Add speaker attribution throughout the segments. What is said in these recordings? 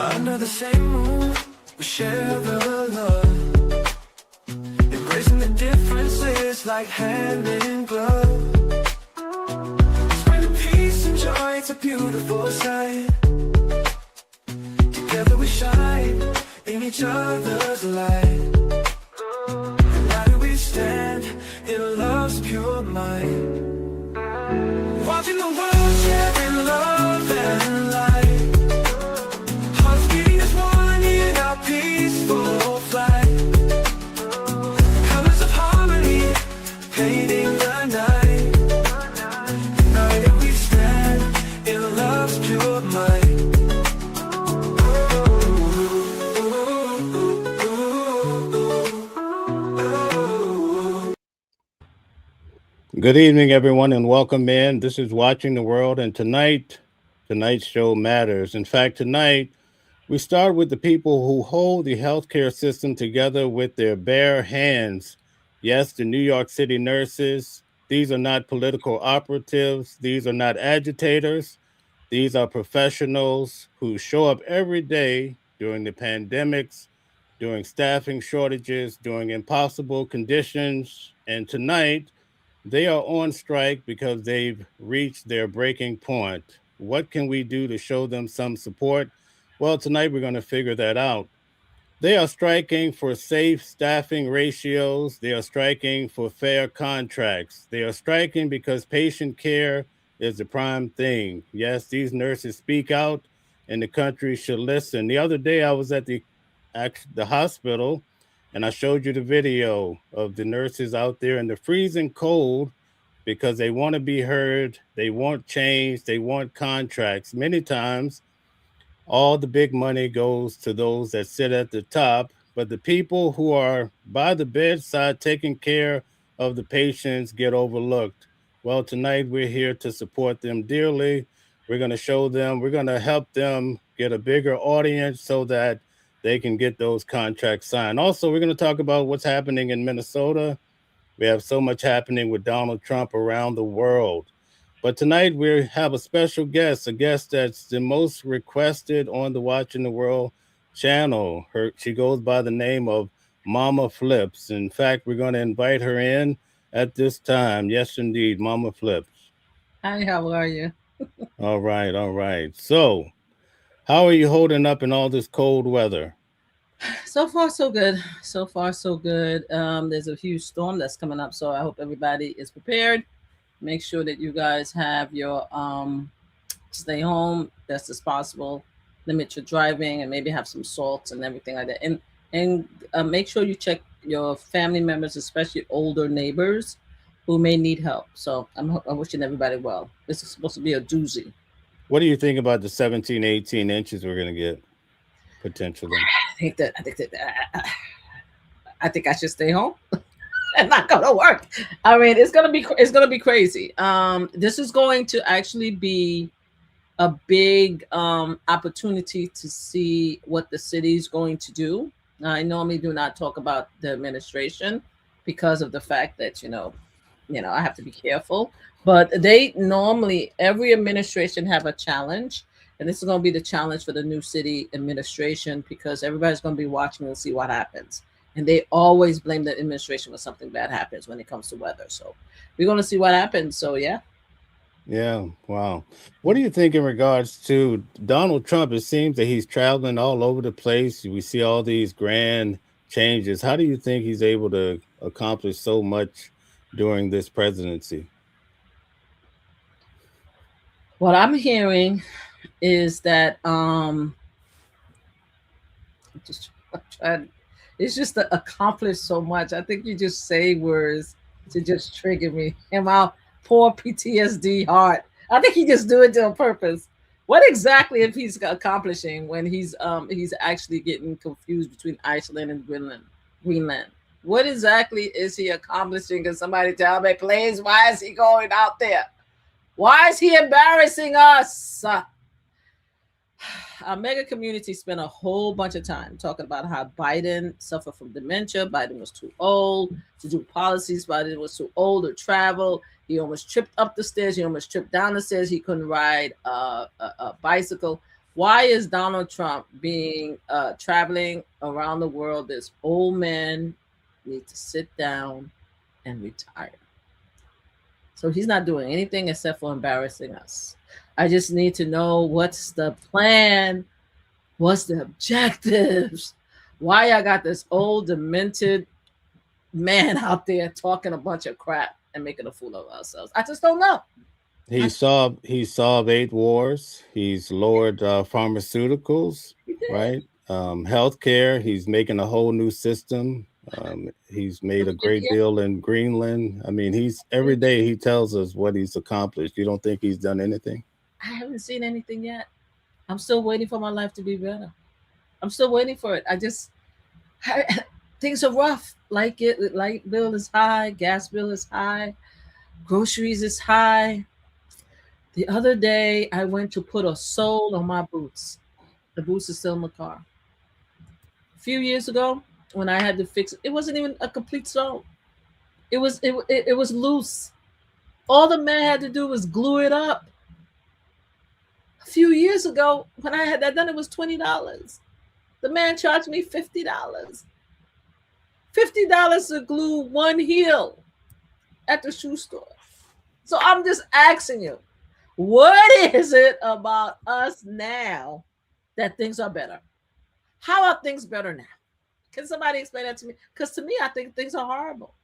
Speaker 1: Under the same moon, we share the love. Embracing the differences like hand in glove. Spreading peace and joy, it's a beautiful sight. Together we shine in each other's light. United we stand in love's pure might. Watching the world share in love and light. Hearts beating as one in our peaceful flight. Colors of harmony painting the night. United we stand in love's pure might.
Speaker 2: Good evening, everyone, and welcome in. This is Watching the World, and tonight's show matters. In fact, tonight, we start with the people who hold the healthcare system together with their bare hands. Yes, the New York City nurses. These are not political operatives. These are not agitators. These are professionals who show up every day during the pandemics, during staffing shortages, during impossible conditions. And tonight, they are on strike because they've reached their breaking point. What can we do to show them some support? Well, tonight we're going to figure that out. They are striking for safe staffing ratios. They are striking for fair contracts. They are striking because patient care is the prime thing. Yes, these nurses speak out and the country should listen. The other day I was at the hospital and I showed you the video of the nurses out there in the freezing cold because they want to be heard, they want change, they want contracts. Many times, all the big money goes to those that sit at the top, but the people who are by the bedside taking care of the patients get overlooked. Well, tonight we're here to support them dearly. We're going to show them, we're going to help them get a bigger audience so that they can get those contracts signed. Also, we're going to talk about what's happening in Minnesota. We have so much happening with Donald Trump around the world. But tonight we have a special guest, a guest that's the most requested on the Watching the World channel. She goes by the name of Mama Flips. In fact, we're going to invite her in at this time. Yes, indeed, Mama Flips.
Speaker 3: Hi, how are you?
Speaker 2: All right, all right. So, how are you holding up in all this cold weather?
Speaker 3: So far, so good. So far, so good. There's a huge storm that's coming up, so I hope everybody is prepared. Make sure that you guys have your stay home best as possible. Limit your driving and maybe have some salts and everything like that. And make sure you check your family members, especially older neighbors who may need help. So I'm wishing everybody well. This is supposed to be a doozy.
Speaker 2: What do you think about the 17, 18 inches we're going to get potentially?
Speaker 3: I think I should stay home. It's not gonna work. I mean, it's gonna be crazy. This is going to actually be a big opportunity to see what the city is going to do. I normally do not talk about the administration because of the fact that I have to be careful. But they normally every administration have a challenge, and this is going to be the challenge for the new city administration because everybody's going to be watching and see what happens. And they always blame the administration when something bad happens when it comes to weather. So we're going to see what happens. So yeah.
Speaker 2: Yeah, wow. What do you think in regards to Donald Trump? It seems that he's traveling all over the place. We see all these grand changes. How do you think he's able to accomplish so much during this presidency?
Speaker 3: What I'm hearing is that just trying, it's just to accomplish so much. I think you just say words to just trigger me in my poor PTSD heart. I think he just do it to a purpose. What exactly if he's accomplishing when he's actually getting confused between Iceland and Greenland? Greenland. What exactly is he accomplishing? Can somebody tell me, please? Why is he going out there? Why is he embarrassing us? Our mega community spent a whole bunch of time talking about how Biden suffered from dementia. Biden was too old to do policies. Biden was too old to travel. He almost tripped up the stairs. He almost tripped down the stairs. He couldn't ride a bicycle. Why is Donald Trump being traveling around the world? This old man needs to sit down and retire. So he's not doing anything except for embarrassing us. I just need to know what's the plan, what's the objectives, why I got this old demented man out there talking a bunch of crap and making a fool of ourselves. I just don't know.
Speaker 2: He solved 8 wars. He's lowered pharmaceuticals, right? Healthcare. He's making a whole new system. He's made a great deal in Greenland. I mean, he's every day he tells us what he's accomplished. You don't think he's done anything?
Speaker 3: I haven't seen anything yet. I'm still waiting for my life to be better. I'm still waiting for it. Things are rough. Light bill is high, gas bill is high, groceries is high. The other day, I went to put a sole on my boots. The boots are still in the car. A few years ago, when I had to fix it, it wasn't even a complete sole. It was loose. All the man had to do was glue it up. A few years ago, when I had that done, it was $20. The man charged me $50. $50 to glue one heel at the shoe store. So I'm just asking you, what is it about us now that things are better? How are things better now? Can somebody explain that to me? Because to me, I think things are horrible.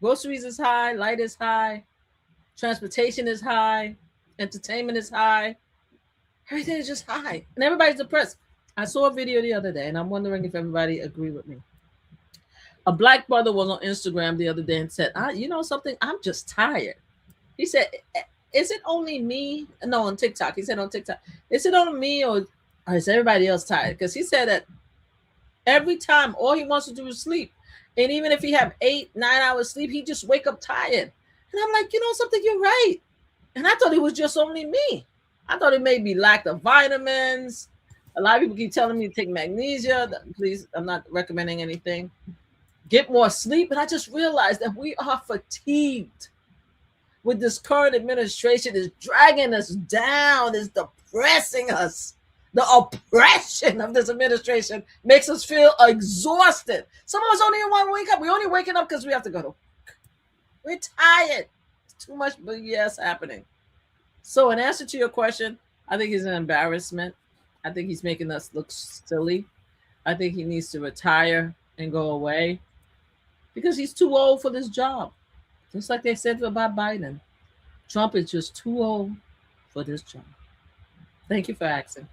Speaker 3: Groceries is high, light is high, transportation is high, entertainment is high. Everything is just high, and everybody's depressed. I saw a video the other day, and I'm wondering if everybody agree with me. A black brother was on Instagram the other day and said, you know something? I'm just tired. He said, is it only me? No, on TikTok. He said on TikTok, is it only me or is everybody else tired? Because he said that every time all he wants to do is sleep. And even if he have 8-9 hours sleep, he just wake up tired. And I'm like, you know something? You're right. And I thought it was just only me. I thought it may be lack of vitamins. A lot of people keep telling me to take magnesia. Please, I'm not recommending anything. Get more sleep. And I just realized that we are fatigued with this current administration. Is dragging us down, is depressing us. The oppression of this administration makes us feel exhausted. Some of us don't even want to wake up. We're only waking up because we have to go to work. We're tired. It's too much BS happening. So in answer to your question, I think he's an embarrassment. I think he's making us look silly. I think he needs to retire and go away because he's too old for this job. Just like they said about Biden. Trump is just too old for this job. Thank you for asking.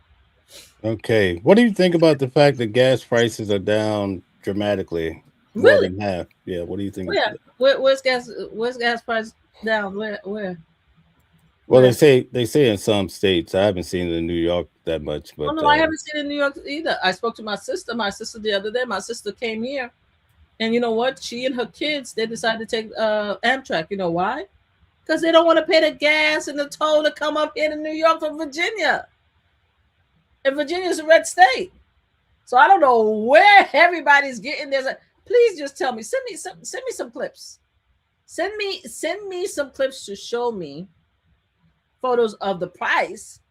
Speaker 2: Okay. What do you think about the fact that gas prices are down dramatically?
Speaker 3: Really?
Speaker 2: More than half. Yeah. What do you think?
Speaker 3: Yeah. Where's gas price down? Where?
Speaker 2: Well, they say in some states. I haven't seen it in New York that much, but
Speaker 3: no, I haven't seen it in New York either. I spoke to my sister the other day. My sister came here, and you know what? She and her kids, they decided to take Amtrak. You know why? Because they don't want to pay the gas and the toll to come up here to New York from Virginia. And Virginia is a red state. So I don't know where everybody's getting this. Please just tell me. Send me some clips. Send me some clips to show me photos of the price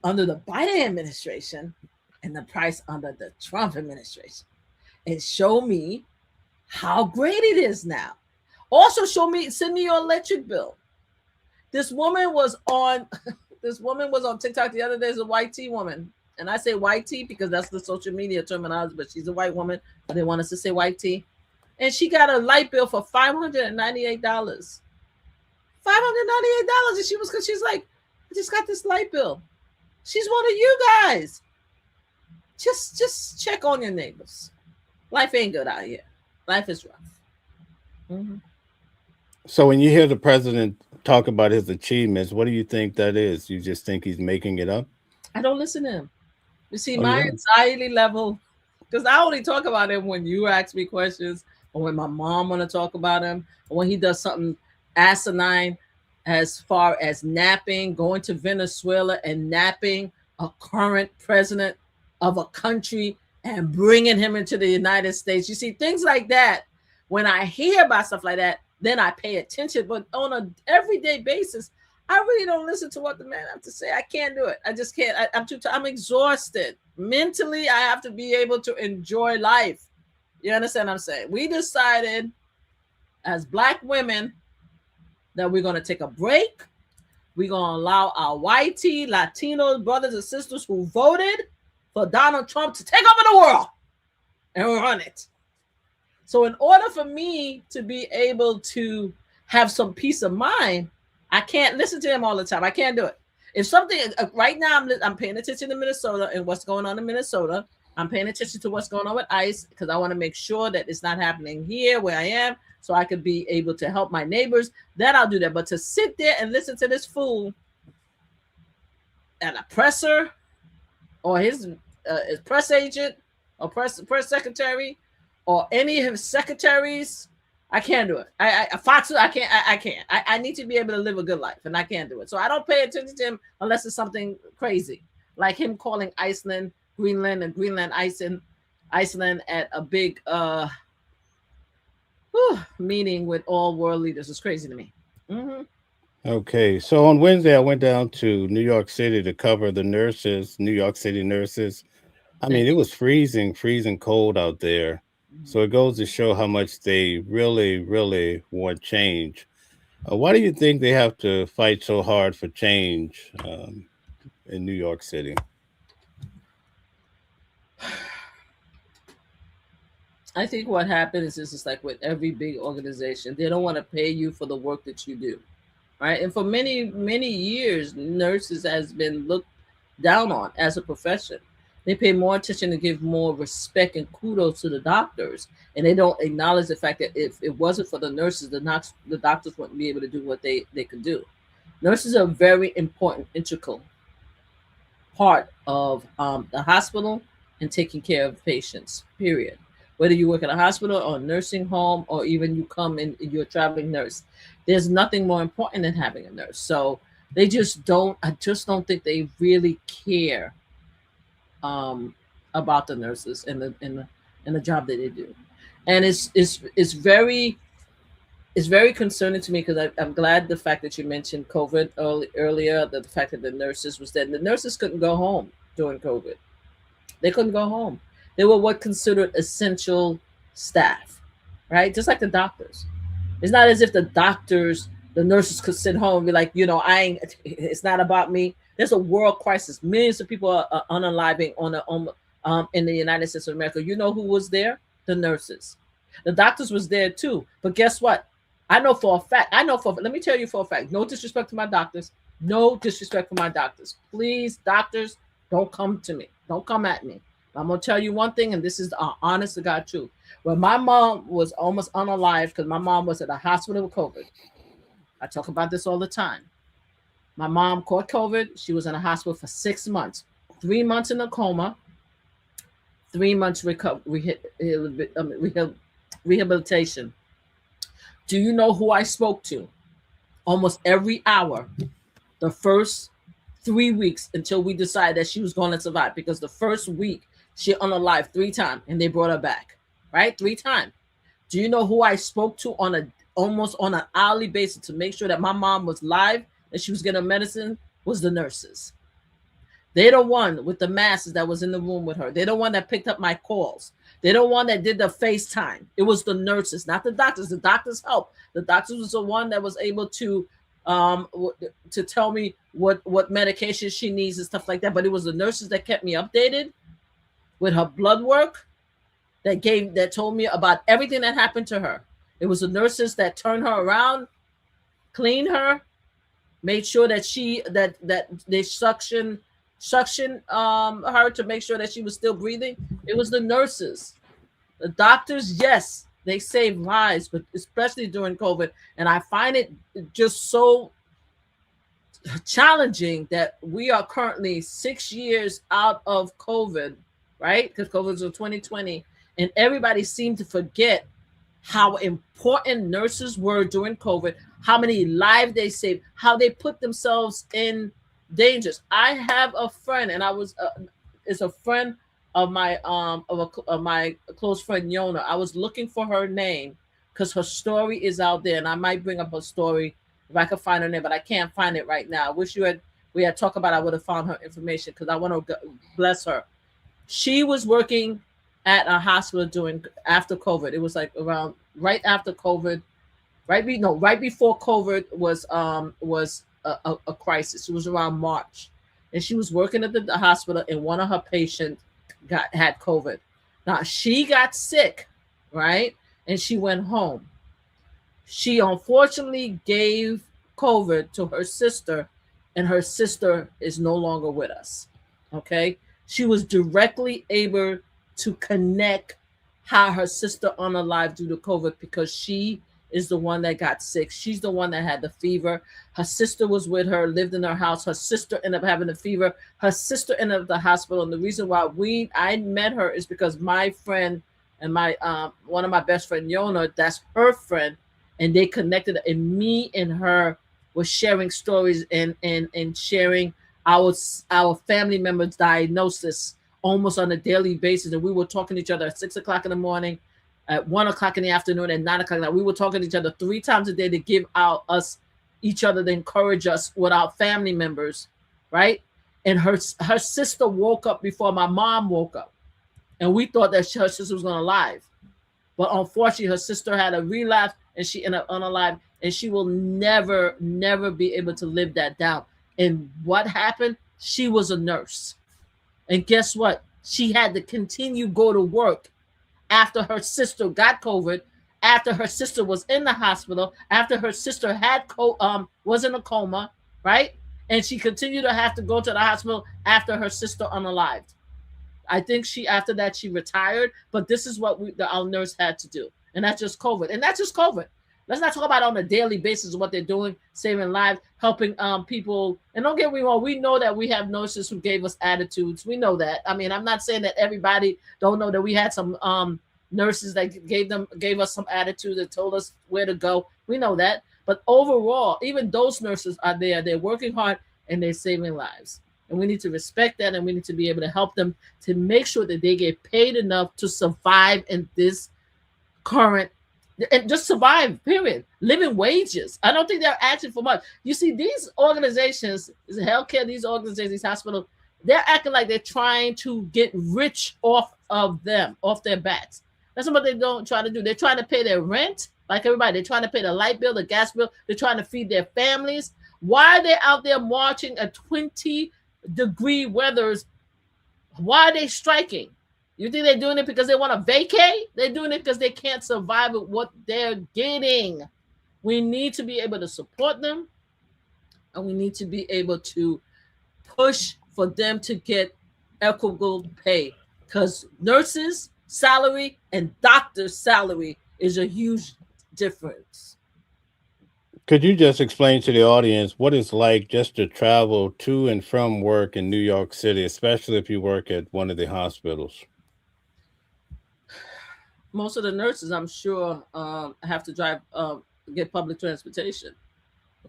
Speaker 3: under the Biden administration and the price under the Trump administration. And show me how great it is now. Also send me your electric bill. This woman was on TikTok the other day. As a white tea woman. And I say white tea because that's the social media terminology, but she's a white woman. But they want us to say white tea. And she got a light bill for $598. $598. And she's like, I just got this light bill. She's one of you guys. Just check on your neighbors. Life ain't good out here. Life is rough. Mm-hmm.
Speaker 2: So when you hear the president talk about his achievements, what do you think that is? You just think he's making it up?
Speaker 3: I don't listen to him. You see, my anxiety level, because I only talk about him when you ask me questions or when my mom want to talk about him or when he does something asinine as far as napping, going to Venezuela and napping a current president of a country and bringing him into the United States. You see, things like that, when I hear about stuff like that, then I pay attention. But on an everyday basis, I really don't listen to what the man have to say. I can't do it. I just can't. I'm too. I'm exhausted mentally. I have to be able to enjoy life. You understand what I'm saying? We decided as Black women that we're going to take a break. We're going to allow our white Latino brothers and sisters who voted for Donald Trump to take over the world and run it. So in order for me to be able to have some peace of mind, I can't listen to him all the time. I can't do it. If something right now, I'm paying attention to Minnesota and what's going on in Minnesota. I'm paying attention to what's going on with ICE because I want to make sure that it's not happening here where I am, so I could be able to help my neighbors. Then I'll do that. But to sit there and listen to this fool and a presser or his press agent or press secretary or any of his secretaries, I can't do it. Fox, I can't. I can't. I need to be able to live a good life, and I can't do it. So I don't pay attention to him unless it's something crazy, like him calling Iceland, Greenland, and Greenland, Iceland at a big meeting with all world leaders. It's crazy to me. Mm-hmm.
Speaker 2: Okay, so on Wednesday, I went down to New York City to cover the nurses, New York City nurses. I mean, it was freezing cold out there. So it goes to show how much they really, really want change. Why do you think they have to fight so hard for change in New York City?
Speaker 3: I think what happens is it's like with every big organization, they don't want to pay you for the work that you do, right? And for many, many years, nurses has been looked down on as a profession. They pay more attention to give more respect and kudos to the doctors, and they don't acknowledge the fact that if it wasn't for the nurses, the doctors wouldn't be able to do what they could do. Nurses are a very important, integral part of the hospital and taking care of patients, period. Whether you work at a hospital or a nursing home, or even you come in, you're a traveling nurse, there's nothing more important than having a nurse. So they just don't, I just don't think they really care about the nurses and the job that they do, and it's very concerning to me because I'm glad the fact that you mentioned COVID earlier, that the fact that the nurses was dead. The nurses couldn't go home during COVID. They couldn't go home. They were what considered essential staff, right? Just like the doctors. It's not as if the nurses could sit home and be like, it's not about me. There's a world crisis. Millions of people are unaliving in the United States of America. You know who was there? The nurses. The doctors was there too. But guess what? I know for a fact. Let me tell you for a fact. No disrespect to my doctors. No disrespect for my doctors. Please, doctors, don't come to me. Don't come at me. I'm going to tell you one thing, and this is honest to God truth. When my mom was almost unalive, because my mom was at a hospital with COVID. I talk about this all the time. My mom caught COVID. She was in a hospital for 6 months, 3 months in a coma, 3 months rehabilitation. Do you know who I spoke to? Almost every hour, the first 3 weeks until we decided that she was going to survive. Because the first week, she unalived 3 times and they brought her back, right? 3 times. Do you know who I spoke to almost on an hourly basis to make sure that my mom was live and she was getting medicine? Was the nurses. They're the one with the masses that was in the room with her. They're the one that picked up my calls. They're the one that did the FaceTime. It was the nurses, not the doctors. The doctors helped. The doctors was the one that was able to tell me what medication she needs and stuff like that. But it was the nurses that kept me updated with her blood work, that told me about everything that happened to her. It was the nurses that turned her around, cleaned her, made sure that that they suction her to make sure that she was still breathing. It was the nurses. The doctors, yes, they saved lives, but especially during COVID. And I find it just so challenging that we are currently 6 years out of COVID, right? Because COVID was in 2020, and everybody seemed to forget how important nurses were during COVID, how many lives they saved, how they put themselves in dangers. I have a friend, and is a friend of my of my close friend Yona. I was looking for her name because her story is out there, and I might bring up her story If I could find her name, but I can't find it right now. I wish we had talked about it, I would have found her information because I want to bless her. She was working at a hospital doing after COVID. It was like around right after COVID, right before COVID was a crisis. It was around March, and she was working at the hospital, and one of her patients had COVID. Now she got sick, right, and she went home. She unfortunately gave COVID to her sister, and her sister is no longer with us. Okay. She was directly able to connect how her sister unalived due to COVID because she is the one that got sick. She's the one that had the fever. Her sister was with her, lived in her house. Her sister ended up having the fever. Her sister ended up at the hospital. And the reason why I met her is because my friend and my one of my best friend, Yona, that's her friend, and they connected, and me and her was sharing stories and sharing our family members' diagnosis almost on a daily basis. And we were talking to each other at 6 o'clock in the morning, at 1 o'clock in the afternoon, at 9 o'clock. Now we were talking to each other 3 times a day to give out us each other, to encourage us with our family members, right? And her sister woke up before my mom woke up, and we thought that her sister was going to live. But unfortunately, her sister had a relapse and she ended up unalive, and she will never, never be able to live that down. And what happened? She was a nurse. And guess what? She had to continue go to work after her sister got COVID, after her sister was in the hospital, after her sister had was in a coma, right? And she continued to have to go to the hospital after her sister unalived. I think after that she retired, but this is what our nurse had to do. And that's just COVID. And that's just COVID. Let's not talk about on a daily basis what they're doing, saving lives, helping people. And don't get me wrong, we know that we have nurses who gave us attitudes. We know that. I mean, I'm not saying that everybody don't know that we had some nurses that gave us some attitude that told us where to go. We know that. But overall, even those nurses are there. They're working hard and they're saving lives. And we need to respect that, and we need to be able to help them to make sure that they get paid enough to survive in this current, and just survive, period. Living wages. I don't think they're asking for much. You see, these organizations, healthcare, these organizations, these hospitals, they're acting like they're trying to get rich off of them, off their backs. That's what they don't try to do. They're trying to pay their rent, like everybody. They're trying to pay the light bill, the gas bill. They're trying to feed their families. Why are they out there marching at 20-degree weathers? Why are they striking? You think they're doing it because they want to vacate? They're doing it because they can't survive with what they're getting. We need to be able to support them, and we need to be able to push for them to get equitable pay, because nurses' salary and doctors' salary is a huge difference.
Speaker 2: Could you just explain to the audience what it's like just to travel to and from work in New York City, especially if you work at one of the hospitals?
Speaker 3: Most of the nurses, I'm sure, have to drive, get public transportation.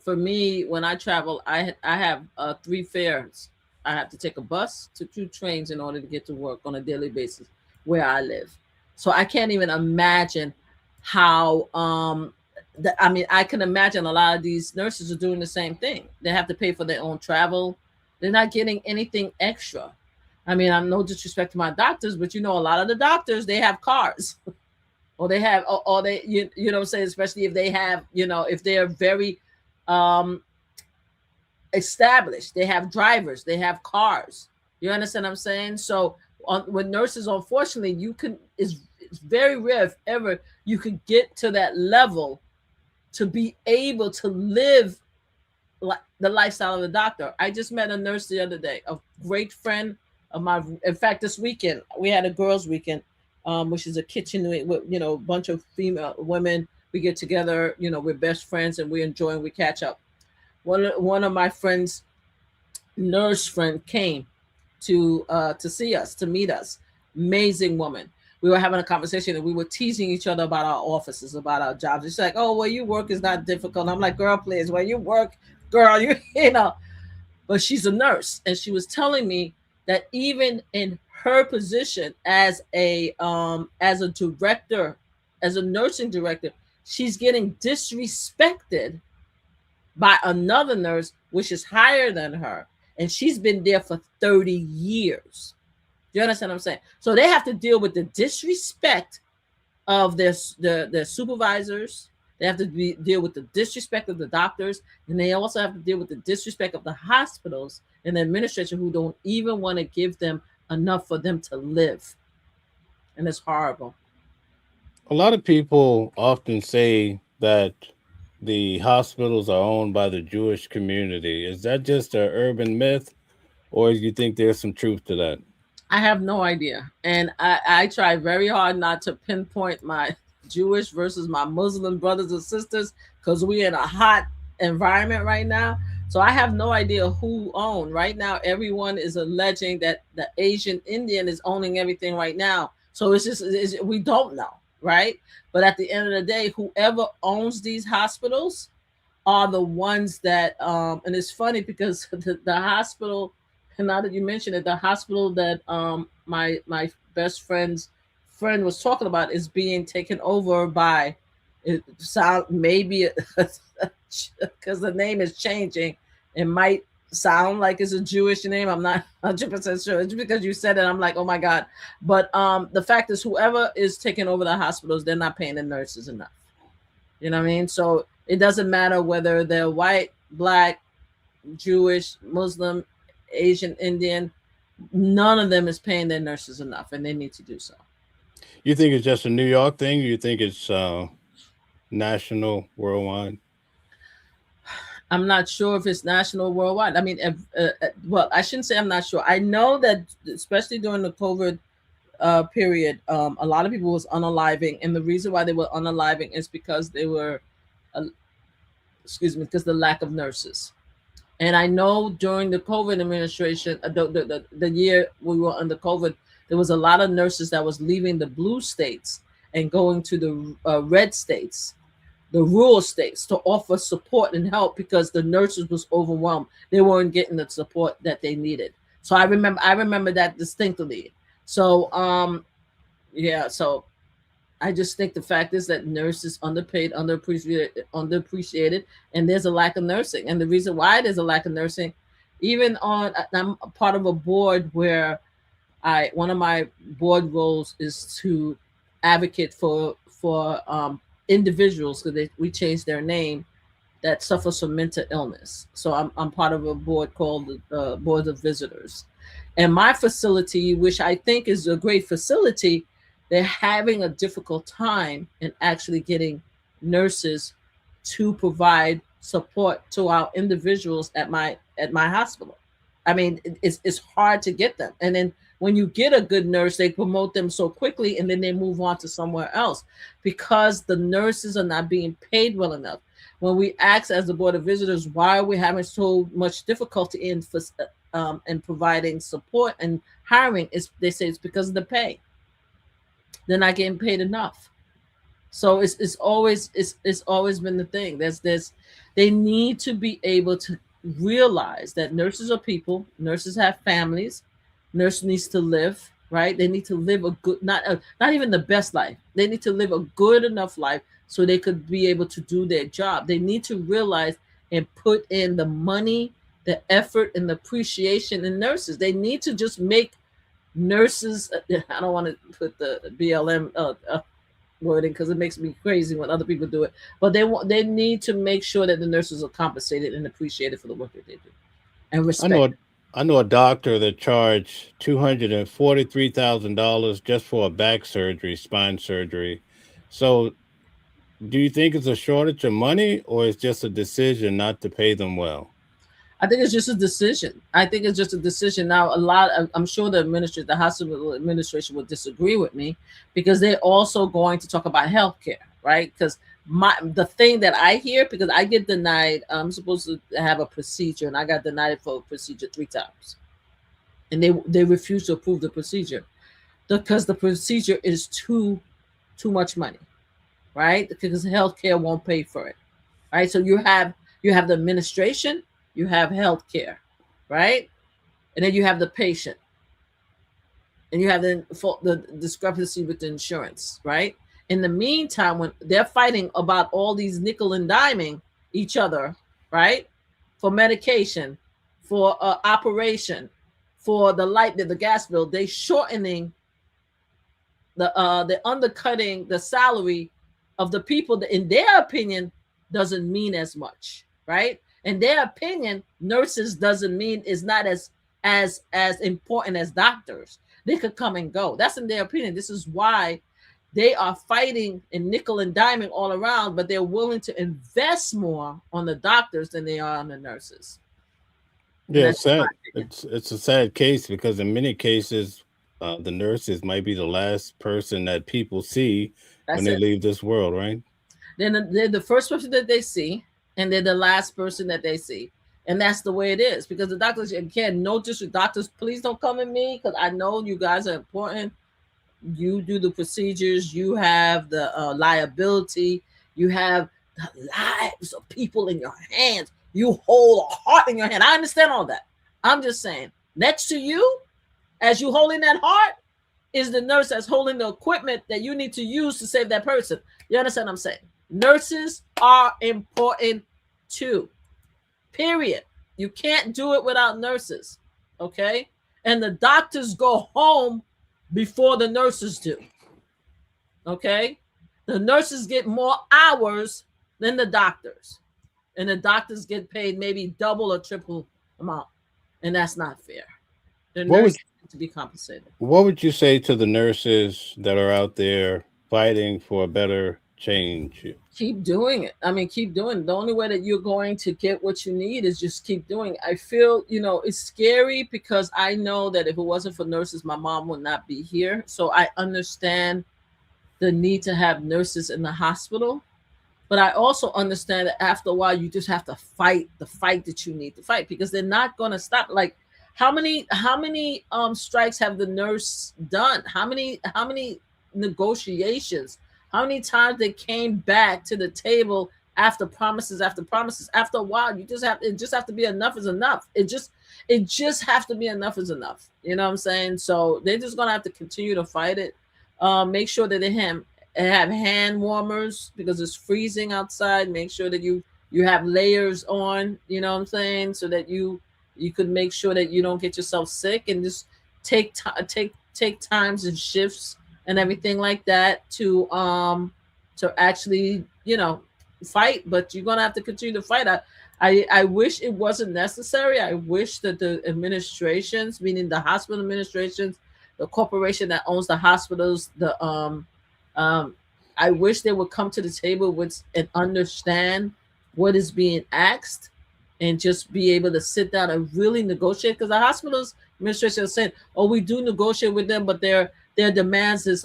Speaker 3: For me, when I travel, I have 3 fares. I have to take a bus to 2 trains in order to get to work on a daily basis where I live. So I can't even imagine how. I mean, I can imagine a lot of these nurses are doing the same thing. They have to pay for their own travel. They're not getting anything extra. I mean, I'm no disrespect to my doctors, but a lot of the doctors, they have cars, or they have, or they, you know what I'm saying, especially if they have, if they're very established, they have drivers, they have cars. You understand what I'm saying? So with nurses, unfortunately, it's very rare if ever you could get to that level to be able to live like the lifestyle of a doctor. I just met a nurse the other day, a great friend of mine. In fact, this weekend we had a girls' weekend, which is a kitchen with a bunch of female women. We get together, we're best friends, and we enjoy and we catch up. One of my friends, nurse friend, came to see us, to meet us. Amazing woman. We were having a conversation and we were teasing each other about our offices, about our jobs. She's like, "Oh, where you work is not difficult." And I'm like, "Girl, please, where you work, girl, you know." But she's a nurse, and she was telling me that even in her position as a director, as a nursing director, she's getting disrespected by another nurse, which is higher than her, and she's been there for 30 years. Do you understand what I'm saying? So they have to deal with the disrespect of their supervisors. They have to deal with the disrespect of the doctors, and they also have to deal with the disrespect of the hospitals and the administration, who don't even want to give them enough for them to live. And it's horrible.
Speaker 2: A lot of people often say that the hospitals are owned by the Jewish community. Is that just an urban myth, or do you think there's some truth to that?
Speaker 3: I have no idea. And I try very hard not to pinpoint my Jewish versus my Muslim brothers and sisters, because we're in a hot environment right now. So I have no idea who owned. Right now, everyone is alleging that the Asian Indian is owning everything right now. So we don't know, right? But at the end of the day, whoever owns these hospitals are the ones that, and it's funny because the hospital, and now that you mention it, the hospital that my best friend's friend was talking about is being taken over by, it sound maybe because the name is changing, it might sound like it's a Jewish name. I'm not 100% sure. It's because you said it, I'm like, oh my God. But the fact is, whoever is taking over the hospitals, they're not paying the nurses enough. You know what I mean? So it doesn't matter whether they're white, black, Jewish, Muslim, Asian, Indian, none of them is paying their nurses enough, and they need to do so.
Speaker 2: You think it's just a New York thing? Or you think it's national, worldwide?
Speaker 3: I'm not sure if it's national, worldwide. I mean, well, I shouldn't say I'm not sure. I know that especially during the COVID period, a lot of people was unaliving, and the reason why they were unaliving is because they were, because the lack of nurses. And I know during the COVID administration, the year we were under COVID, there was a lot of nurses that was leaving the blue states and going to the red states, the rural states, to offer support and help, because the nurses was overwhelmed. They weren't getting the support that they needed. So I remember that distinctly. So yeah, so I just think the fact is that nurses underpaid, underappreciated, and there's a lack of nursing. And the reason why there's a lack of nursing, I'm a part of a board where one of my board roles is to advocate for individuals, because we changed their name, that suffers from mental illness. So I'm part of a board called the Board of Visitors. And my facility, which I think is a great facility, they're having a difficult time in actually getting nurses to provide support to our individuals at my hospital. I mean, it's hard to get them. And then when you get a good nurse, they promote them so quickly, and then they move on to somewhere else, because the nurses are not being paid well enough. When we ask as the Board of Visitors, why are we having so much difficulty in providing support and hiring, they say it's because of the pay. They're not getting paid enough. So it's always been the thing. They need to be able to realize that nurses are people, nurses have families, nurse needs to live, right? They need to live a good, not even the best life. They need to live a good enough life so they could be able to do their job. They need to realize and put in the money, the effort, and the appreciation in nurses. They need to just make nurses, I don't want to put the BLM wording because it makes me crazy when other people do it, but they need to make sure that the nurses are compensated and appreciated for the work that they do, and respect.
Speaker 2: I know a doctor that charged $243,000 just for a back surgery, spine surgery. So do you think it's a shortage of money, or it's just a decision not to pay them well?
Speaker 3: I think it's just a decision. Now, I'm sure the hospital administration will disagree with me, because they're also going to talk about healthcare, right? Because the thing that I hear, because I get denied, I'm supposed to have a procedure, and I got denied for a procedure 3 times, and they refuse to approve the procedure because the procedure is too much money, right? Because healthcare won't pay for it, right? So you have the administration, you have healthcare, right? And then you have the patient, and you have the discrepancy with the insurance, right? In the meantime, when they're fighting about all these nickel and diming each other, right? For medication, for operation, for the light, the gas bill. They shortening they're undercutting the salary of the people that, in their opinion, doesn't mean as much, right? In their opinion, nurses doesn't mean is not as important as doctors. They could come and go. That's in their opinion. This is why they are fighting and nickel and diming all around, but they're willing to invest more on the doctors than they are on the nurses.
Speaker 2: Yeah, it's sad. It's a sad case because in many cases, the nurses might be the last person that people see when they leave this world, right?
Speaker 3: Then they're the first person that they see, and they're the last person that they see. And that's the way it is, because the doctors, again, no disrespect, doctors, please don't come at me, because I know you guys are important. You do the procedures, you have the liability, you have the lives of people in your hands, you hold a heart in your hand. I understand all that. I'm just saying, next to you, as you holding that heart, is the nurse that's holding the equipment that you need to use to save that person. You understand what I'm saying? Nurses are important too. Period. You can't do it without nurses. Okay? And the doctors go home before the nurses do. Okay? The nurses get more hours than the doctors. And the doctors get paid maybe double or triple amount. And that's not fair. The nurses need to be compensated.
Speaker 2: What would you say to the nurses that are out there fighting for a better change?
Speaker 3: Keep doing it. I mean, keep doing it. The only way that you're going to get what you need is just keep doing it. I feel, it's scary because I know that if it wasn't for nurses, my mom would not be here. So I understand the need to have nurses in the hospital. But I also understand that after a while, you just have to fight the fight that you need to fight, because they're not going to stop. Like, how many strikes have the nurse done? How many negotiations? How many times they came back to the table after promises after promises? After a while, it just have to be enough is enough. It just have to be enough is enough. You know what I'm saying? So they're just gonna have to continue to fight it. Make sure that they have hand warmers because it's freezing outside. Make sure that you have layers on. You know what I'm saying? So that you could make sure that you don't get yourself sick, and just take times and shifts and everything like that to actually fight. But you're gonna have to continue to fight. I wish it wasn't necessary. I wish that the administrations, meaning the hospital administrations, the corporation that owns the hospitals, I wish they would come to the table and understand what is being asked, and just be able to sit down and really negotiate. Because the hospitals administration is saying, "Oh, we do negotiate with them, but their demands is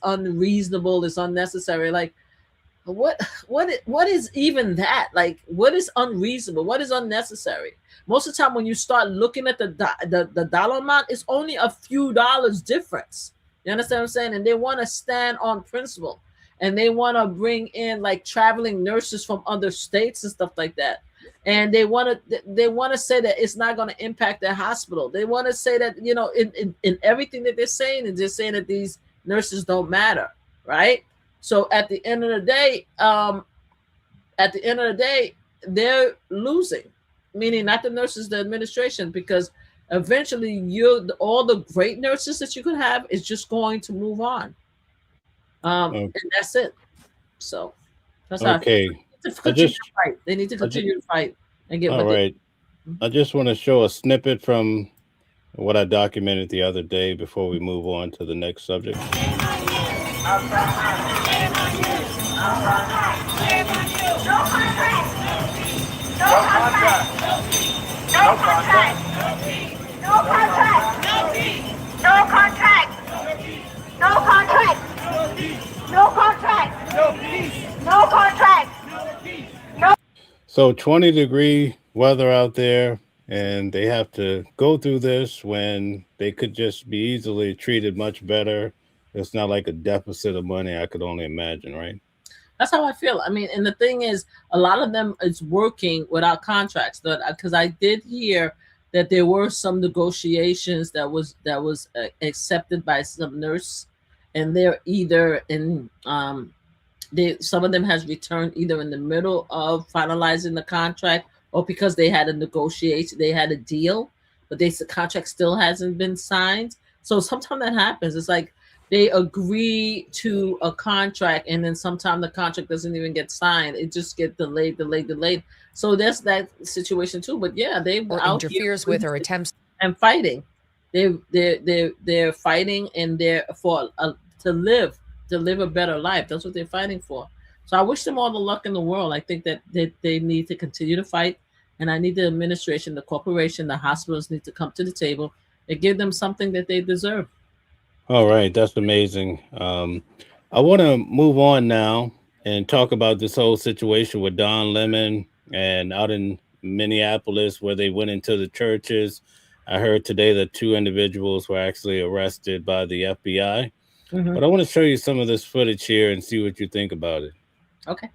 Speaker 3: unreasonable, is unnecessary." Like, what is even that? Like, what is unreasonable? What is unnecessary? Most of the time, when you start looking at the dollar amount, it's only a few dollars difference. You understand what I'm saying? And they want to stand on principle, and they want to bring in like traveling nurses from other states and stuff like that. And they want to say that it's not going to impact their hospital. They want to say that, in everything that they're saying, and they're saying that these nurses don't matter, right? So at the end of the day, they're losing, meaning not the nurses, the administration, because eventually all the great nurses that you could have is just going to move on. And that's it. So that's how they need to continue to fight and get
Speaker 2: all right. I just want to show a snippet from what I documented the other day before we move on to the next subject. So 20-degree weather out there, and they have to go through this when they could just be easily treated much better. It's not like a deficit of money, I could only imagine, right?
Speaker 3: That's how I feel. I mean, and the thing is, a lot of them is working without contracts. Because I did hear that there were some negotiations that was accepted by some nurse, and they're either in Some of them has returned either in the middle of finalizing the contract or because they had a negotiation, they had a deal, but the contract still hasn't been signed. So sometimes that happens. It's like they agree to a contract and then sometimes the contract doesn't even get signed. It just get delayed. So there's that situation too. But yeah, they
Speaker 4: or
Speaker 3: out
Speaker 4: interferes
Speaker 3: here
Speaker 4: with or attempts
Speaker 3: and fighting. They're fighting and they're for to live a better life. That's what they're fighting for. So I wish them all the luck in the world. I think that they need to continue to fight, and I need the administration, the corporation, the hospitals need to come to the table and give them something that they deserve.
Speaker 2: All right, that's amazing. I want to move on now and talk about this whole situation with Don Lemon and out in Minneapolis where they went into the churches. I heard today that two individuals were actually arrested by the FBI.
Speaker 3: Mm-hmm.
Speaker 2: But I want to show you some of this footage here and see what you think about it.
Speaker 3: Okay.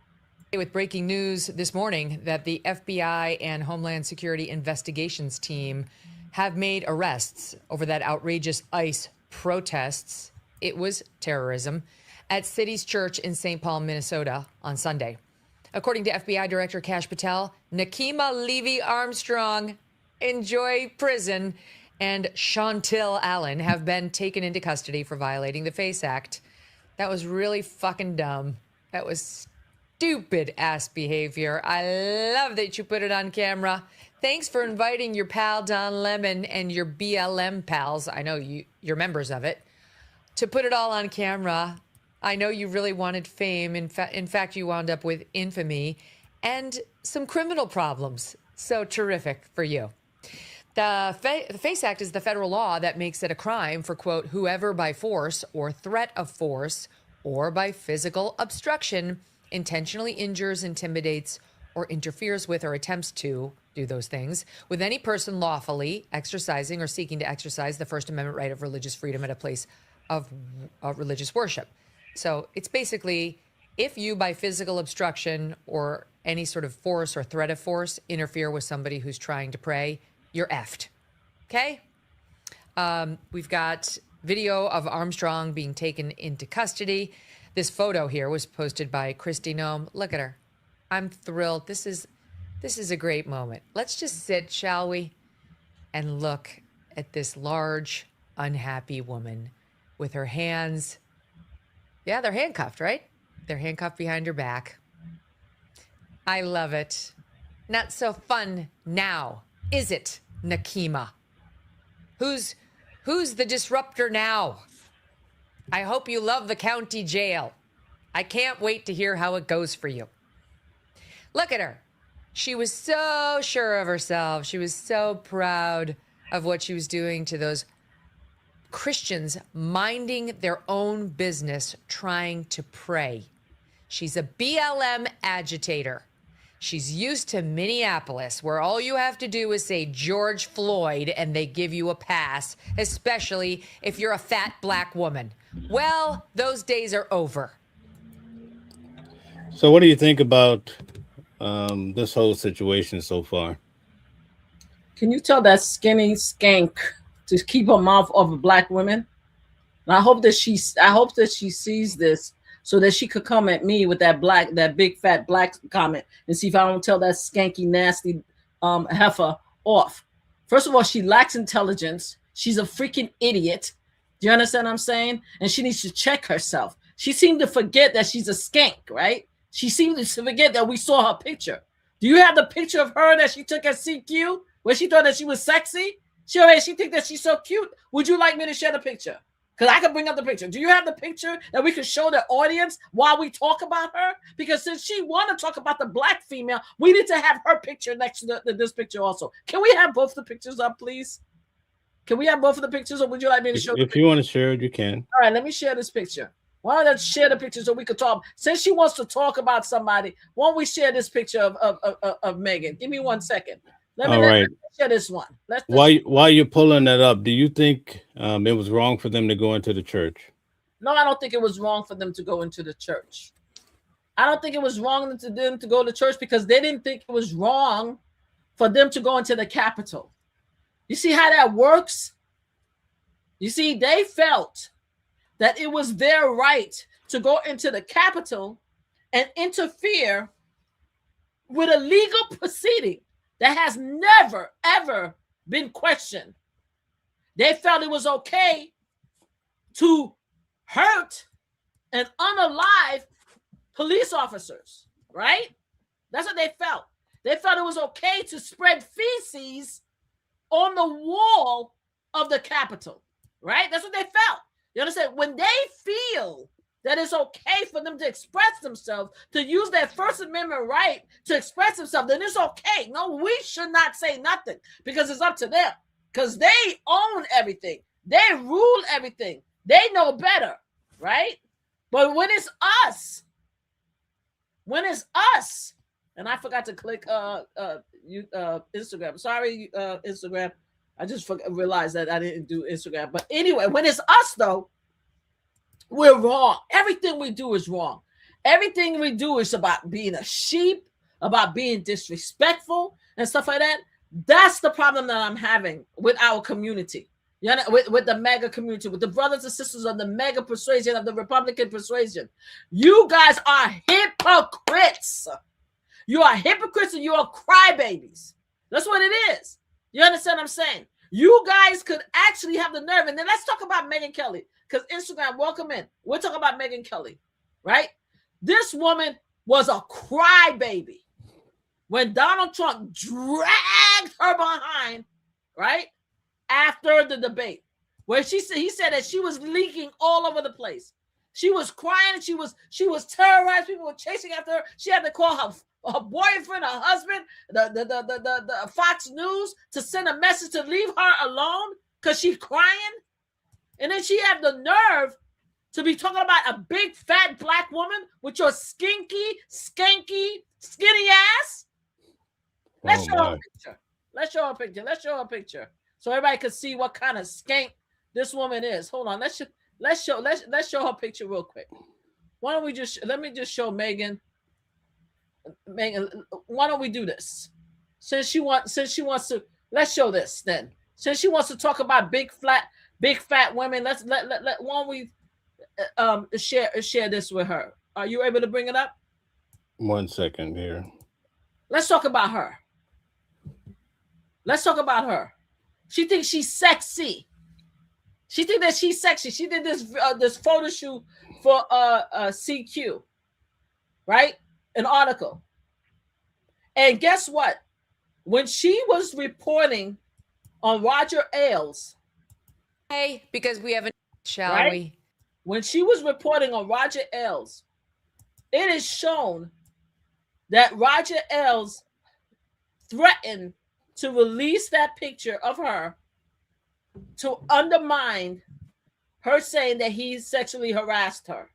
Speaker 4: with breaking news this morning that the FBI and Homeland Security investigations team have made arrests over that outrageous ICE protests. It was terrorism at City's Church in St. Paul, Minnesota on Sunday. According to FBI Director Kash Patel, Nakima Levy-Armstrong, Enjoy Prison, and Chantil Allen have been taken into custody for violating the FACE Act. That was really fucking dumb. That was stupid ass behavior. I love that you put it on camera. Thanks for inviting your pal Don Lemon and your BLM pals, I know you're members of it, to put it all on camera. I know you really wanted fame. In fact, you wound up with infamy and some criminal problems. So terrific for you. The FACE Act is the federal law that makes it a crime for, quote, whoever by force or threat of force or by physical obstruction intentionally injures, intimidates, or interferes with or attempts to do those things with any person lawfully exercising or seeking to exercise the First Amendment right of religious freedom at a place of religious worship. So it's basically if you, by physical obstruction or any sort of force or threat of force, interfere with somebody who's trying to pray, you're effed. Okay? We've got video of Armstrong being taken into custody. This photo here was posted by Christy Nome. Look at her. I'm thrilled. This is a great moment. Let's just sit, shall we, and look at this large, unhappy woman with her hands. Yeah, they're handcuffed, right? They're handcuffed behind her back. I love it. Not so fun now, is it, Nakima? Who's the disruptor now? I hope you love the county jail. I can't wait to hear how it goes for you. Look at her. She was so sure of herself. She was so proud of what she was doing to those Christians minding their own business, trying to pray. She's a BLM agitator. She's used to Minneapolis, where all you have to do is say George Floyd and they give you a pass, especially if you're a fat black woman. Well, those days are over.
Speaker 2: So what do you think about this whole situation so far?
Speaker 3: Can you tell that skinny skank to keep her mouth off of black women? And I hope that she sees this so that she could come at me with that big fat black comment and see if I don't tell that skanky, nasty heifer off. First of all, she lacks intelligence. She's a freaking idiot. Do you understand what I'm saying? And she needs to check herself. She seemed to forget that she's a skank, right? She seemed to forget that we saw her picture. Do you have the picture of her that she took at CQ where she thought that she was sexy? She think that she's so cute. Would you like me to share the picture? Because I can bring up the picture. Do you have the picture that we can show the audience while we talk about her? Because since she want to talk about the black female, we need to have her picture next to this picture also. Can we have both the pictures up, please? Can we have both of the pictures, or would you like me to show?
Speaker 2: If you want to share it, you can.
Speaker 3: All right, let me share this picture. Why don't I share the picture so we could talk? Since she wants to talk about somebody, why don't we share this picture of Megan? Give me 1 second. Let me share this one.
Speaker 2: While you're pulling that up, do you think it was wrong for them to go into the church?
Speaker 3: No, I don't think it was wrong for them to go into the church. I don't think it was wrong for them to go to church because they didn't think it was wrong for them to go into the Capitol. You see how that works? You see, they felt that it was their right to go into the Capitol and interfere with a legal proceeding that has never, ever been questioned. They felt it was okay to hurt and unalive police officers, right? That's what they felt. They felt it was okay to spread feces on the wall of the Capitol, right? That's what they felt. You understand? When they feel that it's okay for them to express themselves, to use their First Amendment right to express themselves, then it's okay. No, we should not say nothing because it's up to them, because they own everything. They rule everything. They know better, right? But when it's us, and I forgot to click Instagram. Sorry, Instagram. I just realized that I didn't do Instagram. But anyway, when it's us, though, we're wrong. Everything we do is wrong. Everything we do is about being a sheep, about being disrespectful and stuff like that. That's the problem that I'm having with our community. You know, with the MAGA community, with the brothers and sisters of the MAGA persuasion, of the Republican persuasion. You guys are hypocrites. You are hypocrites and you are crybabies. That's what it is. You understand what I'm saying? You guys could actually have the nerve. And then let's talk about Megyn Kelly, because Instagram, welcome in. We're talking about Megyn Kelly, right? This woman was a crybaby when Donald Trump dragged her behind, right? After the debate, where he said that she was leaking all over the place. She was crying. She was terrorized. People were chasing after her. She had to call her boyfriend, her husband, the Fox News to send a message to leave her alone because she's crying. And then she had the nerve to be talking about a big fat black woman with your skinky, skanky, skinny ass. Let's show her a picture. Let's show her a picture. So everybody can see what kind of skank this woman is. Hold on. Let's show her picture real quick. Why don't we let me just show Megyn. Megyn, why don't we do this? Since she wants to, let's show this then. Since she wants to talk about big fat women, why don't we share this with her? Are you able to bring it up?
Speaker 2: 1 second here.
Speaker 3: Let's talk about her. She thinks she's sexy. She thinks that she's sexy. She did this photo shoot for CQ, right? An article. And guess what? When she was reporting on Roger Ailes,
Speaker 4: Hey, because we have a shall
Speaker 3: right?
Speaker 4: we?
Speaker 3: When she was reporting on Roger Ailes, it is shown that Roger Ailes threatened to release that picture of her to undermine her saying that he sexually harassed her.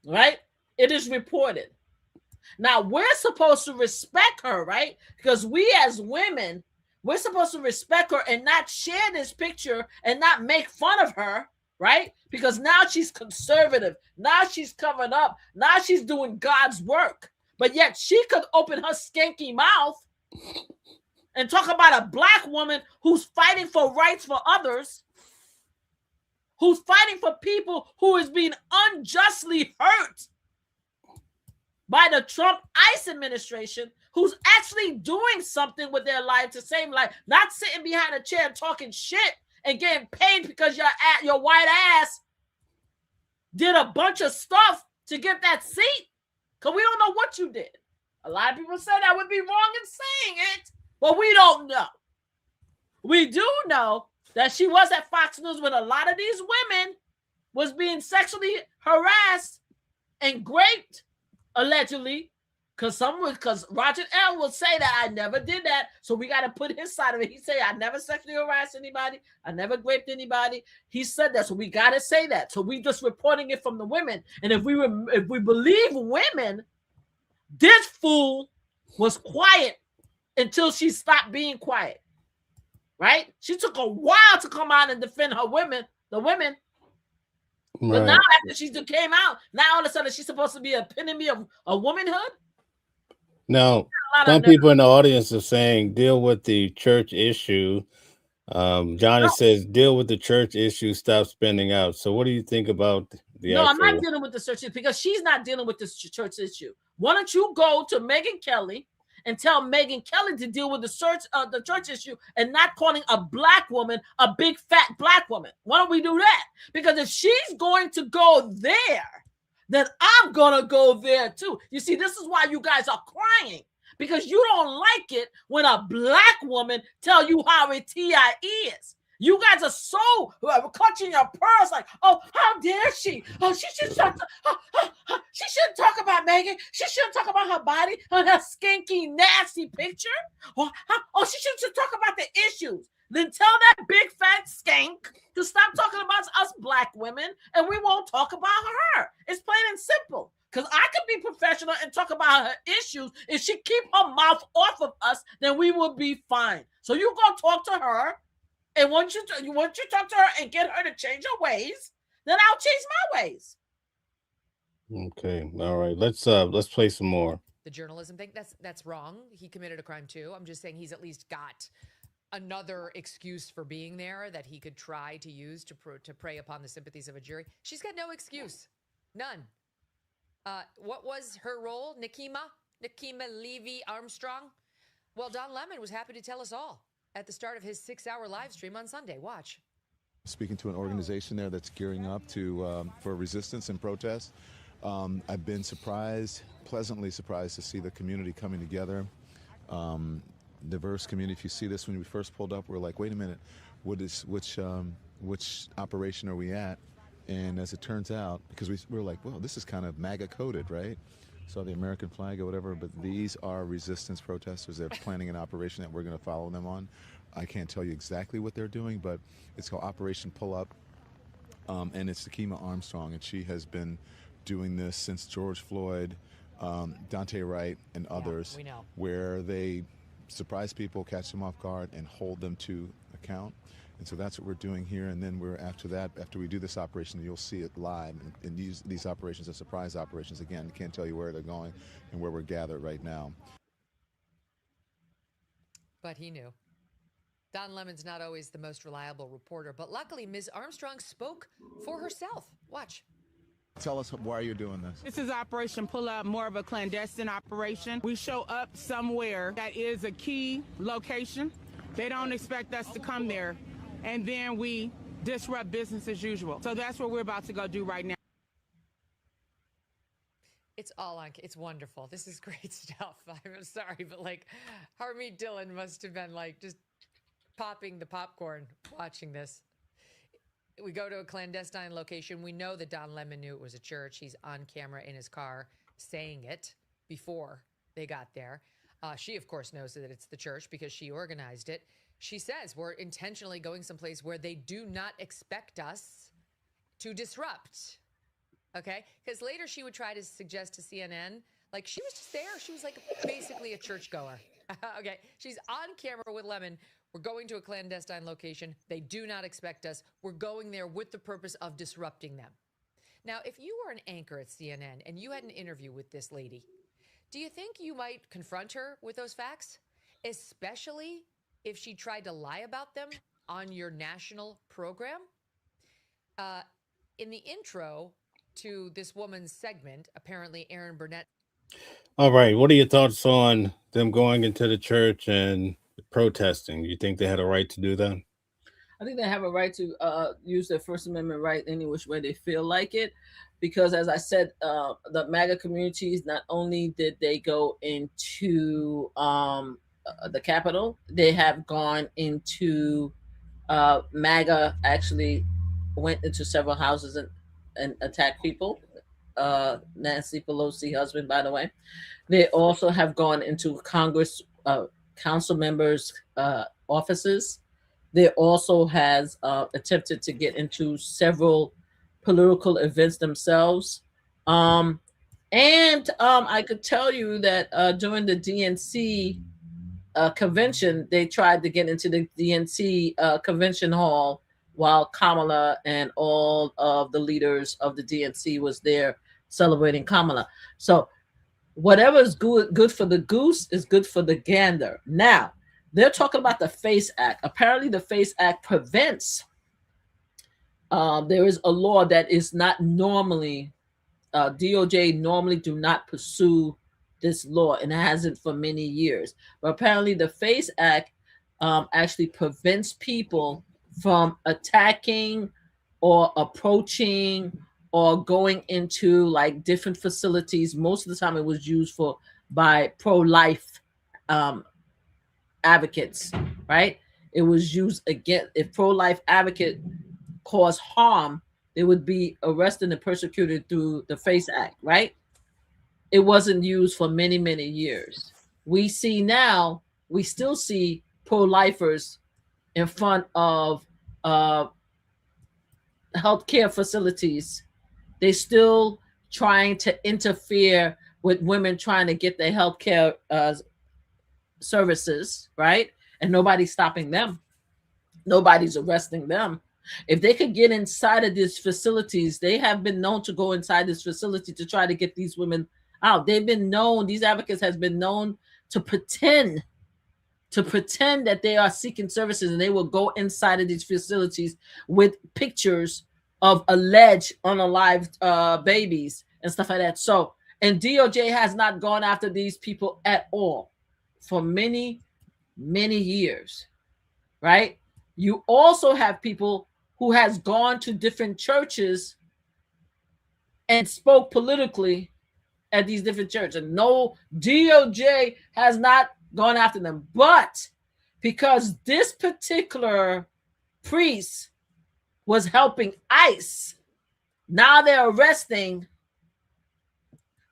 Speaker 3: Right? It is reported. Now, we're supposed to respect her, right? Because we as women, we're supposed to respect her and not share this picture and not make fun of her, right? Because now she's conservative. Now she's covered up. Now she's doing God's work. But yet she could open her skanky mouth and talk about a black woman who's fighting for rights for others, who's fighting for people who is being unjustly hurt by the Trump ICE administration, who's actually doing something with their life to save life, not sitting behind a chair talking shit and getting paid because your white ass did a bunch of stuff to get that seat. Because we don't know what you did. A lot of people say that would be wrong in saying it, but we don't know. We do know that she was at Fox News when a lot of these women was being sexually harassed and raped, allegedly, because Roger L. will say that I never did that, so we got to put his side of it. He said I never sexually harassed anybody, I never raped anybody. He said that, so we got to say that. So we just reporting it from the women, and if we believe women, this fool was quiet until she stopped being quiet. Right? She took a while to come out and defend the women. But now after she came out, now all of a sudden she's supposed to be an epitome of a womanhood.
Speaker 2: Now, some people in the audience are saying deal with the church issue. Johnny says deal with the church issue, stop spending out. So what do you think about
Speaker 3: No, I'm not
Speaker 2: actual.
Speaker 3: dealing with the church because she's not dealing with this church issue. Why don't you go to Megyn Kelly and tell Megyn Kelly to deal with the church issue and not calling a black woman a big fat black woman? Why don't we do that? Because if she's going to go there, then I'm gonna go there too. You see, this is why you guys are crying, because you don't like it when a black woman tell you how a TI is. You guys are so clutching your pearls, like, oh, how dare she? Oh, she shouldn't talk about Megyn. She shouldn't talk about her body, her skanky, nasty picture. She should talk about the issues. Then tell that big fat skank to stop talking about us black women, and we won't talk about her. It's plain and simple. Because I could be professional and talk about her issues. If she keep her mouth off of us, then we will be fine. So you go talk to her. And once you talk to her and get her to change her ways, then I'll change my ways.
Speaker 2: Okay, all right. Let's play some more.
Speaker 4: The journalism thing, that's wrong. He committed a crime too. I'm just saying he's at least got another excuse for being there that he could try to use to prey upon the sympathies of a jury. She's got no excuse, none. What was her role? Nikema Levy Armstrong. Well, Don Lemon was happy to tell us all at the start of his 6-hour live stream on Sunday. Watch.
Speaker 5: Speaking to an organization there that's gearing up for resistance and protest. I've been pleasantly surprised to see the community coming together. Diverse community. If you see this, when we first pulled up, we're like, wait a minute, which operation are we at? And as it turns out, because we're like, well, this is kind of MAGA coded, right? Saw the American flag or whatever, but these are resistance protesters. They're planning an operation that we're going to follow them on. I can't tell you exactly what they're doing, but it's called Operation Pull Up, and it's Nikema Armstrong, and she has been doing this since George Floyd, Dante Wright, and others,
Speaker 4: we know,
Speaker 5: where they surprise people, catch them off guard, and hold them to account. And so that's what we're doing here. And then after we do this operation, you'll see it live. And these operations are surprise operations. Again, I can't tell you where they're going and where we're gathered right now.
Speaker 4: But he knew. Don Lemon's not always the most reliable reporter, but luckily Ms. Armstrong spoke for herself. Watch.
Speaker 5: Tell us why you're doing this.
Speaker 6: This is Operation Pull Up, more of a clandestine operation. We show up somewhere that is a key location. They don't expect us to come there. And then we disrupt business as usual. So that's what we're about to go do right now.
Speaker 4: It's wonderful. This is great stuff. I'm sorry, but like Harmeet Dillon must have been like just popping the popcorn watching this. We go to a clandestine location. We know that Don Lemon knew it was a church. He's on camera in his car saying it before they got there. She, of course, knows that it's the church because she organized it. She says we're intentionally going someplace where they do not expect us to disrupt. Okay? Because later she would try to suggest to CNN, like she was just there. She was like basically a churchgoer. Okay? She's on camera with Lemon. We're going to a clandestine location. They do not expect us. We're going there with the purpose of disrupting them. Now, if you were an anchor at CNN and you had an interview with this lady, do you think you might confront her with those facts? Especially if she tried to lie about them on your national program? In the intro to this woman's segment, apparently Aaron Burnett.
Speaker 2: All right. What are your thoughts on them going into the church and protesting? You think they had a right to do that?
Speaker 3: I think they have a right to use their First Amendment right any which way they feel like it. Because as I said, the MAGA communities, not only did they go into the Capitol, they have gone into MAGA actually went into several houses and attacked people. Nancy Pelosi husband, by the way. They also have gone into Congress, council members' offices. They also has attempted to get into several political events themselves. I could tell you that during the DNC convention, they tried to get into the DNC convention hall while Kamala and all of the leaders of the DNC was there celebrating Kamala. So whatever is good for the goose is good for the gander. Now, they're talking about the FACE Act. Apparently, the FACE Act prevents There is a law that is not normally, DOJ normally do not pursue this law, and hasn't for many years. But apparently, the FACE Act actually prevents people from attacking or approaching or going into like different facilities. Most of the time, it was used for by pro-life advocates, right? It was used against, if pro-life advocate caused harm, they would be arrested and persecuted through the FACE Act, right? It wasn't used for many, many years. We see now, we still see pro-lifers in front of healthcare facilities. They still trying to interfere with women trying to get their healthcare services, right? And nobody's stopping them. Nobody's arresting them. If they could get inside of these facilities, they have been known to go inside this facility to try to get these women out. They've been known, these advocates has been known to pretend that they are seeking services, and they will go inside of these facilities with pictures of alleged unalived babies and stuff like that. So, and DOJ has not gone after these people at all for many, many years, right? You also have people who has gone to different churches and spoke politically at these different churches. And no, DOJ has not gone after them. But because this particular priest was helping ICE, now they're arresting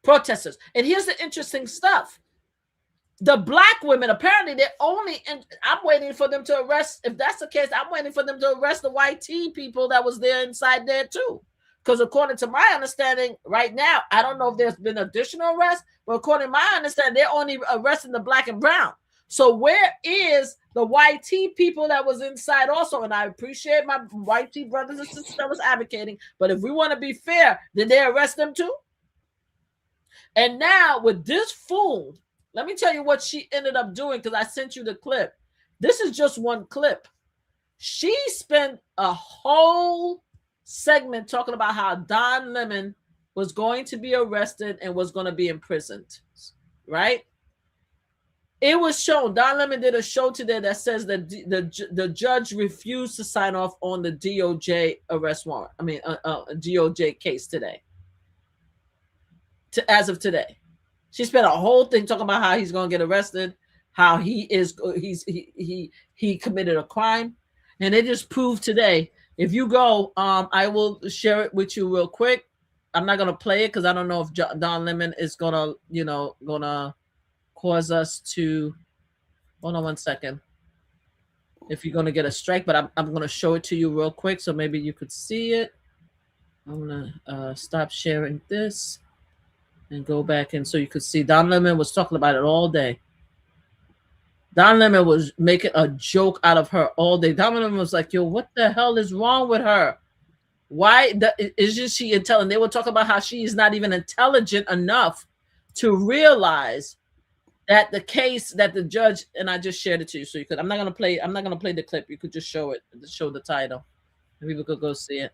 Speaker 3: protesters. And here's the interesting stuff. The black women, apparently they're only, and I'm waiting for them to arrest, if that's the case, I'm waiting for them to arrest the white teen people that was there inside there too. Because according to my understanding right now, I don't know if there's been additional arrests, but according to my understanding, they're only arresting the black and brown. So where is the white tea people that was inside also? And I appreciate my white tea brothers and sisters that was advocating, but if we want to be fair, did they arrest them too? And now with this fool, let me tell you what she ended up doing, because I sent you the clip. This is just one clip. She spent a whole segment talking about how Don Lemon was going to be arrested and was going to be imprisoned, right? It was shown. Don Lemon did a show today that says that the judge refused to sign off on the DOJ arrest warrant. I mean, DOJ case today. As of today. She spent a whole thing talking about how he's going to get arrested, how he committed a crime, and it just proved today. If you go, I will share it with you real quick. I'm not going to play it because I don't know if Don Lemon is going to, cause us to. Hold on one second. If you're going to get a strike, but I'm going to show it to you real quick so maybe you could see it. I'm going to stop sharing this and go back in so you could see. Don Lemon was talking about it all day. Don Lemon was making a joke out of her all day. Don Lemon was like, yo, what the hell is wrong with her? Why isn't she intelligent? They were talking about how she is not even intelligent enough to realize that the case that the judge, and I just shared it to you so you could. I'm not gonna play the clip. You could just show it, show the title. And people could go see it.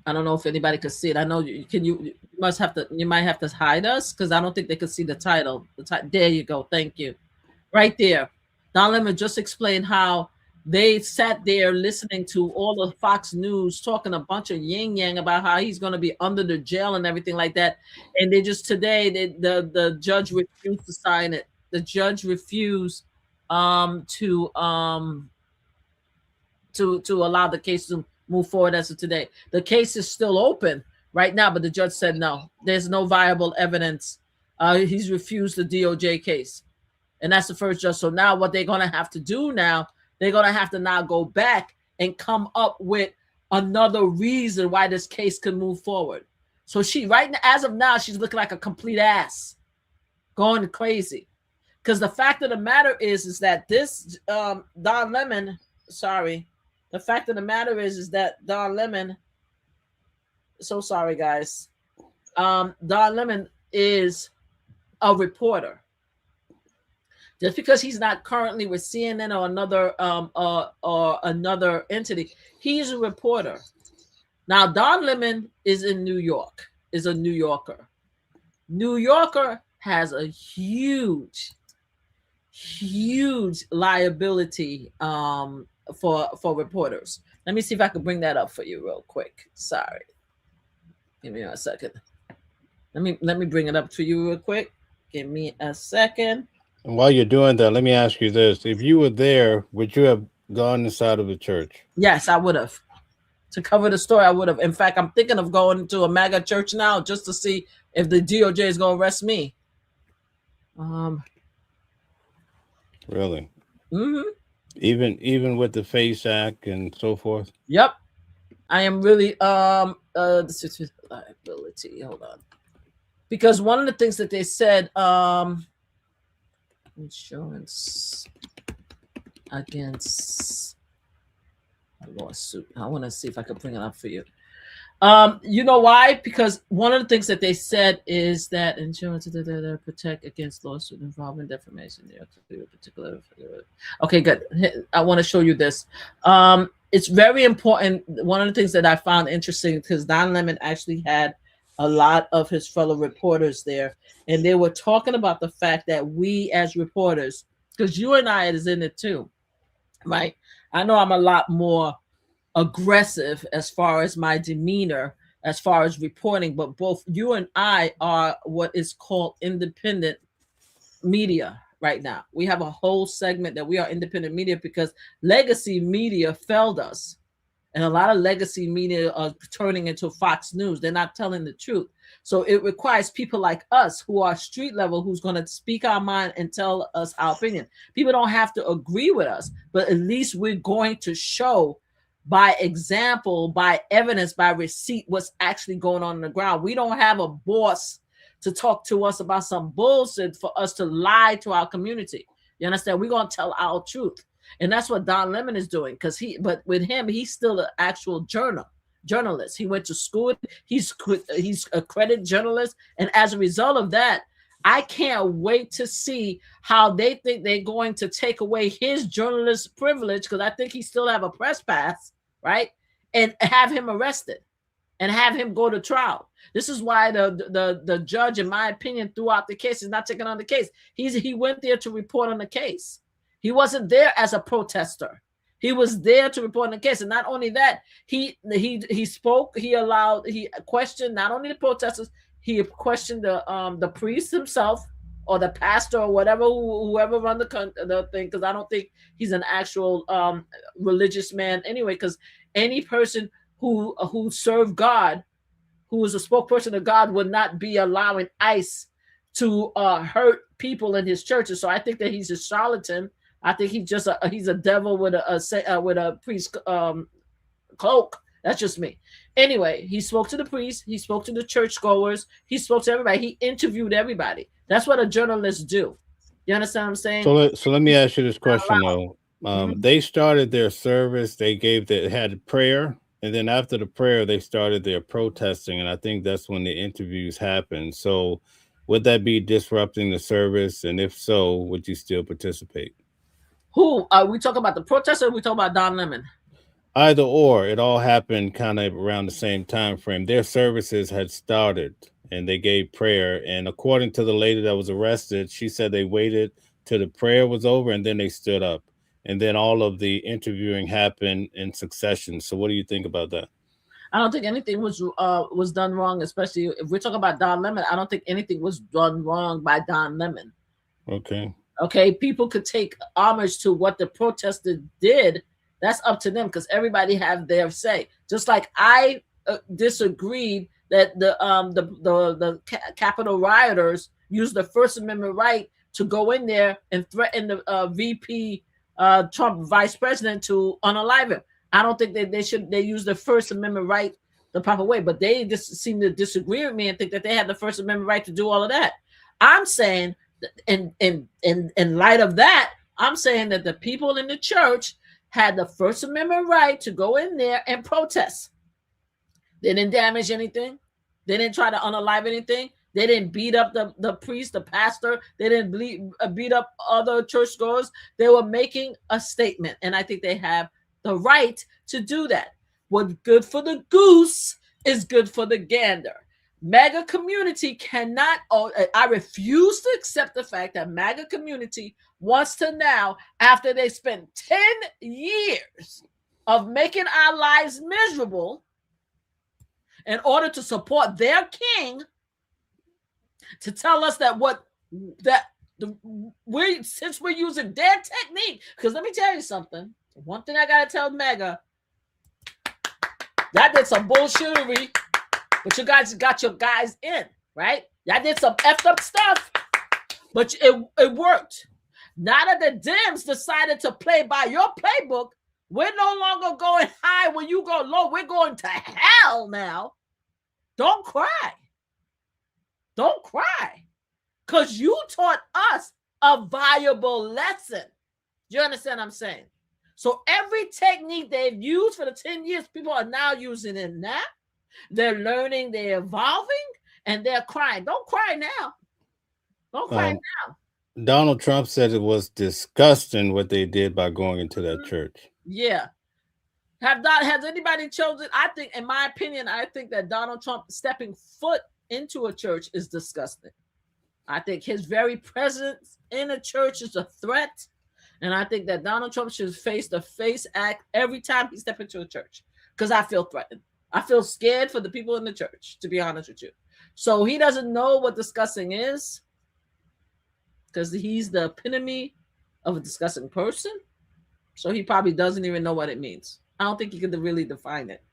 Speaker 3: I don't know if anybody could see it. I know you can. You must have to. You might have to hide us because I don't think they could see the title. There you go. Thank you. Right there. Don Lemon just explained how they sat there listening to all the Fox News talking a bunch of yin yang about how he's going to be under the jail and everything like that. And they just today, the judge refused to sign it. The judge refused to allow the case to move forward as of today. The case is still open right now, but the judge said no. There's no viable evidence. He's refused the DOJ case. And that's the first judge. So now what they're going to have to do now, they're going to have to now go back and come up with another reason why this case can move forward. So she, right now, as of now, she's looking like a complete ass, going crazy. Because the fact of the matter is that this Don Lemon, the fact of the matter is that Don Lemon, so sorry, guys. Don Lemon is a reporter. Just because he's not currently with CNN or another entity, he's a reporter. Now, Don Lemon is in New York, is a New Yorker. New Yorker has a huge liability for reporters. Let me see if I can bring that up for you real quick. Sorry. Give me a second. Let me bring it up to you real quick. Give me a second.
Speaker 2: And while you're doing that, let me ask you this. If you were there, would you have gone inside of the church?
Speaker 3: Yes, I would have. To cover the story, I would have. In fact, I'm thinking of going to a MAGA church now just to see if the DOJ is going to arrest me.
Speaker 2: Really?
Speaker 3: Mm-hmm.
Speaker 2: Even with the FACE Act and so forth?
Speaker 3: Yep. I am really liability. Hold on. Because one of the things that they said, insurance against a lawsuit. I want to see if I can bring it up for you. You know why? Because one of the things that they said is that insurance protect against lawsuit involving defamation. Particular. Okay, good. I want to show you this. It's very important. One of the things that I found interesting, because Don Lemon actually had a lot of his fellow reporters there, and they were talking about the fact that we as reporters, because you and I is in it too, right? I know I'm a lot more aggressive as far as my demeanor, as far as reporting, but both you and I are what is called independent media right now. We have a whole segment that we are independent media because legacy media failed us. And a lot of legacy media are turning into Fox News. They're not telling the truth. So it requires people like us who are street level, who's going to speak our mind and tell us our opinion. People don't have to agree with us, but at least we're going to show by example, by evidence, by receipt, what's actually going on the ground. We don't have a boss to talk to us about some bullshit for us to lie to our community. You understand? We're going to tell our truth. And that's what Don Lemon is doing, but with him, he's still an actual journalist. He went to school. He's a credit journalist. And as a result of that, I can't wait to see how they think they're going to take away his journalist privilege, because I think he still have a press pass, right? And have him arrested and have him go to trial. This is why the judge, in my opinion, throughout the case is not taking on the case. He went there to report on the case. He wasn't there as a protester. He was there to report on the case. And not only that, he spoke, he questioned not only the protesters, he questioned the priest himself or the pastor or whatever, whoever run the thing, because I don't think he's an actual religious man anyway, because any person who served God, who is a spokesperson of God, would not be allowing ICE to hurt people in his churches. So I think that he's a charlatan. I think he's a devil with a priest cloak. That's just me. Anyway, he spoke to the priest. He spoke to the churchgoers. He spoke to everybody. He interviewed everybody. That's what a journalist do. You understand what I'm saying?
Speaker 2: So let me ask you this question though. They started their service. They had prayer, and then after the prayer, they started their protesting, and I think that's when the interviews happened. So, would that be disrupting the service? And if so, would you still participate?
Speaker 3: Who are we talking about? The protester? Or are we talking about Don Lemon?
Speaker 2: Either or. It all happened kind of around the same time frame. Their services had started, and they gave prayer. And according to the lady that was arrested, she said they waited till the prayer was over, and then they stood up. And then all of the interviewing happened in succession. So what do you think about that?
Speaker 3: I don't think anything was done wrong, especially if we're talking about Don Lemon. I don't think anything was done wrong by Don Lemon. Okay, people could take homage to what the protesters did. That's up to them, because everybody have their say. Just like I disagreed that the Capitol rioters used the First Amendment right to go in there and threaten the VP Trump vice president to unalive him. I don't think that they use the First Amendment right the proper way, but they just seem to disagree with me and think that they had the First Amendment right to do all of that. I'm saying, in light of that, I'm saying that the people in the church had the First Amendment right to go in there and protest. They didn't damage anything. They didn't try to unalive anything. They didn't beat up the priest, the pastor. They didn't beat up other churchgoers. They were making a statement, and I think they have the right to do that. What's good for the goose is good for the gander. MAGA community cannot, I refuse to accept the fact that MAGA community wants to now, after they spent 10 years of making our lives miserable in order to support their king, to tell us that since we're using their technique, because let me tell you something. One thing I gotta tell MAGA, that did some bullshittery, but you guys got your guys in, right? Y'all did some effed up stuff, but it worked. Now that the Dems decided to play by your playbook, we're no longer going high when you go low. We're going to hell now. Don't cry. Don't cry. Because you taught us a valuable lesson. Do you understand what I'm saying? So every technique they've used for the 10 years, people are now using it now. They're learning, they're evolving, and they're crying. Don't cry now. Don't cry now.
Speaker 2: Donald Trump said it was disgusting what they did by going into that church.
Speaker 3: Yeah. Has anybody chosen? I think, in my opinion, I think that Donald Trump stepping foot into a church is disgusting. I think his very presence in a church is a threat. And I think that Donald Trump should face the face act every time he steps into a church, because I feel threatened. I feel scared for the people in the church, to be honest with you. So he doesn't know what disgusting is, because he's the epitome of a disgusting person. So he probably doesn't even know what it means. I don't think he could really define it,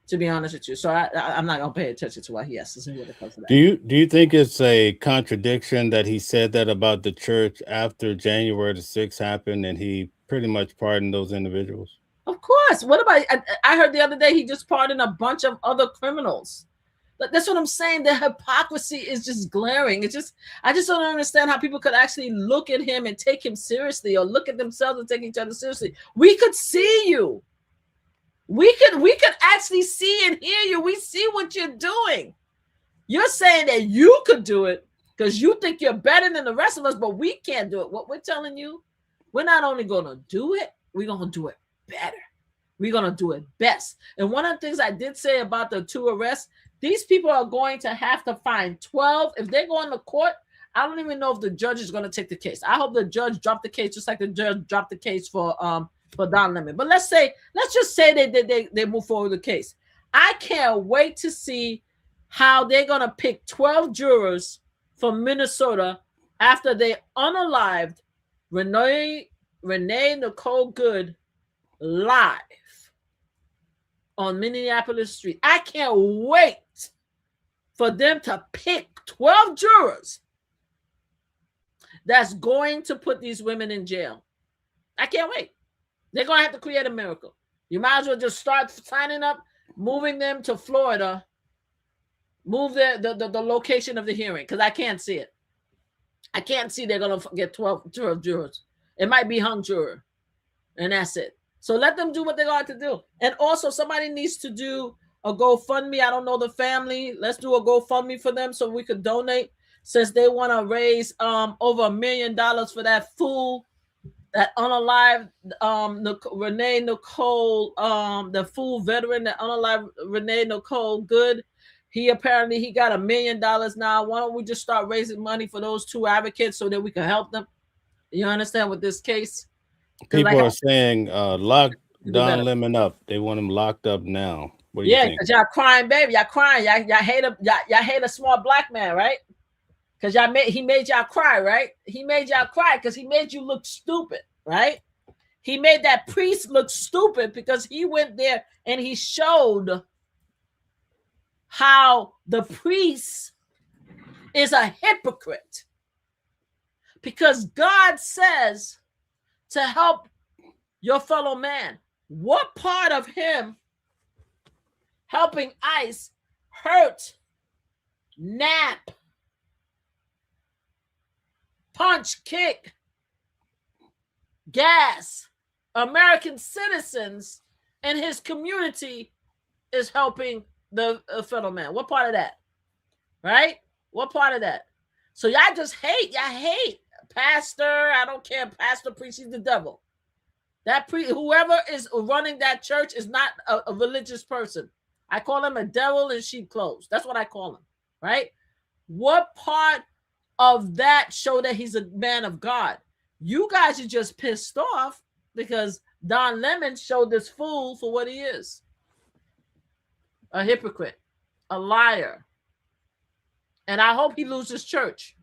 Speaker 3: to be honest with you. So I'm not going to pay attention to what he has to say when it comes to that.
Speaker 2: Do you think it's a contradiction that he said that about the church after January the 6th happened and he pretty much pardoned those individuals?
Speaker 3: Of course. What about, I heard the other day he just pardoned a bunch of other criminals. That's what I'm saying. The hypocrisy is just glaring. I just don't understand how people could actually look at him and take him seriously, or look at themselves and take each other seriously. We could see you. We could actually see and hear you. We see what you're doing. You're saying that you could do it because you think you're better than the rest of us, but we can't do it. What we're telling you, we're not only going to do it, we're going to do it better. We're going to do it best. And one of the things I did say about the 2 arrests, these people are going to have to find 12. If they go into court, I don't even know if the judge is going to take the case. I hope the judge dropped the case, just like the judge dropped the case for Don Lemon. But let's just say they move forward with the case. I can't wait to see how they're going to pick 12 jurors from Minnesota after they unalived Renee Nicole Good live on Minneapolis Street. I can't wait for them to pick 12 jurors that's going to put these women in jail. I can't wait. They're going to have to create a miracle. You might as well just start signing up, moving them to Florida, move the location of the hearing, because I can't see it. I can't see they're going to get 12 jurors. It might be hung juror, and that's it. So let them do what they're going to do. And also, somebody needs to do a GoFundMe. I don't know the family. Let's do a GoFundMe for them so we could donate, since they want to raise over $1 million for that fool, that unalived Renee Nicole, the fool veteran, that unalived Renee Nicole Good. He got $1 million now. Why don't we just start raising money for those 2 advocates so that we can help them? You understand with this case?
Speaker 2: People are saying lock Don Lemon up. They want him locked up now. What do you think?
Speaker 3: Because y'all crying, baby. Y'all crying. Y'all hate a small black man, right? Because he made y'all cry, right? He made y'all cry because he made you look stupid, right? He made that priest look stupid because he went there and he showed how the priest is a hypocrite. Because God says to help your fellow man. What part of him helping ICE hurt, nap, punch, kick, gas American citizens in his community is helping the fellow man? What part of that? Right? What part of that? So y'all just hate. Y'all hate pastor. I don't care. Pastor, priest, he's the devil. That whoever is running that church is not a religious person. I call him a devil in sheep clothes. That's what I call him, right? What part of that show that he's a man of God? You guys are just pissed off because Don Lemon showed this fool for what he is. A hypocrite, a liar. And I hope he loses church.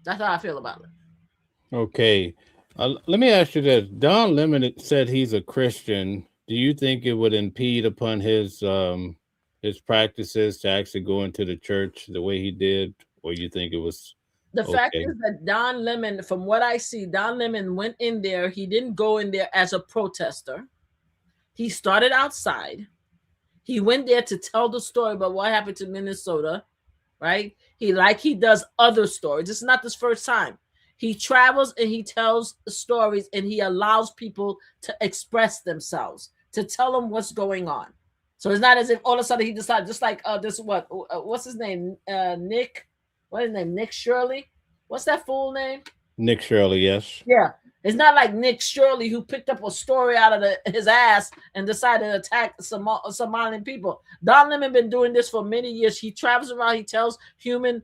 Speaker 3: That's how I feel about it.
Speaker 2: Okay. Let me ask you this. Don Lemon said he's a Christian. Do you think it would impede upon his practices to actually go into the church the way he did, or you think it was
Speaker 3: the
Speaker 2: okay?
Speaker 3: fact is that Don Lemon, from what I see, Don Lemon went in there. He didn't go in there as a protester. He started outside. He went there to tell the story about what happened to Minnesota, right? He does other stories. This is not his first time. He travels and he tells stories and he allows people to express themselves, to tell them what's going on. So it's not as if all of a sudden he decided, just like what's his name? Nick, what is his name? Nick Shirley. What's that fool name?
Speaker 2: Nick Shirley, yes.
Speaker 3: Yeah. It's not like Nick Shirley who picked up a story out of his ass and decided to attack Somalian people. Don Lemon been doing this for many years. He travels around. He tells human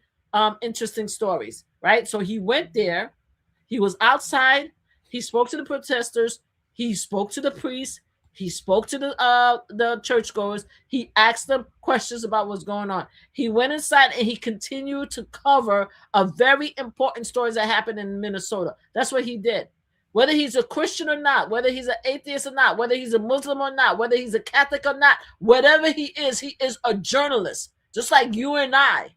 Speaker 3: interesting stories, right? So he went there. He was outside. He spoke to the protesters. He spoke to the priests. He spoke to the churchgoers. He asked them questions about what's going on. He went inside and he continued to cover a very important stories that happened in Minnesota. That's what he did. Whether he's a Christian or not, whether he's an atheist or not, whether he's a Muslim or not, whether he's a Catholic or not, whatever he is a journalist, just like you and I.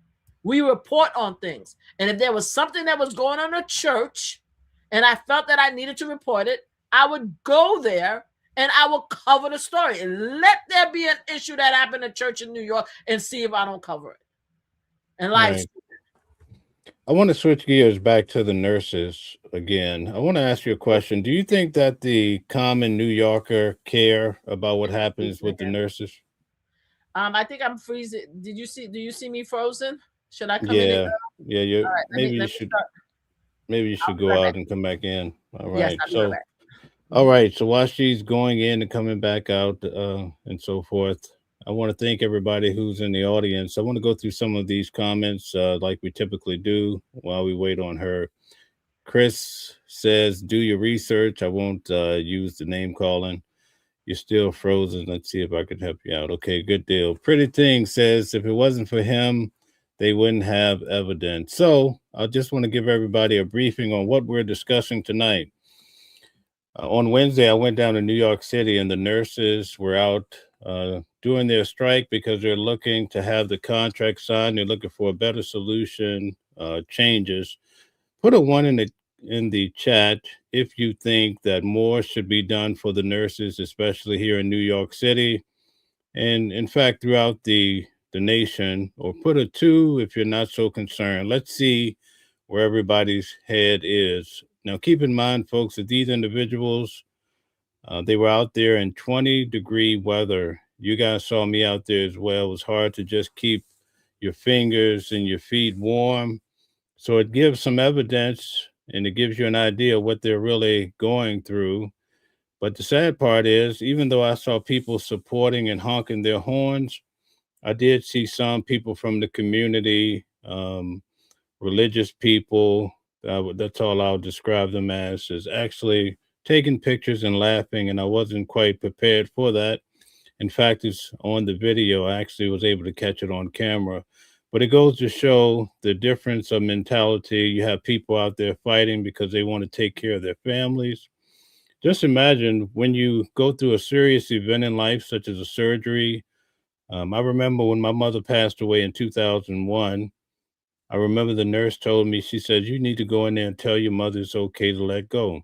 Speaker 3: We report on things. And if there was something that was going on in a church and I felt that I needed to report it, I would go there and I will cover the story. And let there be an issue that happened in church in New York and see if I don't cover it. And life.
Speaker 2: I want to switch gears back to the nurses again. I want to ask you a question. Do you think that the common New Yorker care about what happens with the nurses?
Speaker 3: I think I'm freezing. Do you see me frozen? Should I come
Speaker 2: in? Yeah.
Speaker 3: Right, maybe
Speaker 2: you should go out and come back in. All right.
Speaker 3: Yes,
Speaker 2: all right. So while she's going in and coming back out and so forth, I want to thank everybody who's in the audience. I want to go through some of these comments like we typically do while we wait on her. Chris says, do your research. I won't use the name calling. You're still frozen. Let's see if I can help you out. Okay, good deal. Pretty Thing says, if it wasn't for him, they wouldn't have evidence. So I just want to give everybody a briefing on what we're discussing tonight. On Wednesday, I went down to New York City and the nurses were out doing their strike because they're looking to have the contract signed. They're looking for a better solution, changes. Put a 1 in the chat if you think that more should be done for the nurses, especially here in New York City. And in fact, throughout the nation, or put a 2 if you're not so concerned. Let's see where everybody's head is. Now, keep in mind, folks, that these individuals, they were out there in 20-degree weather. You guys saw me out there as well. It was hard to just keep your fingers and your feet warm. So it gives some evidence and it gives you an idea of what they're really going through. But the sad part is, even though I saw people supporting and honking their horns, I did see some people from the community, religious people, that's all I'll describe them as, is actually taking pictures and laughing, and I wasn't quite prepared for that. In fact, it's on the video. I actually was able to catch it on camera. But it goes to show the difference of mentality. You have people out there fighting because they want to take care of their families. Just imagine when you go through a serious event in life, such as a surgery. I remember when my mother passed away in 2001, I remember the nurse told me, she said, you need to go in there and tell your mother it's okay to let go.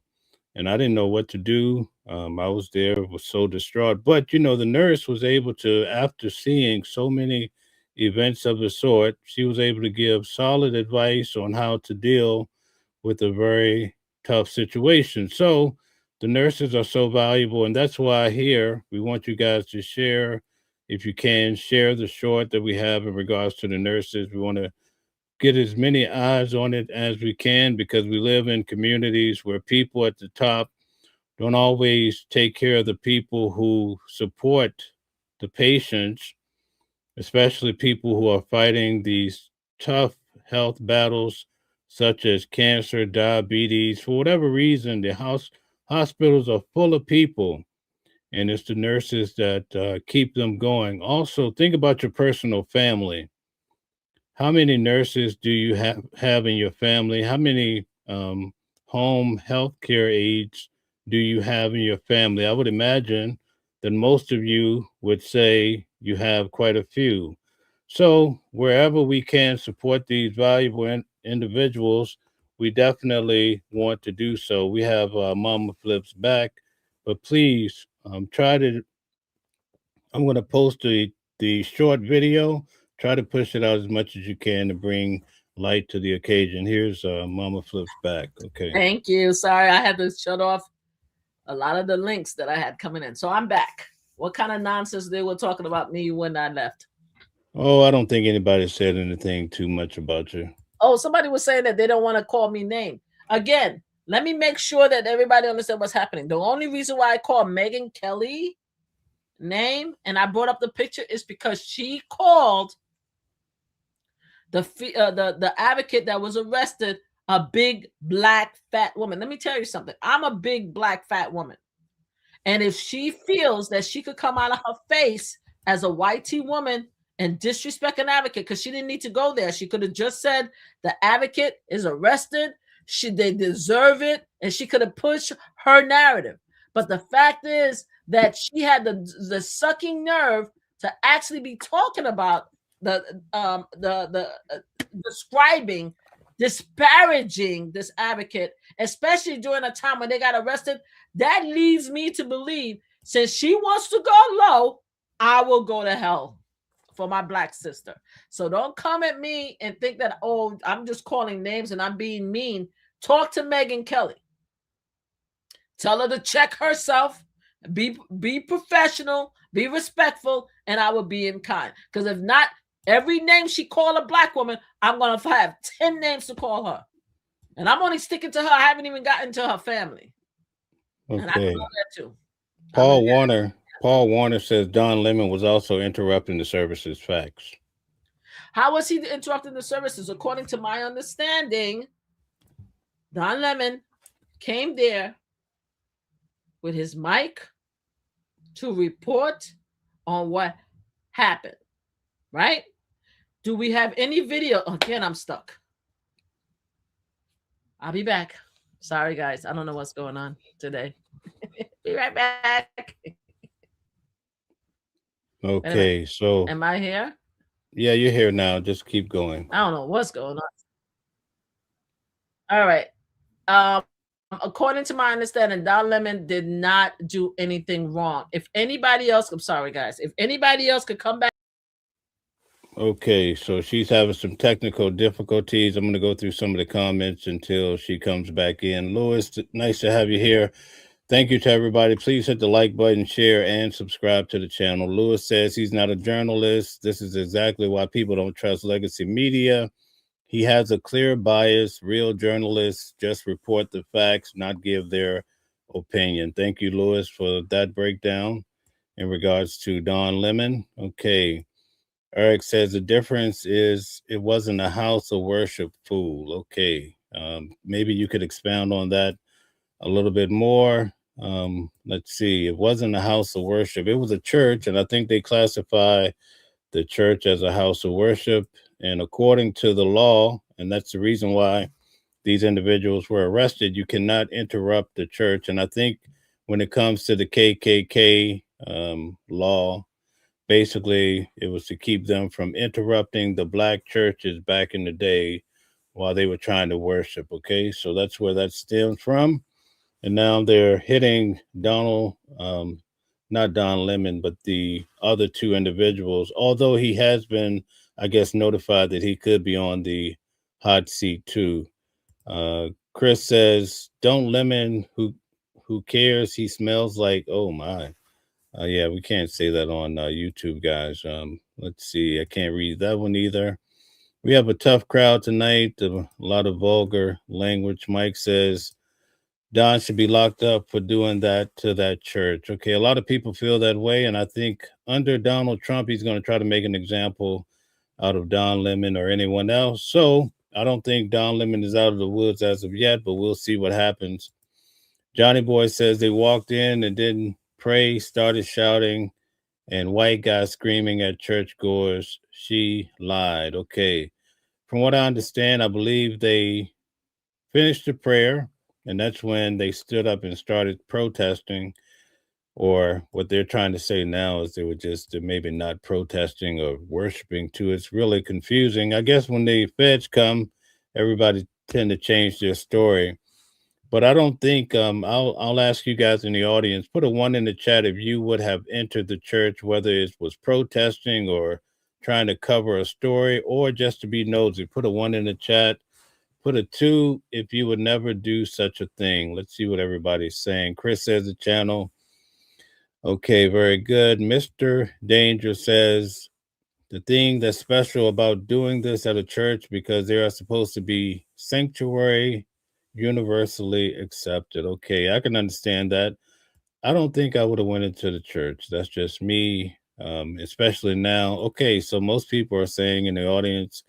Speaker 2: And I didn't know what to do. I was there, was so distraught. But, the nurse was able to, after seeing so many events of the sort, she was able to give solid advice on how to deal with a very tough situation. So the nurses are so valuable. And that's why here we want you guys to share if you can, share the short that we have in regards to the nurses. We want to get as many eyes on it as we can because we live in communities where people at the top don't always take care of the people who support the patients, especially people who are fighting these tough health battles such as cancer, diabetes. For whatever reason, the hospitals are full of people, and it's the nurses that keep them going. Also, think about your personal family. How many nurses do you have in your family? How many home health care aides do you have in your family? I would imagine that most of you would say you have quite a few. So, wherever we can support these valuable individuals, we definitely want to do so. We have Mama Flips back, but please try to. I'm going to post the short video. Try to push it out as much as you can to bring light to the occasion. Here's Mama Flips back. Okay.
Speaker 3: Thank you. Sorry, I had to shut off a lot of the links that I had coming in. So I'm back. What kind of nonsense they were talking about me when I left?
Speaker 2: Oh, I don't think anybody said anything too much about you.
Speaker 3: Oh, somebody was saying that they don't want to call me name. Again, let me make sure that everybody understands what's happening. The only reason why I call Megyn Kelly name and I brought up the picture is because she called the advocate that was arrested a big black fat woman. Let me tell you something. I'm a big black fat woman. And if she feels that she could come out of her face as a white T woman and disrespect an advocate, because she didn't need to go there. She could have just said the advocate is arrested. They deserve it. And she could have pushed her narrative. But the fact is that she had the sucking nerve to actually be talking about describing, disparaging this advocate, especially during a time when they got arrested. That leads me to believe, since she wants to go low, I will go to hell for my black sister. So don't come at me and think that, oh, I'm just calling names and I'm being mean. Talk to Megyn Kelly. Tell her to check herself, be professional, be respectful, and I will be in kind. Because if not, every name she called a black woman, I'm going to have 10 names to call her. And I'm only sticking to her. I haven't even gotten to her family.
Speaker 2: Okay.
Speaker 3: And I know that too.
Speaker 2: Paul Warner says Don Lemon was also interrupting the services. Facts.
Speaker 3: How was he interrupting the services? According to my understanding, Don Lemon came there with his mic to report on what happened, right? Do we have any video? Again, I'm stuck. I'll be back. Sorry, guys. I don't know what's going on today. Be right back.
Speaker 2: Okay, so
Speaker 3: am I here?
Speaker 2: Yeah, you're here now. Just keep going.
Speaker 3: I don't know what's going on. All right. According to my understanding, Don Lemon did not do anything wrong. If anybody else, I'm sorry, guys. If anybody else could come back.
Speaker 2: Okay, so she's having some technical difficulties. I'm going to go through some of the comments until she comes back in. Louis, nice to have you here. Thank you to everybody. Please hit the like button, share, and subscribe to the channel. Louis says he's not a journalist. This is exactly why people don't trust legacy media. He has a clear bias. Real journalists just report the facts, not give their opinion. Thank you, Louis, for that breakdown in regards to Don Lemon. Okay. Eric says the difference is it wasn't a house of worship, fool. Okay. Maybe you could expound on that a little bit more. Let's see. It wasn't a house of worship. It was a church, and I think they classify the church as a house of worship. And according to the law, and that's the reason why these individuals were arrested, you cannot interrupt the church. And I think when it comes to the KKK law, basically it was to keep them from interrupting the black churches back in the day while they were trying to worship. Okay, so that's where that stems from. And now they're hitting not Don Lemon, but the other two individuals, although he has been, I guess, notified that he could be on the hot seat too. Chris says, don't Lemon, who cares? He smells like, oh my. Yeah, we can't say that on YouTube, guys. Let's see. I can't read that one either. We have a tough crowd tonight. A lot of vulgar language. Mike says Don should be locked up for doing that to that church. Okay, a lot of people feel that way, and I think under Donald Trump, he's going to try to make an example out of Don Lemon or anyone else. So I don't think Don Lemon is out of the woods as of yet, but we'll see what happens. Johnny Boy says they walked in and didn't pray, started shouting, and white guy screaming at churchgoers. She lied. Okay. From what I understand, I believe they finished the prayer, and that's when they stood up and started protesting. Or what they're trying to say now is they're maybe not protesting or worshiping too. It's really confusing. I guess when the feds come, everybody tend to change their story. But I don't think I'll ask you guys in the audience, put a one in the chat if you would have entered the church, whether it was protesting or trying to cover a story or just to be nosy. Put a one in the chat. Put a two if you would never do such a thing. Let's see what everybody's saying. Chris says the channel. Okay, very good. Mr. Danger says the thing that's special about doing this at a church because they are supposed to be sanctuary, universally accepted. Okay, I can understand that. I don't think I would have went into the church. That's just me, especially now. Okay, so most people are saying in the audience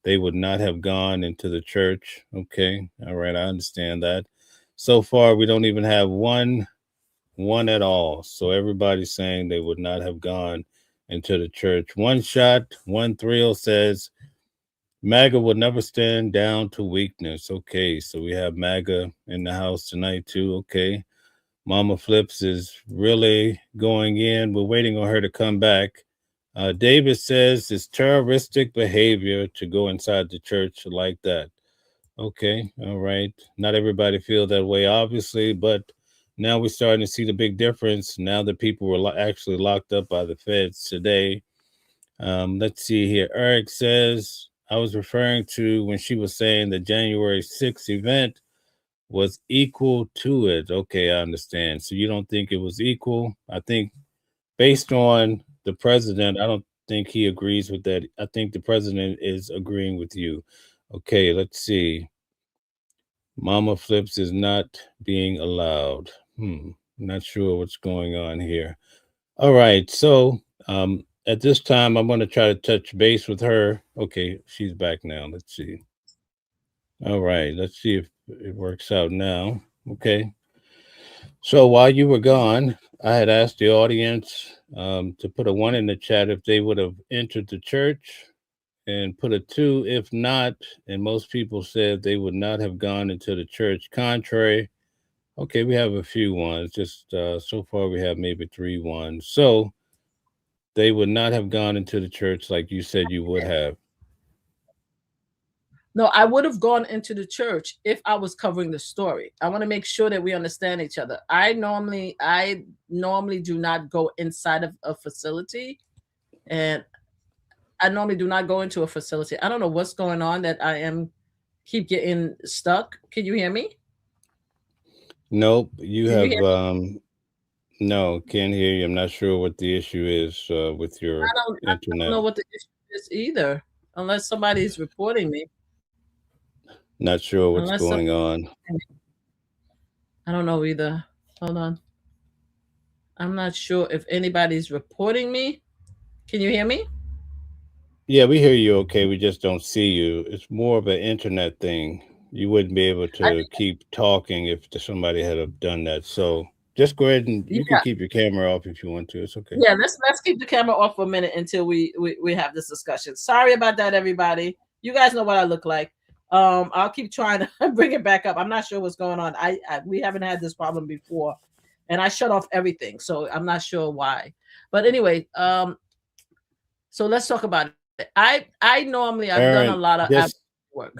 Speaker 2: they would not have gone into the church. Okay, all right, I understand that. So far, we don't even have one at all. So everybody's saying they would not have gone into the church. One shot, one thrill says MAGA will never stand down to weakness. Okay, so we have MAGA in the house tonight too. Okay. Mama Flips is really going in. We're waiting on her to come back. David says it's terroristic behavior to go inside the church like that. Okay, all right. Not everybody feel that way, obviously, but now we're starting to see the big difference. Now that people were actually locked up by the feds today. Let's see here. Eric says, I was referring to when she was saying the January 6th event was equal to it. Okay, I understand. So you don't think it was equal? I think based on the president, I don't think he agrees with that. I think the president is agreeing with you. Okay, let's see. Mama Flips is not being allowed. Not sure what's going on here. All right, so at this time, I'm going to try to touch base with her. Okay, she's back now. Let's see. All right, let's see if it works out now. Okay. So while you were gone, I had asked the audience to put a one in the chat if they would have entered the church and put a two if not. And most people said they would not have gone into the church. Contrary. Okay, we have a few ones. Just so far, we have maybe 3 ones. So they would not have gone into the church like you said you would have.
Speaker 3: No, I would have gone into the church if I was covering the story. I want to make sure that we understand each other. I normally do not go inside of a facility, and I normally do not go into a facility. I don't know what's going on that I keep getting stuck. Can you hear me?
Speaker 2: Nope, you have no, can't hear you. I'm not sure what the issue is with your internet.
Speaker 3: I don't know what the issue is either, unless somebody's reporting me.
Speaker 2: Not sure what's going on.
Speaker 3: I don't know either. Hold on. I'm not sure if anybody's reporting me. Can you hear me?
Speaker 2: Yeah, we hear you okay. We just don't see you. It's more of an internet thing. You wouldn't be able to keep talking if somebody had have done that. So just go ahead and you can keep your camera off if you want to. It's okay.
Speaker 3: Yeah, let's keep the camera off for a minute until we have this discussion. Sorry about that, everybody. You guys know what I look like. I'll keep trying to bring it back up. I'm not sure what's going on. We haven't had this problem before, and I shut off everything, so I'm not sure why. But anyway, so let's talk about it. I normally I've done a lot of work.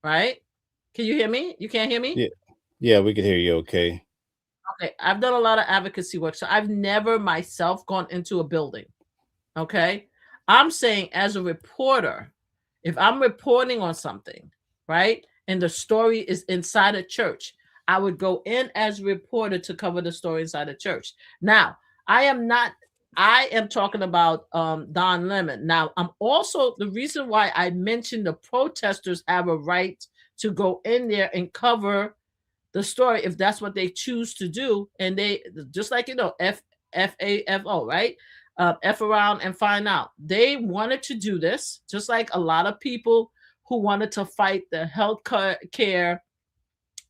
Speaker 3: Right? Can you hear me? You can't hear me?
Speaker 2: Yeah, we can hear you okay.
Speaker 3: Okay, I've done a lot of advocacy work, so I've never myself gone into a building. Okay, I'm saying as a reporter, if I'm reporting on something, right, and the story is inside a church, I would go in as a reporter to cover the story inside a church. Now, I am talking about Don Lemon. Now, I'm also the reason why I mentioned the protesters have a right to go in there and cover the story if that's what they choose to do, and they just like FAFO, right? F around and find out. They wanted to do this, just like a lot of people who wanted to fight the health care,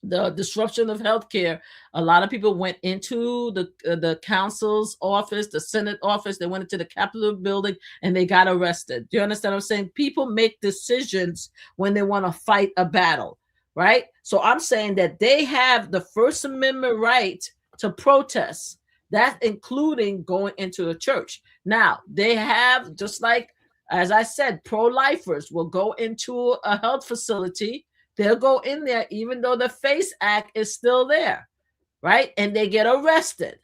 Speaker 3: the disruption of healthcare. A lot of people went into the council's office, the Senate office. They went into the Capitol building and they got arrested. Do you understand what I'm saying? People make decisions when they want to fight a battle, right? So I'm saying that they have the First Amendment right to protest. That's including going into a church. Now they have, just like as I said, pro-lifers will go into a health facility. They'll go in there even though the FACE Act is still there, right? And they get arrested.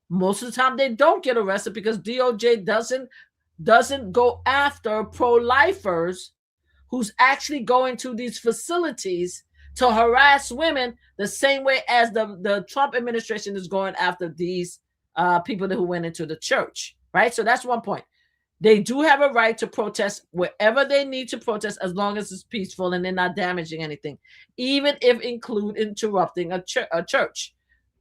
Speaker 3: Most of the time they don't get arrested because DOJ doesn't go after pro-lifers who's actually going to these facilities to harass women the same way as the Trump administration is going after these people who went into the church, right? So that's one point. They do have a right to protest wherever they need to protest as long as it's peaceful and they're not damaging anything, even if include interrupting a church.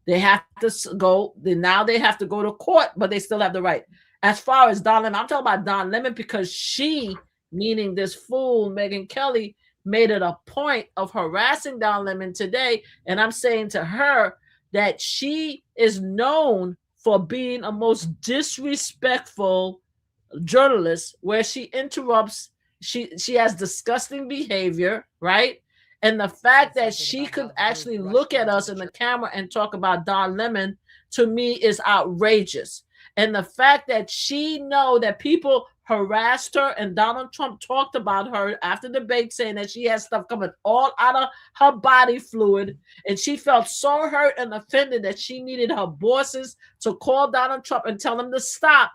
Speaker 3: They have to go. Now they have to go to court, but they still have the right. As far as Don Lemon, I'm talking about Don Lemon because she, meaning this fool, Megyn Kelly, made it a point of harassing Don Lemon today. And I'm saying to her that she is known for being a most disrespectful journalist, where she interrupts, she has disgusting behavior, right? And the fact that she could actually look at us in the camera and talk about Don Lemon, to me, is outrageous. And the fact that she know that people harassed her and Donald Trump talked about her after the debate, saying that she has stuff coming all out of her body fluid, and she felt so hurt and offended that she needed her bosses to call Donald Trump and tell him to stop.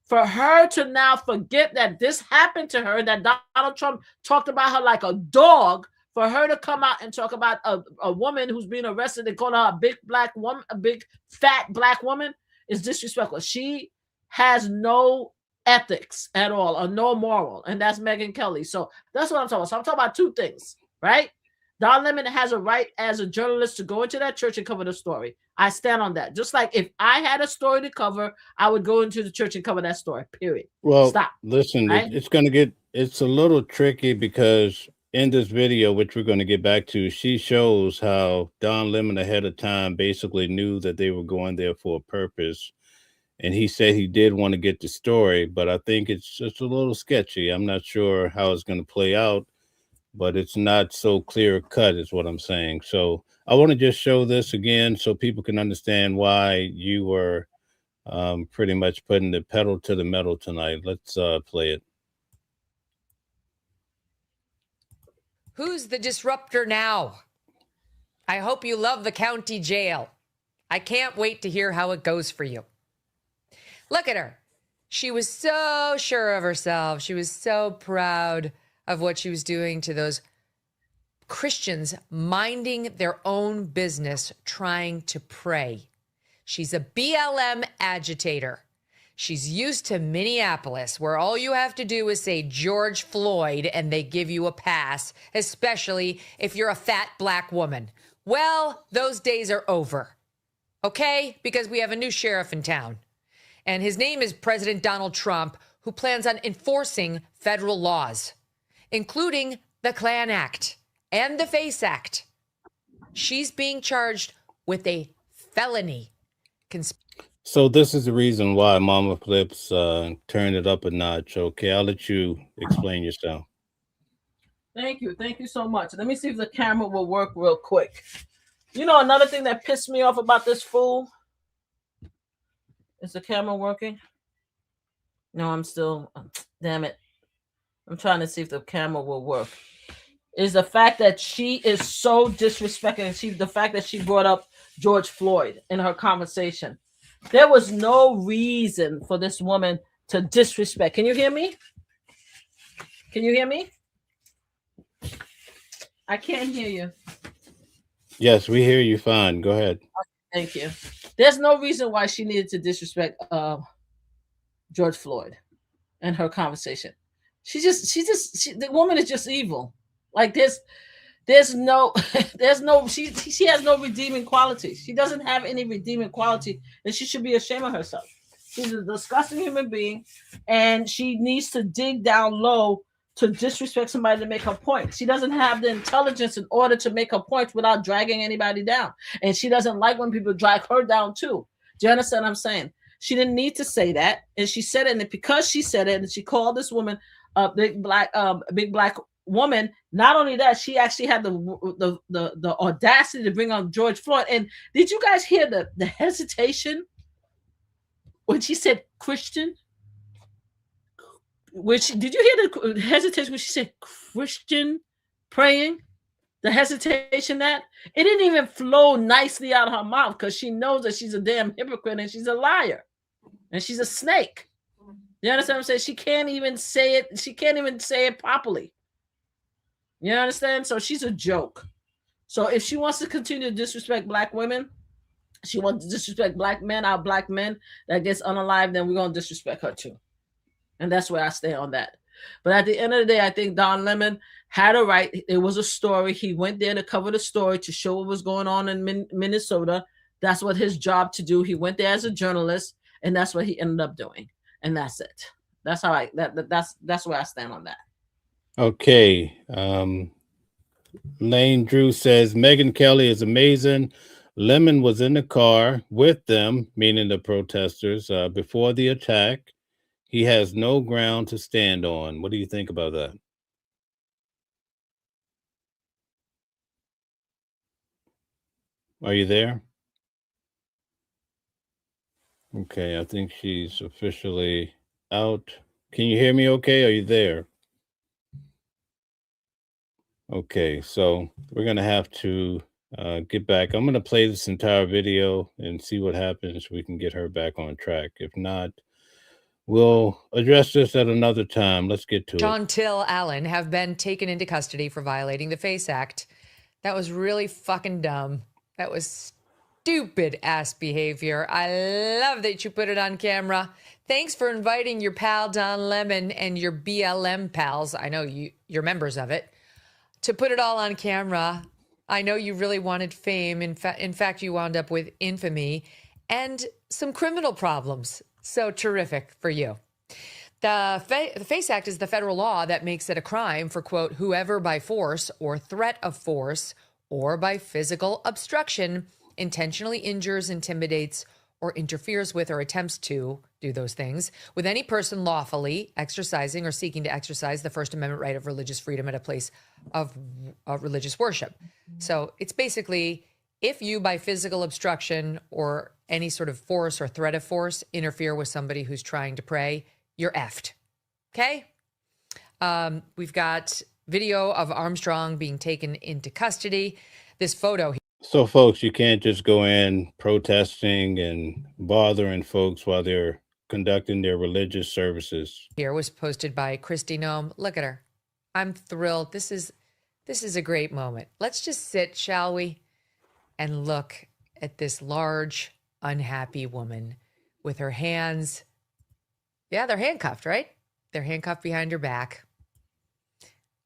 Speaker 3: For her to now forget that this happened to her, that Donald Trump talked about her like a dog, for her to come out and talk about a woman who's being arrested and call her a big black woman, a big fat black woman, is disrespectful. She has no ethics at all or no moral, and that's Megyn Kelly. So that's what I'm talking about. So I'm talking about two things, right? Don Lemon has a right as a journalist to go into that church and cover the story. I stand on that. Just like if I had a story to cover, I would go into the church and cover that story, period.
Speaker 2: Well,
Speaker 3: stop.
Speaker 2: Listen,
Speaker 3: right?
Speaker 2: it's a little tricky because in this video, which we're going to get back to, she shows how Don Lemon ahead of time basically knew that they were going there for a purpose. And he said he did want to get the story, but I think it's just a little sketchy. I'm not sure how it's going to play out, but it's not so clear cut is what I'm saying. So I want to just show this again so people can understand why you were pretty much putting the pedal to the metal tonight. Let's play it.
Speaker 4: Who's the disruptor now? I hope you love the county jail. I can't wait to hear how it goes for you. Look at her. She was so sure of herself. She was so proud of what she was doing to those Christians minding their own business, trying to pray. She's a BLM agitator. She's used to Minneapolis, where all you have to do is say George Floyd and they give you a pass, especially if you're a fat black woman. Well, those days are over, okay? Because we have a new sheriff in town. And his name is President Donald Trump, who plans on enforcing federal laws, including the Klan Act and the FACE Act. She's being charged with a felony.
Speaker 2: So this is the reason why Mama Flips turned it up a notch. Okay, I'll let you explain yourself.
Speaker 3: Thank you. Thank you so much. Let me see if the camera will work real quick. You know, another thing that pissed me off about this fool. Is the camera working? No, I'm still, damn it. I'm trying to see if the camera will work. Is the fact that she is so disrespectful. The fact that she brought up George Floyd in her conversation. There was no reason for this woman to disrespect. Can you hear me? Can you hear me? I can't hear you.
Speaker 2: Yes, we hear you fine. Go ahead.
Speaker 3: Thank you. There's no reason why she needed to disrespect George Floyd and her conversation. The woman is just evil. Like there's no she has no redeeming quality. She doesn't have any redeeming quality, and she should be ashamed of herself. She's a disgusting human being, and she needs to dig down low to disrespect somebody to make her point. She doesn't have the intelligence in order to make her point without dragging anybody down. And she doesn't like when people drag her down too. Do you understand what I'm saying? She didn't need to say that, and she said it, and because she said it, and she called this woman a big black woman. Not only that, she actually had the audacity to bring on George Floyd. And did you guys hear the hesitation when she said Christian? Did you hear the hesitation when she said Christian praying? The hesitation that it didn't even flow nicely out of her mouth because she knows that she's a damn hypocrite and she's a liar and she's a snake. You understand what I'm saying? She can't even say it. She can't even say it properly. You understand? So she's a joke. So if she wants to continue to disrespect black women, she wants to disrespect black men, our black men that gets unalived, then we're going to disrespect her too. And that's where I stay on that. But at the end of the day, I think Don Lemon had a right. It was a story. He went there to cover the story, to show what was going on in Minnesota. That's what his job to do. He went there as a journalist, and that's what he ended up doing. And that's it. That's how that's where I stand on that.
Speaker 2: Okay. Lane Drew says Megyn Kelly is amazing. Lemon was in the car with them, meaning the protesters, before the attack. He has no ground to stand on. What do you think about that? Are you there? Okay, I think she's officially out. Can you hear me okay? Are you there? Okay, so we're going to have to get back. I'm going to play this entire video and see what happens. We can get her back on track. If not, we'll address this at another time. Let's get to it.
Speaker 4: John Till Allen have been taken into custody for violating the FACE Act. That was really fucking dumb. That was stupid ass behavior. I love that you put it on camera. Thanks for inviting your pal Don Lemon and your BLM pals. I know you're members of it. To put it all on camera. I know you really wanted fame. In fact, you wound up with infamy and some criminal problems. So terrific for you. The FACE Act is the federal law that makes it a crime for, quote, whoever by force or threat of force or by physical obstruction intentionally injures, intimidates, or interferes with or attempts to do those things with any person lawfully exercising or seeking to exercise the First Amendment right of religious freedom at a place of religious worship. So it's basically if you by physical obstruction or any sort of force or threat of force interfere with somebody who's trying to pray, you're effed. Okay? We've got video of Armstrong being taken into custody. This photo.
Speaker 2: So, folks, you can't just go in protesting and bothering folks while they're conducting their religious services.
Speaker 4: Here was posted by Christy Nome. Look at her. I'm thrilled. This is a great moment. Let's just sit, shall we? And look at this large, unhappy woman with her hands. Yeah, they're handcuffed, right? They're handcuffed behind her back.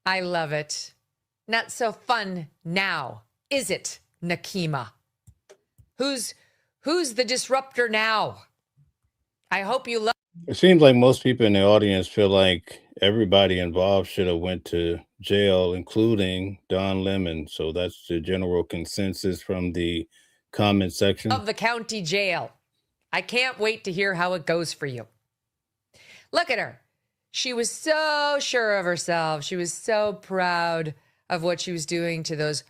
Speaker 4: I love it. Not so fun now, is it, Nakima? Who's the disruptor now? I hope you love.
Speaker 2: It seems like most people in the audience feel like everybody involved should have went to jail, including Don Lemon. So that's the general consensus from the comment section
Speaker 4: of the county jail. I can't wait to hear how it goes for you. Look at her. She was so sure of herself. She was so proud of what she was doing to those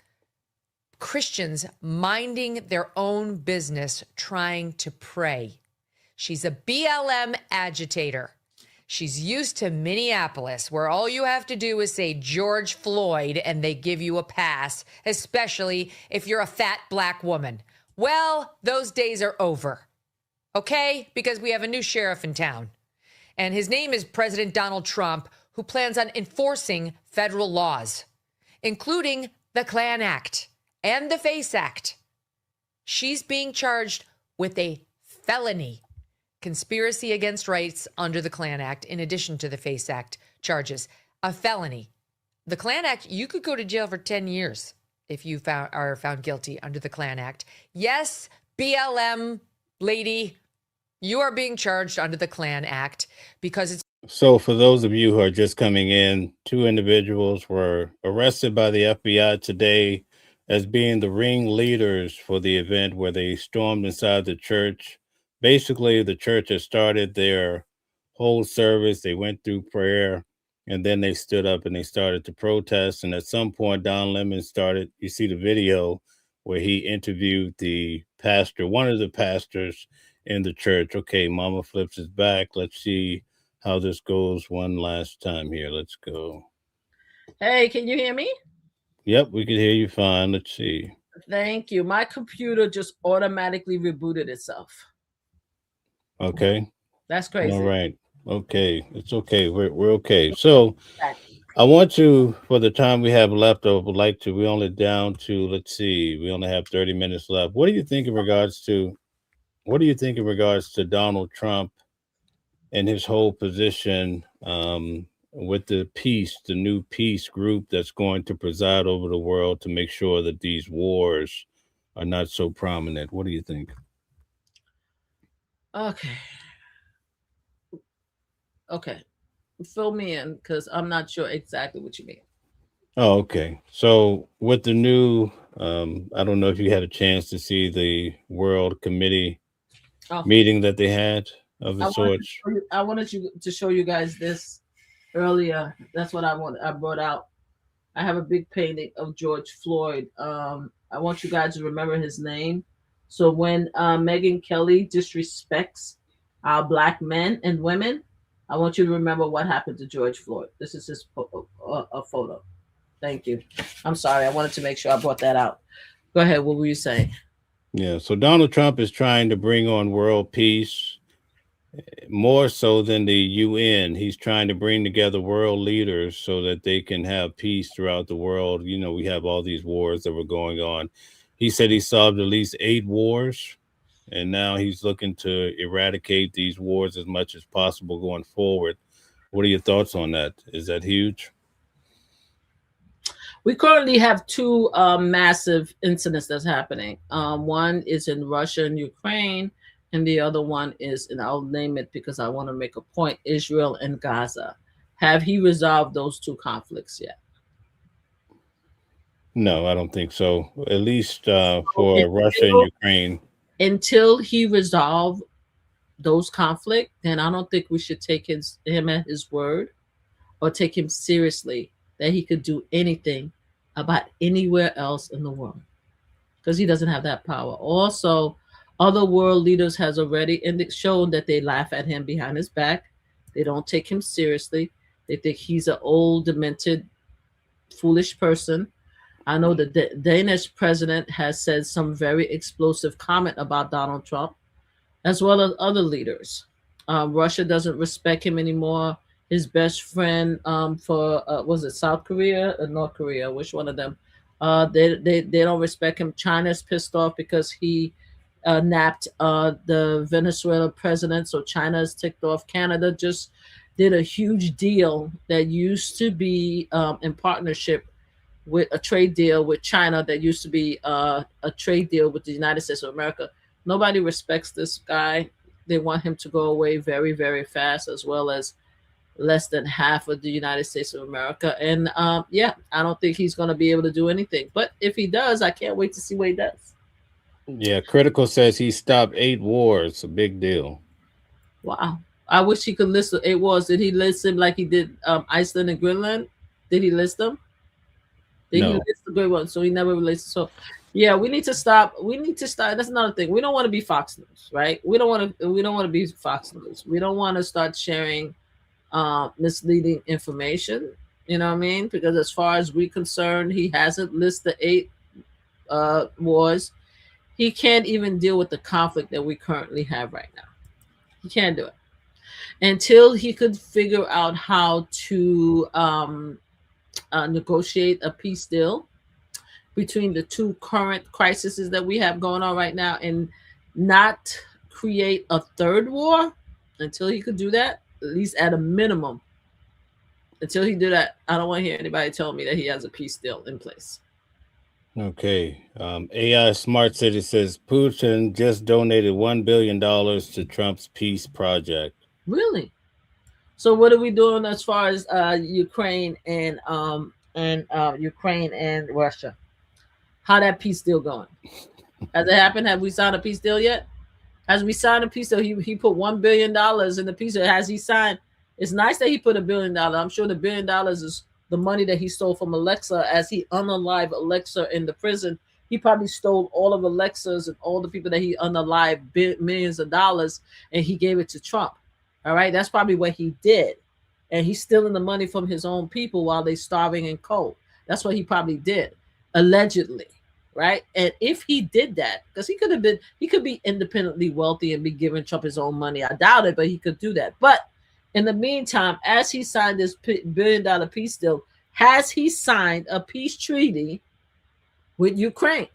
Speaker 4: Christians minding their own business, trying to pray. She's a BLM agitator. She's used to Minneapolis, where all you have to do is say George Floyd and they give you a pass, especially if you're a fat black woman. Well, those days are over, okay? Because we have a new sheriff in town. And his name is President Donald Trump, who plans on enforcing federal laws, including the Klan Act and the FACE Act. She's being charged with a felony conspiracy against rights under the Klan Act, in addition to the FACE Act charges. A felony. The Klan Act, you could go to jail for 10 years if you are found guilty under the Klan Act. Yes, BLM lady, you are being charged under the Klan Act because it's.
Speaker 2: So for those of you who are just coming in, 2 individuals were arrested by the FBI today as being the ringleaders for the event where they stormed inside the church. Basically, the church has started their whole service. They went through prayer, and then they stood up and they started to protest. And at some point, Don Lemon started, you see the video where he interviewed the pastor, one of the pastors in the church. Okay, Mama flips his back. Let's see how this goes one last time here. Let's go.
Speaker 3: Hey, can you hear me?
Speaker 2: Yep, we can hear you fine. Let's see.
Speaker 3: Thank you. My computer just automatically rebooted itself.
Speaker 2: Okay.
Speaker 3: That's crazy.
Speaker 2: All right. Okay. It's okay. We're okay. So I want to, for the time we have left, I would like to, we're only down to, let's see, we only have 30 minutes left. What do you think in regards to Donald Trump and his whole position with the new peace group that's going to preside over the world to make sure that these wars are not so prominent? What do you think?
Speaker 3: Okay. Fill me in, because I'm not sure exactly what you mean.
Speaker 2: Oh, okay. So with the new, I don't know if you had a chance to see the World Committee meeting that they had of the sorts.
Speaker 3: I wanted to show you guys this earlier. That's what I brought out. I have a big painting of George Floyd. I want you guys to remember his name. So when Megyn Kelly disrespects our Black men and women, I want you to remember what happened to George Floyd. This is his a photo. Thank you. I'm sorry. I wanted to make sure I brought that out. Go ahead. What were you saying?
Speaker 2: Yeah. So Donald Trump is trying to bring on world peace more so than the UN. He's trying to bring together world leaders so that they can have peace throughout the world. You know, we have all these wars that were going on. He said he solved at least 8 wars, and now he's looking to eradicate these wars as much as possible going forward. What are your thoughts on that? Is that huge?
Speaker 3: We currently have 2 massive incidents that's happening. One is in Russia and Ukraine, and the other one is, and I'll name it because I want to make a point, Israel and Gaza. Have he resolved those 2 conflicts yet?
Speaker 2: No, I don't think so. At least for Russia and Ukraine.
Speaker 3: Until he resolve those conflicts, then I don't think we should take him at his word or take him seriously that he could do anything about anywhere else in the world, because he doesn't have that power. Also, other world leaders has already shown that they laugh at him behind his back. They don't take him seriously. They think he's an old, demented, foolish person. I know the Danish president has said some very explosive comment about Donald Trump, as well as other leaders. Russia doesn't respect him anymore. His best friend was it South Korea or North Korea? Which one of them? They don't respect him. China's pissed off because he napped the Venezuela president, so China's ticked off. Canada just did a huge deal that used to be in partnership with a trade deal with China that used to be a trade deal with the United States of America. Nobody respects this guy. They want him to go away very, very fast, as well as less than half of the United States of America. And I don't think he's going to be able to do anything. But if he does, I can't wait to see what he does.
Speaker 2: Yeah, Critical says he stopped 8 wars. A big deal.
Speaker 3: Wow. I wish he could list the 8 wars. Did he list them like he did Iceland and Greenland? Did he list them? He list the good ones, so he never released. So yeah, we need to stop. That's another thing. We don't want to be Fox News, right? We don't want to be Fox News. We don't want to start sharing misleading information. You know what I mean? Because as far as we're concerned, he hasn't listed the 8 wars. He can't even deal with the conflict that we currently have right now. He can't do it until he could figure out how to negotiate a peace deal between the 2 current crises that we have going on right now. And not create a third war until he could do that, at least at a minimum. Until he do that, I don't want to hear anybody tell me that he has a peace deal in place.
Speaker 2: Okay. AI Smart City says Putin just donated $1 billion to Trump's peace project.
Speaker 3: Really? So what are we doing as far as Ukraine and Ukraine and Russia? How that peace deal going? Has it happened? Have we signed a peace deal yet? Has we signed a peace deal? He put $1 billion in the peace deal. Has he signed? It's nice that he put $1 billion. I'm sure the $1 billion is the money that he stole from Alexa as he unalived Alexa in the prison. He probably stole all of Alexa's and all the people that he unalived millions of dollars, and he gave it to Trump. All right, that's probably what he did. And he's stealing the money from his own people while they're starving and cold. That's what he probably did, allegedly. Right. And if he did that, because he could be independently wealthy and be giving Trump his own money. I doubt it, but he could do that. But in the meantime, as he signed this $1 billion peace deal, has he signed a peace treaty with Ukraine?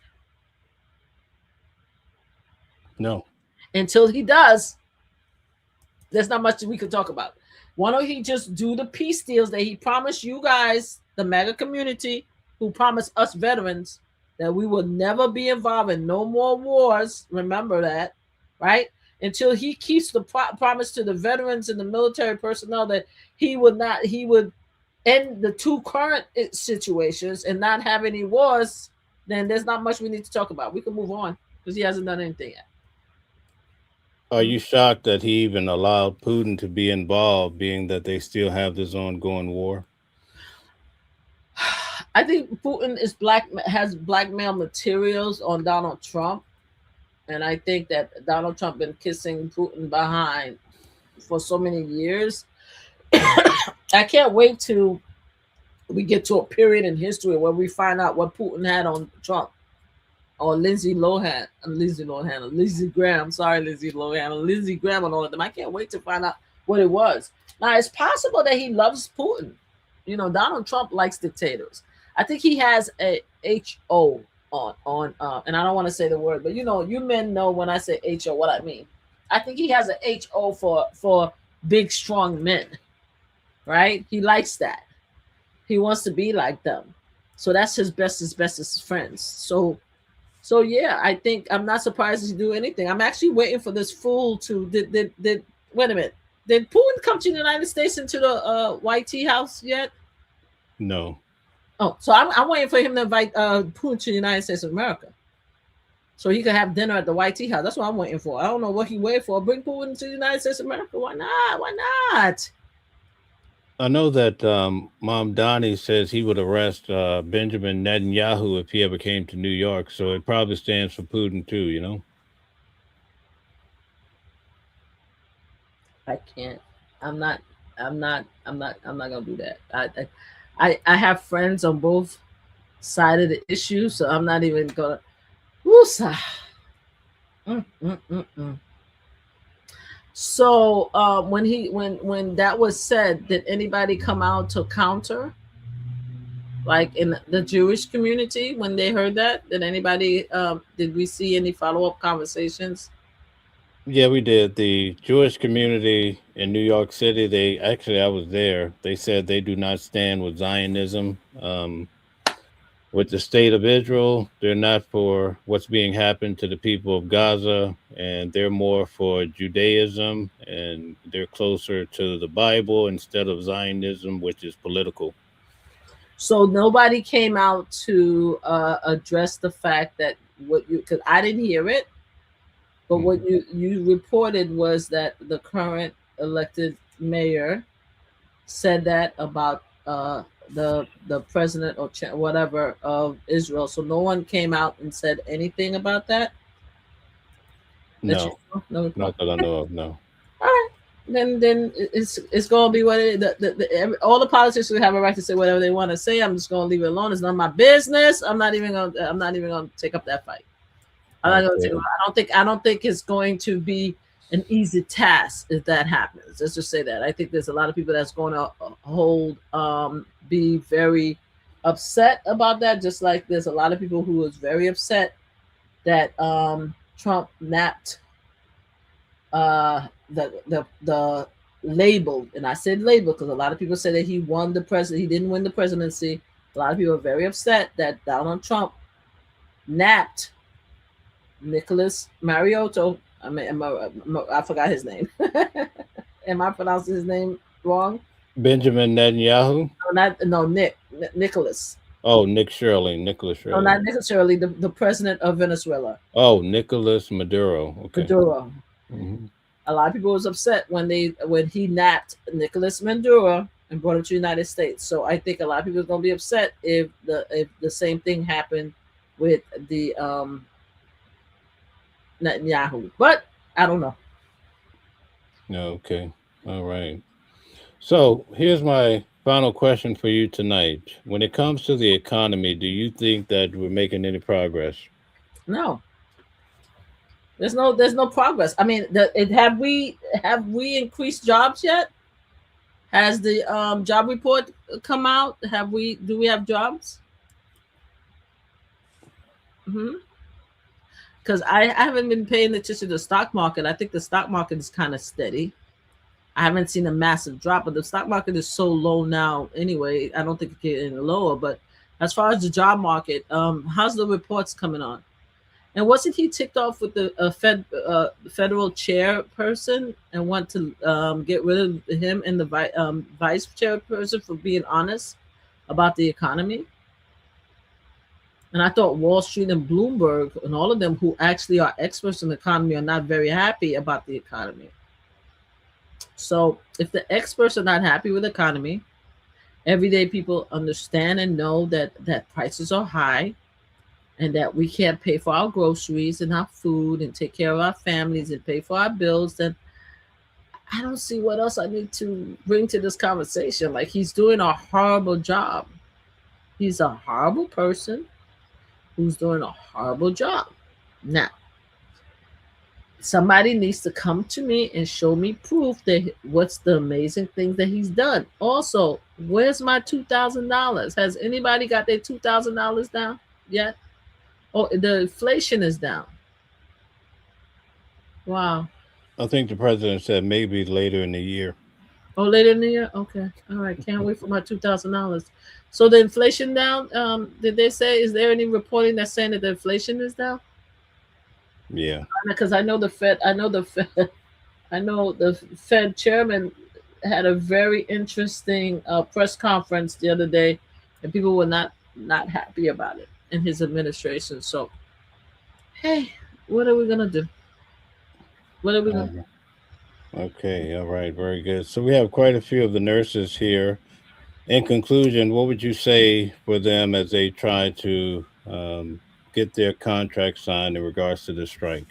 Speaker 2: No.
Speaker 3: Until he does, there's not much we could talk about. Why don't he just do the peace deals that he promised you guys, the MAGA community, who promised us veterans that we will never be involved in no more wars. Remember that, right? Until he keeps the promise to the veterans and the military personnel that he would end the two current situations and not have any wars, then there's not much we need to talk about. We can move on because he hasn't done anything yet.
Speaker 2: Are you shocked that he even allowed Putin to be involved, being that they still have this ongoing war?
Speaker 3: I think Putin has blackmail materials on Donald Trump, and I think that Donald Trump been kissing Putin behind for so many years. I can't wait till we get to a period in history where we find out what Putin had on Trump, or Lindsey Graham, and Lindsey Graham, and all of them. I can't wait to find out what it was. Now, it's possible that he loves Putin. You know, Donald Trump likes dictators. I think he has a HO on and I don't want to say the word, but you know, you men know when I say HO what I mean. I think he has a HO for big, strong men, right? He likes that. He wants to be like them. So that's his bestest friends. So yeah, I think I'm not surprised to do anything. I'm actually waiting for this fool to did wait a minute. Did Putin come to the United States into the White House yet?
Speaker 2: No.
Speaker 3: Oh, so I'm waiting for him to invite Putin to the United States of America, so he could have dinner at the White House. That's what I'm waiting for. I don't know what he waiting for. Bring Putin to the United States of America. Why not? Why not?
Speaker 2: I know that Mom Donnie says he would arrest Benjamin Netanyahu if he ever came to New York. So it probably stands for Putin too, you know?
Speaker 3: I can't. I'm not gonna do that. I have friends on both sides of the issue, so I'm not even gonna. Woosa. So when that was said, did anybody come out to counter? Like in the Jewish community, when they heard that, did anybody? Did we see any follow-up conversations?
Speaker 2: Yeah, we did. The Jewish community in New York City, I was there. They said they do not stand with Zionism, with the state of Israel. They're not for what's being happened to the people of Gaza, and they're more for Judaism, and they're closer to the Bible instead of Zionism, which is political.
Speaker 3: So nobody came out to address the fact that because I didn't hear it. But what you reported was that the current elected mayor said that about the president or whatever of Israel. So no one came out and said anything about that.
Speaker 2: No, not that I know of. No.
Speaker 3: All right, then it's gonna be what all the politicians have a right to say whatever they want to say. I'm just gonna leave it alone. It's none of my business. I'm not even gonna take up that fight. I don't think it's going to be an easy task if that happens. Let's just say that. I think there's a lot of people that's going to be very upset about that. Just like there's a lot of people who is very upset that Trump napped the label, and I said label because a lot of people say that he won the president. He didn't win the presidency. A lot of people are very upset that Donald Trump napped Nicholas Mariotto. I forgot his name. Am I pronouncing his name wrong?
Speaker 2: Benjamin Netanyahu.
Speaker 3: Nicholas.
Speaker 2: Oh, Nicholas Shirley.
Speaker 3: No, not necessarily the president of Venezuela.
Speaker 2: Oh, Nicolas Maduro. Okay.
Speaker 3: Maduro.
Speaker 2: Mm-hmm.
Speaker 3: A lot of people was upset when he napped Nicolas Maduro and brought him to the United States. So I think a lot of people are going to be upset if the same thing happened with the Netanyahu. But I don't know.
Speaker 2: Okay. All right. So here's my final question for you tonight. When it comes to the economy, do you think that we're making any progress?
Speaker 3: No. There's no progress. I mean, have we increased jobs yet? Has the job report come out? Do we have jobs? Because I haven't been paying attention to the stock market. I think the stock market is kind of steady. I haven't seen a massive drop, but the stock market is so low now anyway. I don't think it can get any lower. But as far as the job market, how's the reports coming on? And wasn't he ticked off with the federal chairperson and want to get rid of him and the vice chairperson for being honest about the economy? And I thought Wall Street and Bloomberg and all of them who actually are experts in the economy are not very happy about the economy. So if the experts are not happy with the economy, everyday people understand and know that prices are high and that we can't pay for our groceries and our food and take care of our families and pay for our bills, then I don't see what else I need to bring to this conversation. Like, he's doing a horrible job. He's a horrible person who's doing a horrible job. Now, somebody needs to come to me and show me proof that what's the amazing thing that he's done. Also, where's my $2,000? Has anybody got their $2,000 down yet? Oh, the inflation is down. Wow.
Speaker 2: I think the president said maybe later in the year.
Speaker 3: Oh, later in the year? Okay. All right. Can't wait for my $2,000. So the inflation down, did they say, is there any reporting that's saying that the inflation is down?
Speaker 2: Yeah.
Speaker 3: Because I know the Fed chairman had a very interesting press conference the other day, and people were not happy about it in his administration. So, hey, what are we gonna do? What are we gonna do?
Speaker 2: Okay, all right, very good. So we have quite a few of the nurses here. In conclusion, what would you say for them as they try to get their contract signed in regards to the strike?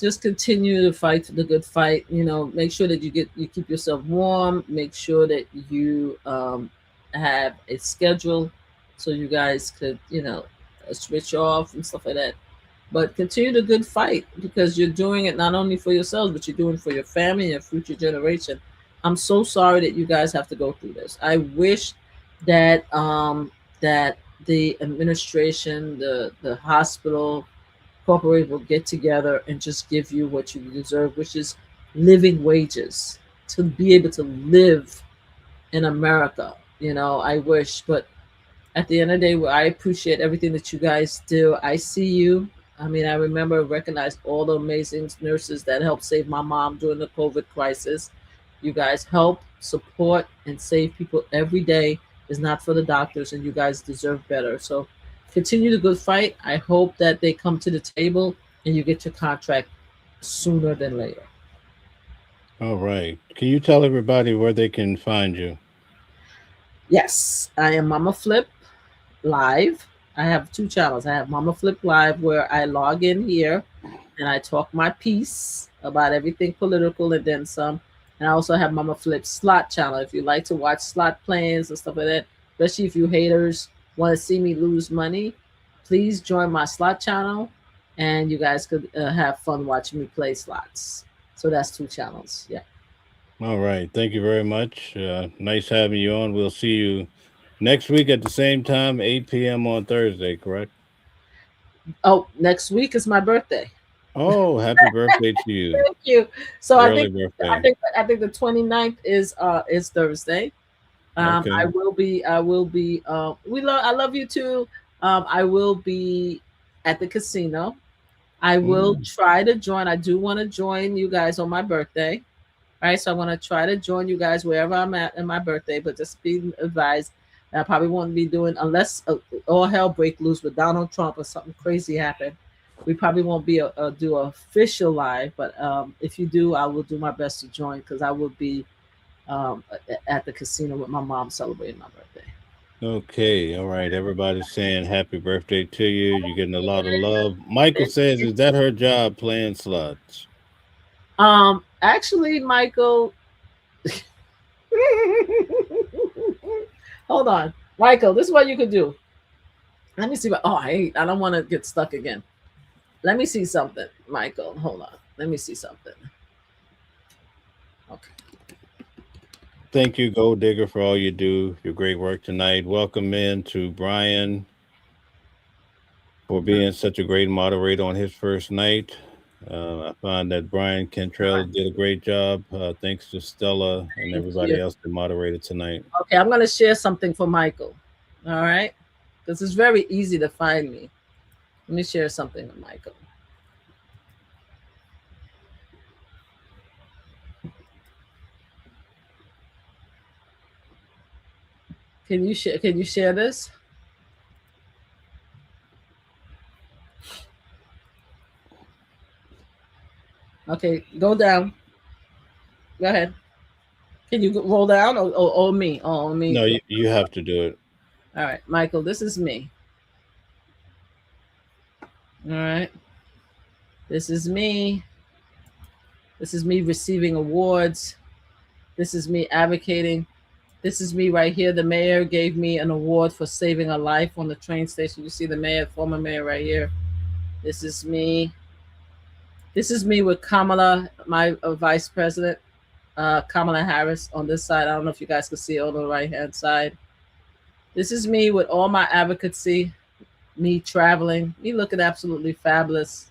Speaker 3: Just continue to fight the good fight. Make sure that you keep yourself warm. Make sure that you have a schedule so you guys could switch off and stuff like that. But continue the good fight, because you're doing it not only for yourselves, but you're doing it for your family and your future generation. I'm so sorry that you guys have to go through this. I wish that that the administration, the hospital, corporate will get together and just give you what you deserve, which is living wages, to be able to live in America. I wish, but at the end of the day, I appreciate everything that you guys do. I see you. I mean, I remember, recognize all the amazing nurses that helped save my mom during the COVID crisis. You guys help, support, and save people every day. Is not for the doctors, and you guys deserve better. So continue the good fight. I hope that they come to the table and you get your contract sooner than later.
Speaker 2: All right. Can you tell everybody where they can find you?
Speaker 3: Yes, I am Mama Flip Live. I have 2 channels. I have Mama Flip Live, where I log in here and I talk my piece about everything political and then some. And I also have Mama Flip Slot channel. If you like to watch slot plans and stuff like that, especially if you haters want to see me lose money, please join my slot channel, and you guys could have fun watching me play slots. So that's 2 channels. Yeah.
Speaker 2: All right. Thank you very much. Nice having you on. We'll see you next week at the same time, 8 p.m. on Thursday, correct?
Speaker 3: Oh, next week is my birthday.
Speaker 2: Oh, happy birthday to you.
Speaker 3: Thank you. So
Speaker 2: Early birthday.
Speaker 3: I think the 29th is Thursday.
Speaker 2: Okay.
Speaker 3: I will be I love you too. I will be at the casino. I will
Speaker 2: Mm.
Speaker 3: try to join. I do want to join you guys on my birthday. Right. So I want to try to join you guys wherever I'm at in my birthday, but just be advised I probably won't be doing unless all hell break loose with Donald Trump or something crazy happen. We probably won't be do an official live, but if you do, I will do my best to join because I will be at the casino with my mom celebrating my birthday.
Speaker 2: Okay. All right. Everybody's saying happy birthday to you. You're getting a lot of love. Michael says, is that her job playing slots?
Speaker 3: Actually, Michael, hold on, Michael. This is what you could do. Let me see. I don't want to get stuck again. Let me see something, Michael. Hold on. Let me see something. Okay.
Speaker 2: Thank you, Gold Digger, for all you do. Your great work tonight. Welcome in to Brian for being such a great moderator on his first night. I find that Brian Cantrell did a great job. Thanks to Stella and
Speaker 3: Thank
Speaker 2: everybody
Speaker 3: you.
Speaker 2: else that moderated tonight.
Speaker 3: Okay, I'm gonna share something for Michael. All right, because it's very easy to find me. Let me share something with Michael. Can you share this? Okay, go down. Go ahead. Can you roll down or me? Oh, me.
Speaker 2: No, you have to do it.
Speaker 3: All right, Michael, this is me. All right. This is me. This is me receiving awards. This is me advocating. This is me right here. The mayor gave me an award for saving a life on the train station. You see the mayor, former mayor right here. This is me. This is me with Kamala, my vice president, Kamala Harris on this side. I don't know if you guys can see it on the right hand side. This is me with all my advocacy, me traveling, me looking absolutely fabulous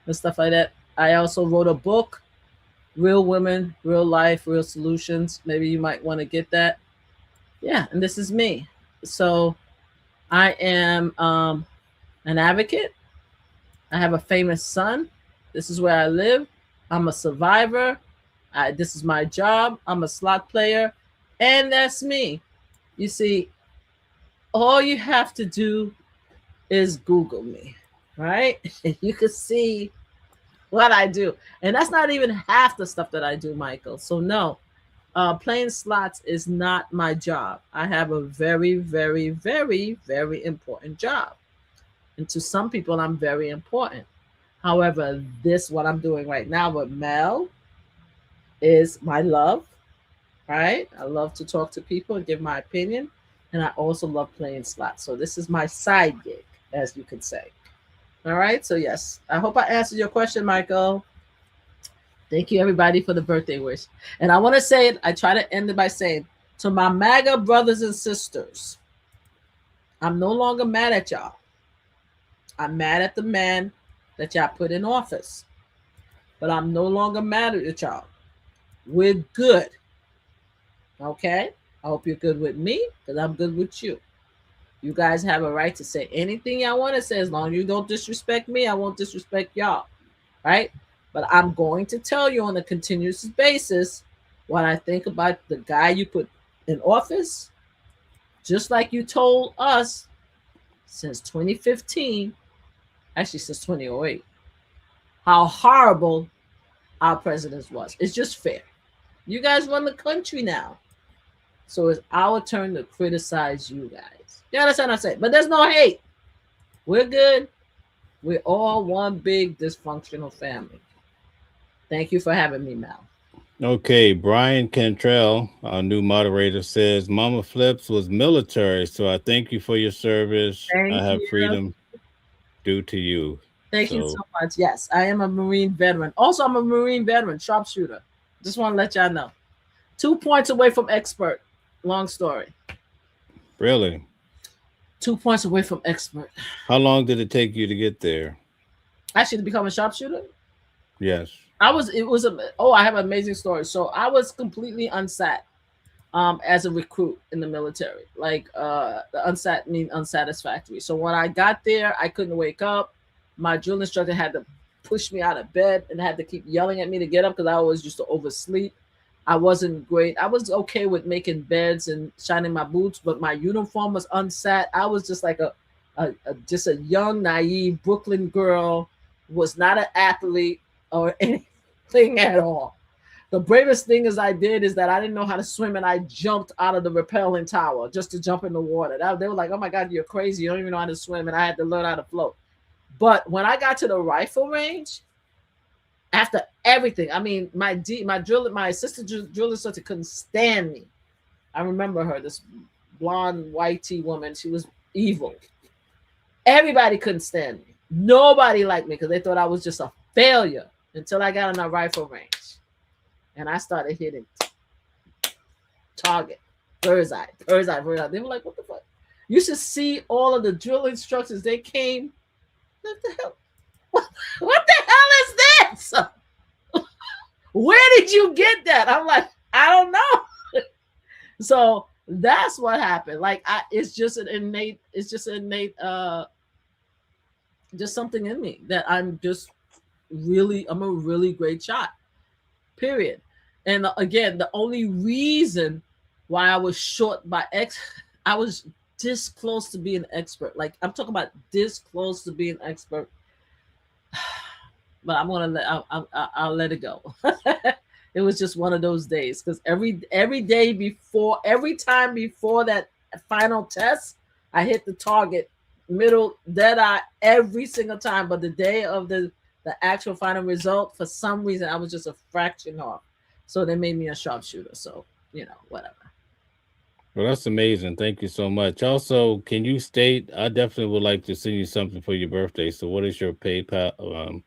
Speaker 3: and stuff like that. I also wrote a book, Real Women, Real Life, Real Solutions. Maybe you might want to get that. Yeah, and this is me. So I am an advocate. I have a famous son. This is where I live. I'm a survivor. This is my job. I'm a slot player. And that's me. You see, all you have to do is Google me, right? You can see what I do. And that's not even half the stuff that I do, Michael. So, no, playing slots is not my job. I have a very, very, very, very important job. And to some people, I'm very important. However, what I'm doing right now with Mel is my love, right? I love to talk to people and give my opinion. And I also love playing slots. So this is my side gig, as you could say. All right. So, yes, I hope I answered your question, Michael. Thank you, everybody, for the birthday wish. And I want to say it, I try to end it by saying, to my MAGA brothers and sisters, I'm no longer mad at y'all. I'm mad at the man that y'all put in office. But I'm no longer mad at y'all. We're good. Okay? I hope you're good with me because I'm good with you. You guys have a right to say anything y'all want to say. As long as you don't disrespect me, I won't disrespect y'all. Right? But I'm going to tell you on a continuous basis what I think about the guy you put in office, just like you told us since 2015, actually since 2008, how horrible our president was. It's just fair. You guys run the country now. So it's our turn to criticize you guys. You understand what I'm saying? But there's no hate. We're good. We're all one big dysfunctional family. Thank you for having me, Mal.
Speaker 2: Okay, Brian Cantrell, our new moderator, says Mama Flips was military, so I thank you for your service. I have freedom due to you.
Speaker 3: Thank you so much. Yes, I am a Marine veteran. Also, I'm a Marine veteran, sharpshooter. Just want to let y'all know. 2 points away from expert. Long story.
Speaker 2: Really?
Speaker 3: 2 points away from expert.
Speaker 2: How long did it take you to get there?
Speaker 3: Actually, to become a sharpshooter,
Speaker 2: Yes.
Speaker 3: I have an amazing story. So I was completely unsat as a recruit in the military. Like the unsat mean unsatisfactory. So when I got there, I couldn't wake up. My drill instructor had to push me out of bed and had to keep yelling at me to get up because I always used to oversleep. I wasn't great. I was okay with making beds and shining my boots, but my uniform was unsat. I was just like just a young, naive Brooklyn girl, was not an athlete or anything at all. The bravest thing I did is that I didn't know how to swim and I jumped out of the rappelling tower just to jump in the water. They were like, "Oh my God, you're crazy. You don't even know how to swim." And I had to learn how to float. But when I got to the rifle range, after everything, I mean, my assistant drill instructor couldn't stand me. I remember her, this blonde white tea woman. She was evil. Everybody couldn't stand me. Nobody liked me because they thought I was just a failure until I got on that rifle range. And I started hitting target, bird's eye. They were like, "What the fuck?" You should see all of the drill instructors. They came. What the hell? What the hell is this? Where did you get that? I'm like, I don't know. So that's what happened. Like, it's just an innate, just something in me that I'm a really great shot. Period. And again, the only reason why I was short by I was this close to being an expert. Like, I'm talking about this close to being an expert. But I'll let it go. It was just one of those days because every time before that final test, I hit the target, middle, dead eye every single time. But the day of the actual final result, for some reason, I was just a fraction off. So they made me a sharpshooter. So, whatever.
Speaker 2: Well, that's amazing. Thank you so much. Also, can you state, I definitely would like to send you something for your birthday. So what is your PayPal,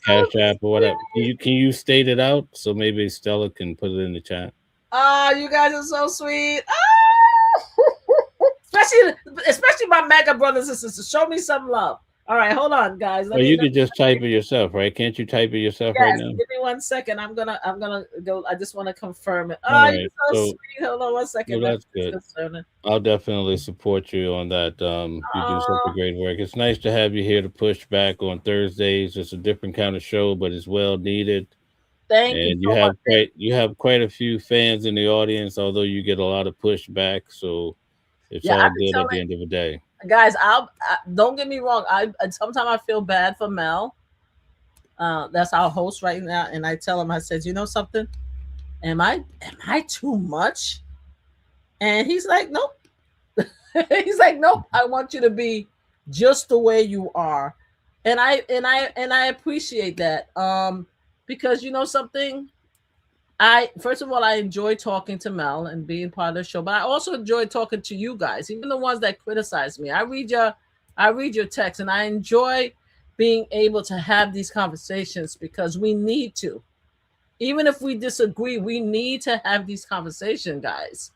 Speaker 2: Cash App or whatever? Can you state it out so maybe Stella can put it in the chat?
Speaker 3: Oh, you guys are so sweet. Especially my MAGA brothers and sisters. Show me some love. All right, hold on, guys.
Speaker 2: You could just type it yourself, right? Can't you type it yourself right now?
Speaker 3: Give me 1 second. I'm gonna go. I just want to confirm it. Oh,
Speaker 2: right,
Speaker 3: you're so sweet. Hold on 1 second.
Speaker 2: Well, that's good. I'll definitely support you on that. You do such a great work. It's nice to have you here to push back on Thursdays. It's a different kind of show, but it's well needed.
Speaker 3: Thank you.
Speaker 2: And you have quite a few fans in the audience, although you get a lot of pushback. So it's all good at the end of the day.
Speaker 3: Guys, don't get me wrong. Sometimes I feel bad for Mel. That's our host right now, and I tell him, I said, "You know something? Am I too much?" And he's like, "Nope." He's like, "Nope. I want you to be just the way you are," and I appreciate that. Because you know something. First of all, I enjoy talking to Mel and being part of the show, but I also enjoy talking to you guys, even the ones that criticize me. I read your text, and I enjoy being able to have these conversations because we need to. Even if we disagree, we need to have these conversations, guys.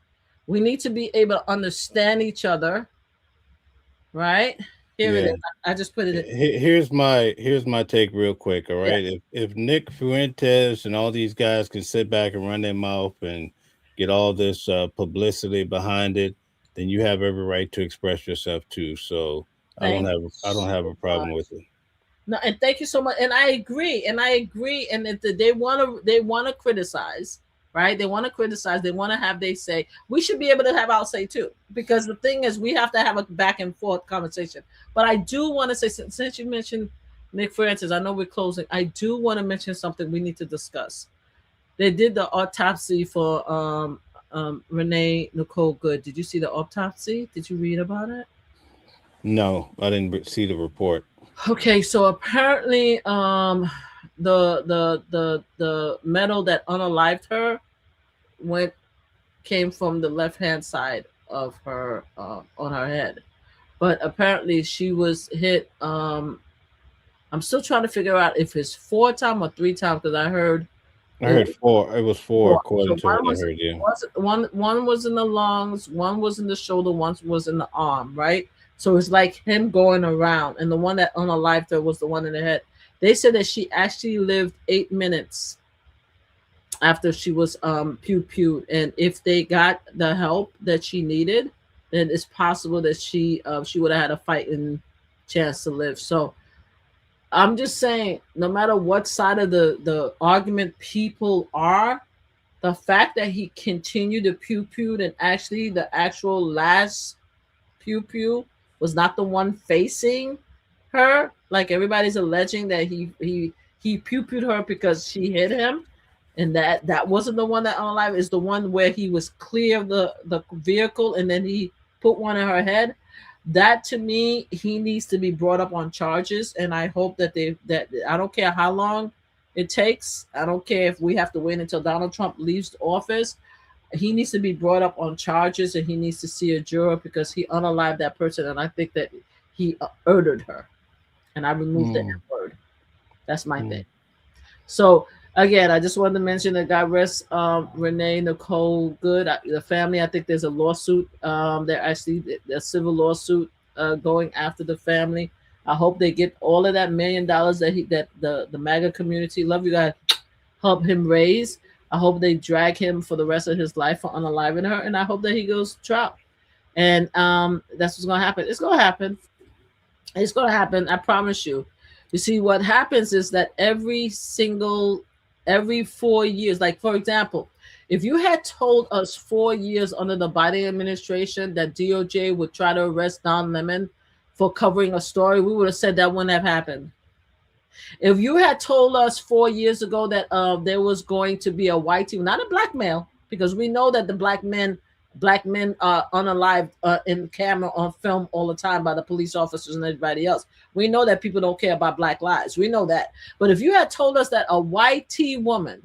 Speaker 3: We need to be able to understand each other, right? Here it is. I just put it in.
Speaker 2: Here's my take real quick. All right. Yeah. If Nick Fuentes and all these guys can sit back and run their mouth and get all this publicity behind it, then you have every right to express yourself too. So I don't have a problem with it.
Speaker 3: No, and thank you so much. And I agree. And if they want to criticize, right? They want to criticize. They want to have their say. We should be able to have our say too, because the thing is, we have to have a back and forth conversation. But I do want to say, since you mentioned Nick Francis, I know we're closing. I do want to mention something we need to discuss. They did the autopsy for Renee Nicole Good. Did you see the autopsy? Did you read about it?
Speaker 2: No, I didn't see the report.
Speaker 3: Okay, so apparently, the metal that unalived her came from the left hand side of her on her head, but apparently she was hit. I'm still trying to figure out if it's 4 times or 3 times, because I heard
Speaker 2: I heard 4. It was 4,
Speaker 3: Four.
Speaker 2: according
Speaker 3: So
Speaker 2: to what I heard. Yeah.
Speaker 3: one was in the lungs, one was in the shoulder, one was in the arm, right? So it's like him going around, and the one that unalived her was the one in the head. They said that she actually lived 8 minutes after she was pew-pewed, and if they got the help that she needed, then it's possible that she would have had a fighting chance to live. So I'm just saying, no matter what side of the argument people are, the fact that he continued to pew-pewed, and actually the actual last pew-pew was not the one facing her, like everybody's alleging that he pew-pewed her because she hit him, and that wasn't the one that unalive, is the one where he was clear of the vehicle and then he put one in her head. That, to me, he needs to be brought up on charges, and I hope that I don't care how long it takes. I don't care if we have to wait until Donald Trump leaves office. He needs to be brought up on charges, and he needs to see a juror because he unalived that person, and I think that he murdered her, and I removed the N word. That's my thing. So again, I just wanted to mention that God rest Renee Nicole Good, the family. I think there's a lawsuit. They're actually a civil lawsuit going after the family. I hope they get all of that $1 million that the MAGA community, love you guys, help him raise. I hope they drag him for the rest of his life for unaliving her, and I hope that he goes to trial. And that's what's gonna happen. It's gonna happen. It's gonna happen. I promise you. You see, what happens is that every 4 years, like for example, if you had told us 4 years under the Biden administration that DOJ would try to arrest Don Lemon for covering a story, we would have said that wouldn't have happened. If you had told us 4 years ago that there was going to be a white team, not a black male, because we know that the black men are unalived in camera, on film all the time by the police officers and everybody else. We know that people don't care about black lives. We know that. But if you had told us that a white T woman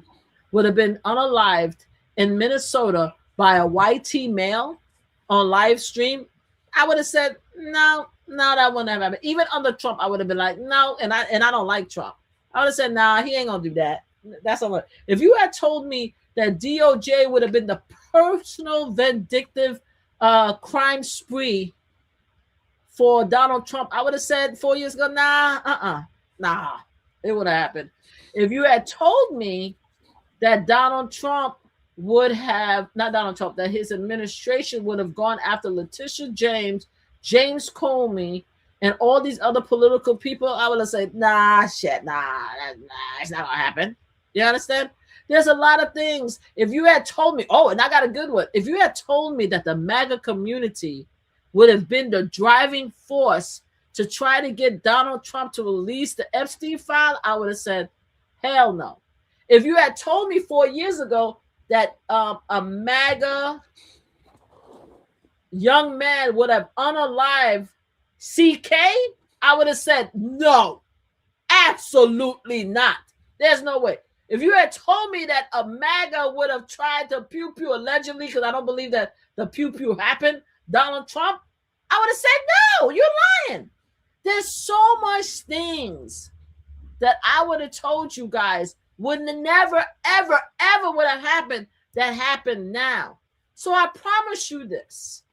Speaker 3: would have been unalived in Minnesota by a white T male on live stream, I would have said, no, that wouldn't have happened. Even under Trump, I would have been like, no, and I don't like Trump. I would have said, nah, he ain't gonna do that. That's all. If you had told me that DOJ would have been the personal vindictive crime spree for Donald Trump, I would have said 4 years ago, nah, it would have happened. If you had told me that Donald Trump would have, not Donald Trump, that his administration would have gone after Letitia James, James Comey, and all these other political people, I would have said, nah, it's not gonna happen. You understand? There's a lot of things. If you had told me, and I got a good one. If you had told me that the MAGA community would have been the driving force to try to get Donald Trump to release the Epstein file, I would have said, hell no. If you had told me 4 years ago that a MAGA young man would have unalived CK, I would have said, no, absolutely not. There's no way. If you had told me that a MAGA would have tried to pew-pew allegedly, because I don't believe that the pew-pew happened, Donald Trump, I would have said, no, you're lying. There's so much things that I would have told you guys would never, ever, ever would have happened that happened now. So I promise you this.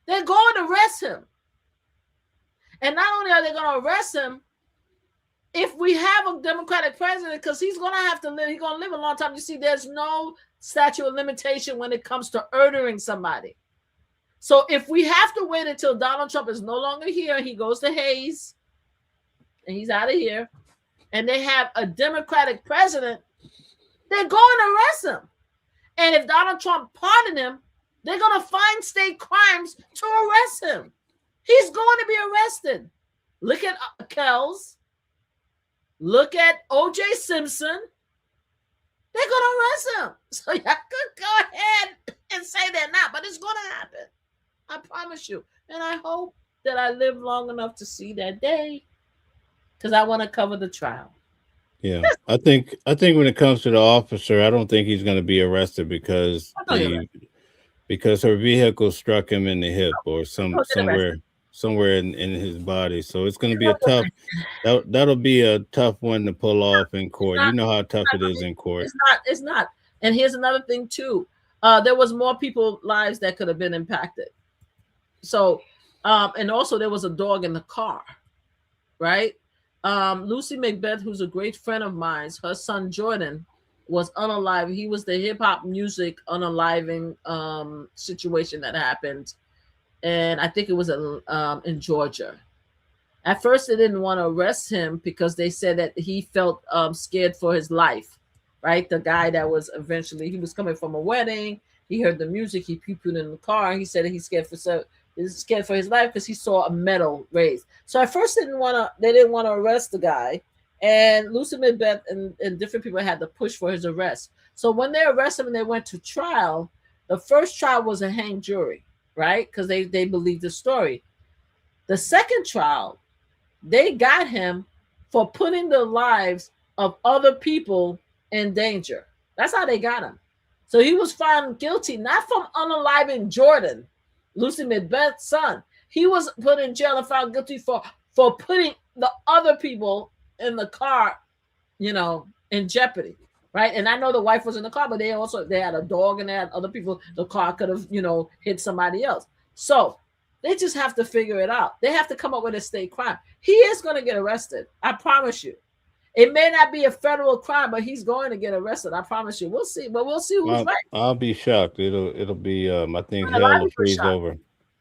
Speaker 3: They're going to arrest him. And not only are they going to arrest him, if we have a Democratic president, because he's going to have to live, he's going to live a long time. You see, there's no statute of limitation when it comes to murdering somebody. So if we have to wait until Donald Trump is no longer here, he goes to Hayes, and he's out of here, and they have a Democratic president, they're going to arrest him. And if Donald Trump pardoned him, they're going to find state crimes to arrest him. He's going to be arrested. Look at Kells. Look at O.J. Simpson. They're going to arrest him. So y'all could go ahead and say they're not, but it's going to happen. I promise you. And I hope that I live long enough to see that day, because I want to cover the trial.
Speaker 2: Yeah, I think when it comes to the officer, I don't think he's going to be arrested because her vehicle struck him in the hip or somewhere somewhere in his body. So it's going to be a tough. That'll be a tough one to pull off in court. You know how tough it is in court.
Speaker 3: It's not. And here's another thing too. There was more people lives that could have been impacted. So, and also there was a dog in the car, right? Lucy Macbeth, who's a great friend of mine, her son Jordan was unalive. He was the hip hop music unaliving situation that happened, and I think it was in Georgia. At first, they didn't want to arrest him because they said that he felt scared for his life, right? The guy that was he was coming from a wedding. He heard the music. He puked in the car. He said that he's scared for his life because he saw a medal raised. So at first, they didn't want to arrest the guy. And Lucy Macbeth and different people had to push for his arrest. So when they arrested him and they went to trial, the first trial was a hanged jury, right? Because they believed the story. The second trial, they got him for putting the lives of other people in danger. That's how they got him. So he was found guilty, not from unaliving Jordan, Lucy Macbeth's son. He was put in jail and found guilty for putting the other people in the car, in jeopardy, right? And I know the wife was in the car, but they had a dog and they had other people. The car could have, hit somebody else. So they just have to figure it out. They have to come up with a state crime. He is going to get arrested. I promise you. It may not be a federal crime, but he's going to get arrested. I promise you. We'll see, but we'll see who's right.
Speaker 2: I'll be shocked. It'll be I think hell will freeze over.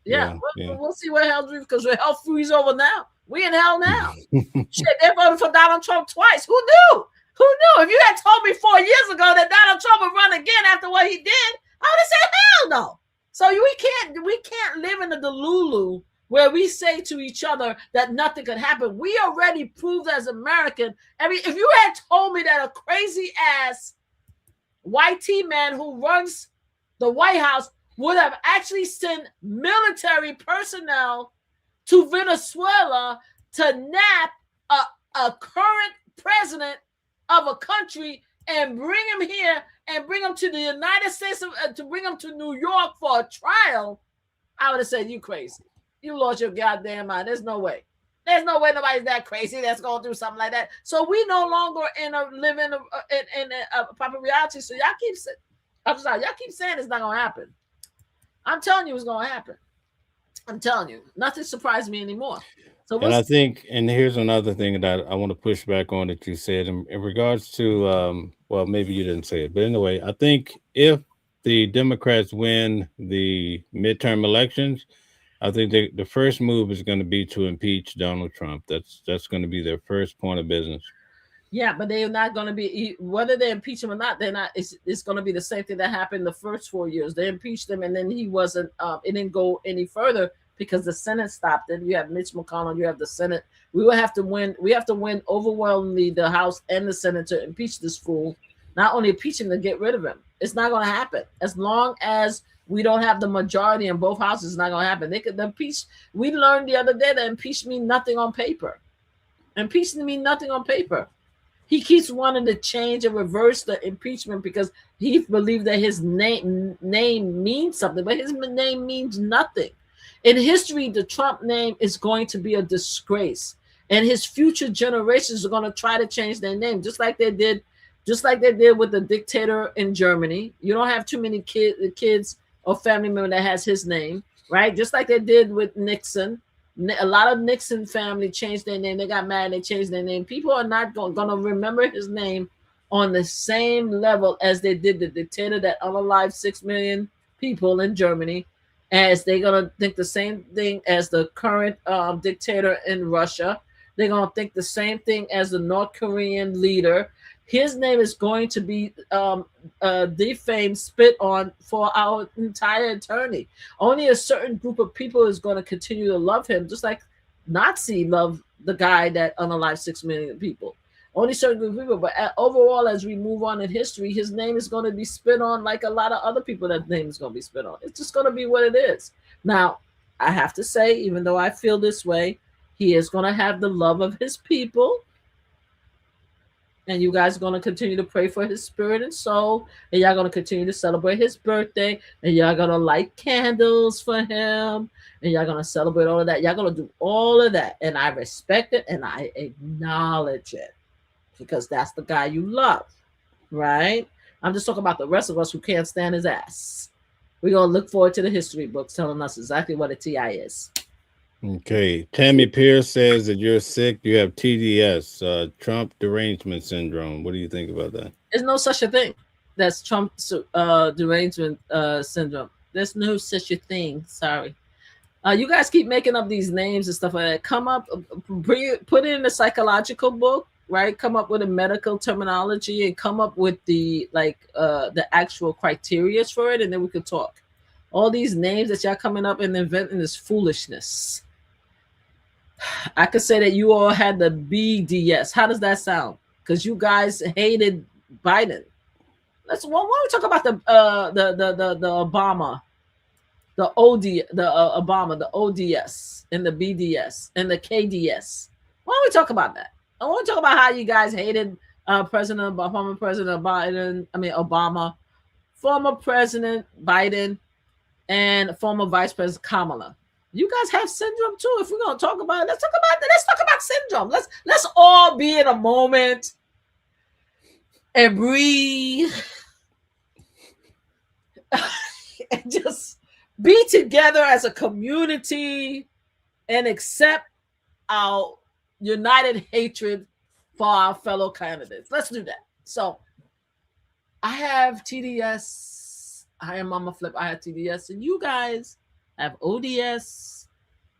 Speaker 3: Yeah. We'll see where hell freeze, because hell freeze over now. We in hell now. Shit, they voted for Donald Trump twice. Who knew? If you had told me 4 years ago that Donald Trump would run again after what he did, I would have said hell no. So we can't live in the delulu where we say to each other that nothing could happen. We already proved as American. I mean, if you had told me that a crazy ass white man who runs the White House would have actually sent military personnel to Venezuela to nab a current president of a country and bring him here and bring him to the United States, to bring him to New York for a trial, I would have said, you crazy. You lost your goddamn mind. There's no way. There's no way nobody's that crazy that's going to do something like that. So we no longer live in a proper reality. So y'all keep saying it's not going to happen. I'm telling you it's going to happen. I'm telling you. Nothing surprised me anymore. So
Speaker 2: and I think, and here's another thing that I want to push back on that you said in regards to, well, maybe you didn't say it, but anyway, I think if the Democrats win the midterm elections, I think the first move is going to be to impeach Donald Trump. That's going to be their first point of business.
Speaker 3: Yeah, but they're not going to be, whether they impeach him or not, they're not. It's going to be the same thing that happened the first 4 years. They impeached him, and then he wasn't. It didn't go any further because the Senate stopped it. You have Mitch McConnell. You have the Senate. We will have to win. We have to win overwhelmingly the House and the Senate to impeach this fool. Not only impeach him, to get rid of him. It's not going to happen as long as we don't have the majority in both houses. It's not going to happen. They could impeach. We learned the other day that impeach means nothing on paper. Impeachment means nothing on paper. He keeps wanting to change and reverse the impeachment because he believed that his name means something, but his name means nothing. In history, the Trump name is going to be a disgrace, and his future generations are going to try to change their name, just like they did with the dictator in Germany. You don't have too many kids or family member that has his name, right? Just like they did with Nixon. A lot of Nixon family changed their name. They got mad and they changed their name. People are not going to remember his name on the same level as they did the dictator that unalived 6 million people in Germany, as they're going to think the same thing as the current dictator in Russia. They're going to think the same thing as the North Korean leader. His name is going to be defamed, spit on for our entire eternity. Only a certain group of people is going to continue to love him, just like Nazi loved the guy that unalived 6 million people. Only certain group of people. But overall, as we move on in history, his name is going to be spit on like a lot of other people that name is going to be spit on. It's just going to be what it is. Now, I have to say, even though I feel this way, he is going to have the love of his people. And you guys are going to continue to pray for his spirit and soul. And y'all going to continue to celebrate his birthday. And y'all going to light candles for him. And y'all going to celebrate all of that. Y'all going to do all of that. And I respect it and I acknowledge it. Because that's the guy you love. Right? I'm just talking about the rest of us who can't stand his ass. We're going to look forward to the history books telling us exactly what a TI is.
Speaker 2: Okay. Tammy Pierce says that you're sick. You have TDS, Trump derangement syndrome. What do you think about that?
Speaker 3: There's no such a thing. That's Trump derangement syndrome. There's no such a thing. Sorry. You guys keep making up these names and stuff like that. Come up, put it in a psychological book, right? Come up with a medical terminology and come up with the actual criteria for it, and then we could talk. All these names that y'all coming up and inventing is foolishness. I could say that you all had the BDS. How does that sound? Because you guys hated Biden. Why don't we talk about the Obama, the Obama, the ODS, and the BDS and the KDS? Why don't we talk about that? I want to talk about how you guys hated former President Obama, former President Biden, and former Vice President Kamala. You guys have syndrome too. If we're gonna talk about it, let's talk about syndrome. Let's all be in a moment and breathe and just be together as a community and accept our united hatred for our fellow candidates. Let's do that. So I have TDS. I am Mama Flip. I have TDS, and you guys have ODS,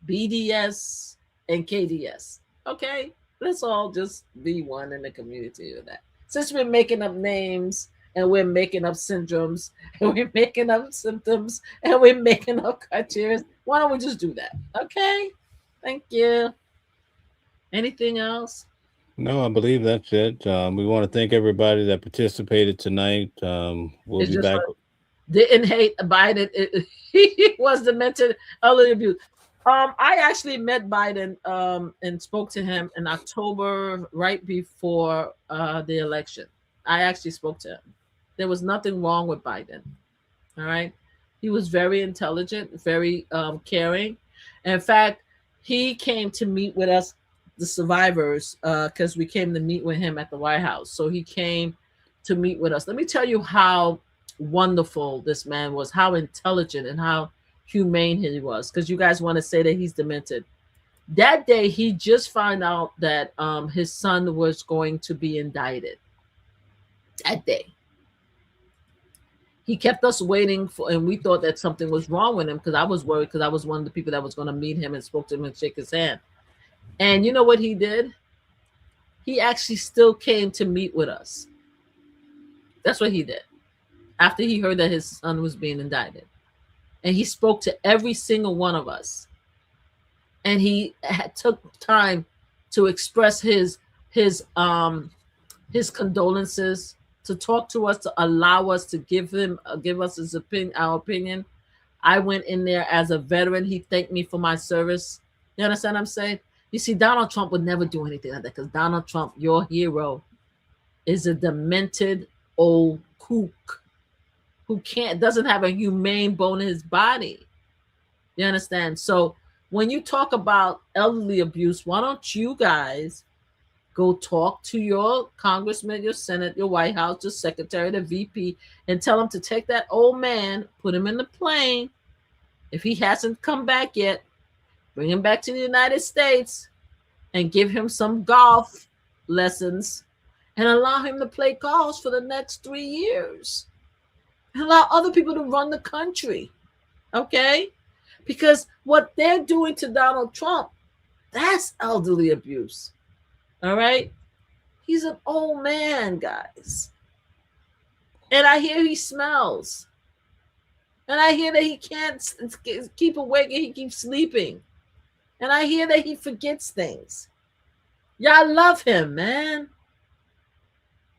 Speaker 3: BDS, and KDS. Okay, let's all just be one in the community of that. Since we're making up names and we're making up syndromes and we're making up symptoms and we're making up criteria, why don't we just do that? Okay, thank you. Anything else?
Speaker 2: No, I believe that's it. We want to thank everybody that participated tonight. We'll be back.
Speaker 3: Didn't hate Biden. He was demented, elderly abuse. I actually met Biden and spoke to him in October, right before the election. I actually spoke to him. There was nothing wrong with Biden. All right. He was very intelligent, very caring. In fact, he came to meet with us, the survivors, because we came to meet with him at the White House. So he came to meet with us. Let me tell you how wonderful this man was, how intelligent and how humane he was, because you guys want to say that he's demented. That day he just found out that his son was going to be indicted. That day he kept us waiting for, and we thought that something was wrong with him, because I was worried, because I was one of the people that was going to meet him and spoke to him and shake his hand. And you know what he did? He actually still came to meet with us. That's what he did after he heard that his son was being indicted. And he spoke to every single one of us. And he took time to express his condolences, to talk to us, to allow us to give us his opinion, our opinion. I went in there as a veteran. He thanked me for my service. You understand what I'm saying? You see, Donald Trump would never do anything like that, because Donald Trump, your hero, is a demented old kook who doesn't have a humane bone in his body. You understand? So when you talk about elderly abuse, why don't you guys go talk to your congressman, your Senate, your White House, your secretary, the VP, and tell them to take that old man, put him in the plane. If he hasn't come back yet, bring him back to the United States and give him some golf lessons and allow him to play golf for the next 3 years. And allow other people to run the country. Okay? Because what they're doing to Donald Trump, that's elderly abuse. All right? He's an old man, guys. And I hear he smells. And I hear that he can't keep awake and he keeps sleeping. And I hear that he forgets things. Y'all love him, man.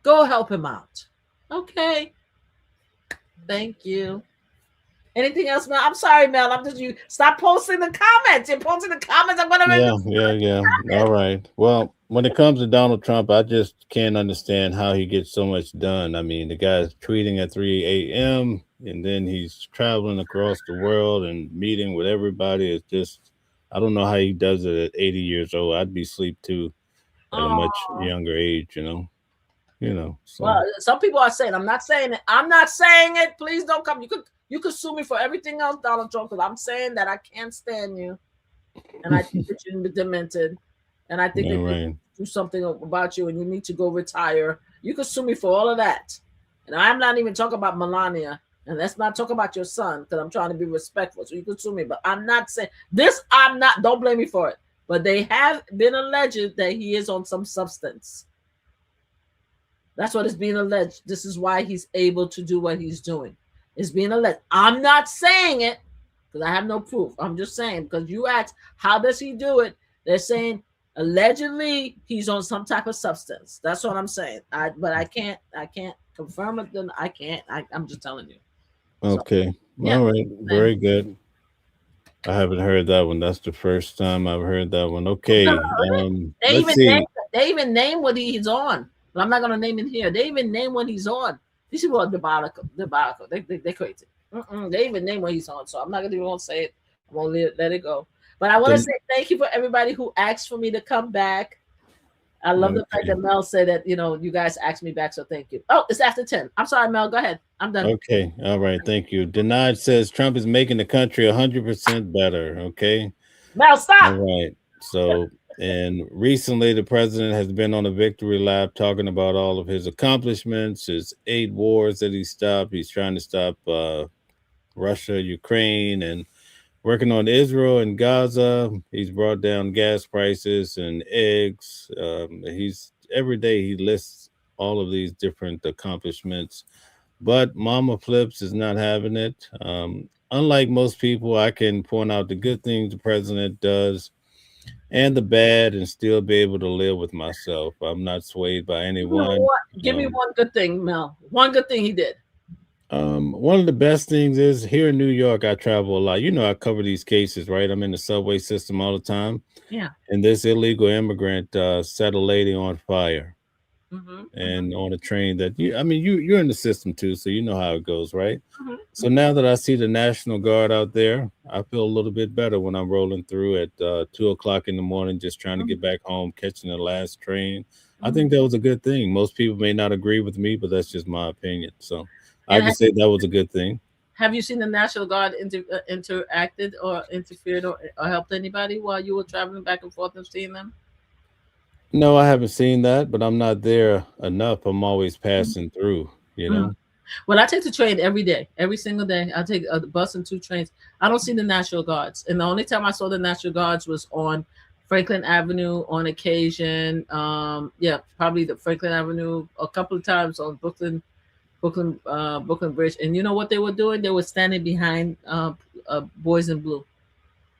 Speaker 3: Go help him out. Okay. Thank you. Anything else, Mel? I'm sorry, Mel. Stop posting the comments. You're posting the comments. I'm gonna
Speaker 2: Yeah. All right. Well, when it comes to Donald Trump, I just can't understand how he gets so much done. I mean, the guy's tweeting at 3 a.m. and then he's traveling across the world and meeting with everybody. It's just, I don't know how he does it at 80 years old. I'd be asleep too at a much
Speaker 3: Oh,
Speaker 2: younger age, you know. So
Speaker 3: well, some people are saying, I'm not saying it. I'm not saying it. Please don't come. You could sue me for everything else, Donald Trump, because I'm saying that I can't stand you, and I think that you're demented, and I think that
Speaker 2: all
Speaker 3: you
Speaker 2: right.
Speaker 3: do something about you, and you need to go retire. You could sue me for all of that, and I'm not even talking about Melania, and let's not talk about your son, because I'm trying to be respectful. So you could sue me, but I'm not saying this. I'm not. Don't blame me for it. But they have been alleged that he is on some substance. That's what is being alleged. This is why he's able to do what he's doing. It's being alleged. I'm not saying it because I have no proof. I'm just saying, because you asked, how does he do it? They're saying allegedly he's on some type of substance. That's what I'm saying. But I can't confirm it. Then I can't. I'm just telling you. So,
Speaker 2: Okay.
Speaker 3: yeah.
Speaker 2: All right. Very good. I haven't heard that one. That's the first time I've heard that one. Okay. Let's see.
Speaker 3: They even name what he's on. But I'm not gonna name it here. They even name what he's on. These people are debacle. They crazy. They even name what he's on. So I'm not gonna even say it. I'm gonna let it go. But I want to say thank you for everybody who asked for me to come back. I love the fact that Mel said that, you guys asked me back, so thank you. Oh, it's after 10. I'm sorry, Mel. Go ahead. I'm done.
Speaker 2: Okay. All right. Thank you. Denied says Trump is making the country 100% better. Okay.
Speaker 3: Mel, stop.
Speaker 2: All right. So, and recently the president has been on a victory lap talking about all of his accomplishments, his 8 wars that he stopped. He's trying to stop Russia, Ukraine, and working on Israel and Gaza. He's brought down gas prices and eggs. He's every day he lists all of these different accomplishments, but Mama Flips is not having it. Unlike most people, I can point out the good things the president does and the bad and still be able to live with myself. I'm not swayed by anyone.
Speaker 3: Give me one good thing, Mel. One good thing he did.
Speaker 2: One of the best things is here in New York, I travel a lot. I cover these cases, right? I'm in the subway system all the time.
Speaker 3: Yeah.
Speaker 2: And this illegal immigrant set a lady on fire. And on a train that you're in the system too, so you know how it goes, right? So now that I see the National Guard out there, I feel a little bit better when I'm rolling through at 2:00 in the morning, just trying to get back home, catching the last train. I think that was a good thing. Most people may not agree with me, but that's just my opinion. So I can say that was a good thing.
Speaker 3: Have you seen the National Guard interacted or interfered or helped anybody while you were traveling back and forth and seeing them?
Speaker 2: No, I haven't seen that, but I'm not there enough. I'm always passing through,
Speaker 3: Well, I take the train every day, every single day. I take a bus and 2 trains. I don't see the National Guards. And the only time I saw the National Guards was on Franklin Avenue on occasion. Probably the Franklin Avenue a couple of times on Brooklyn Bridge. And you know what they were doing? They were standing behind Boys in Blue.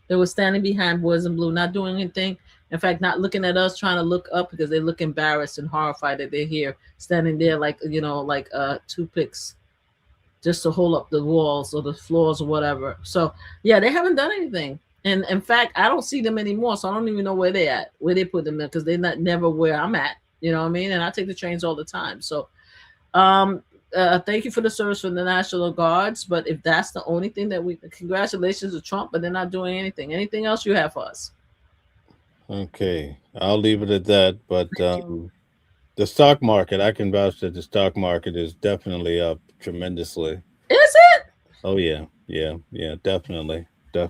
Speaker 3: They were standing behind Boys in Blue, not doing anything. In fact, not looking at us, trying to look up because they look embarrassed and horrified that they're here, standing there like toothpicks, just to hold up the walls or the floors or whatever. So yeah, they haven't done anything. And in fact, I don't see them anymore, so I don't even know where they at, where they put them in, because they're never where I'm at. You know what I mean? And I take the trains all the time. So thank you for the service for the National Guards. But if that's the only thing that congratulations to Trump, but they're not doing anything. Anything else you have for us?
Speaker 2: Okay, I'll leave it at that. But the stock market, I can vouch that the stock market is definitely up tremendously.
Speaker 3: Is it?
Speaker 2: Oh yeah, definitely.
Speaker 3: I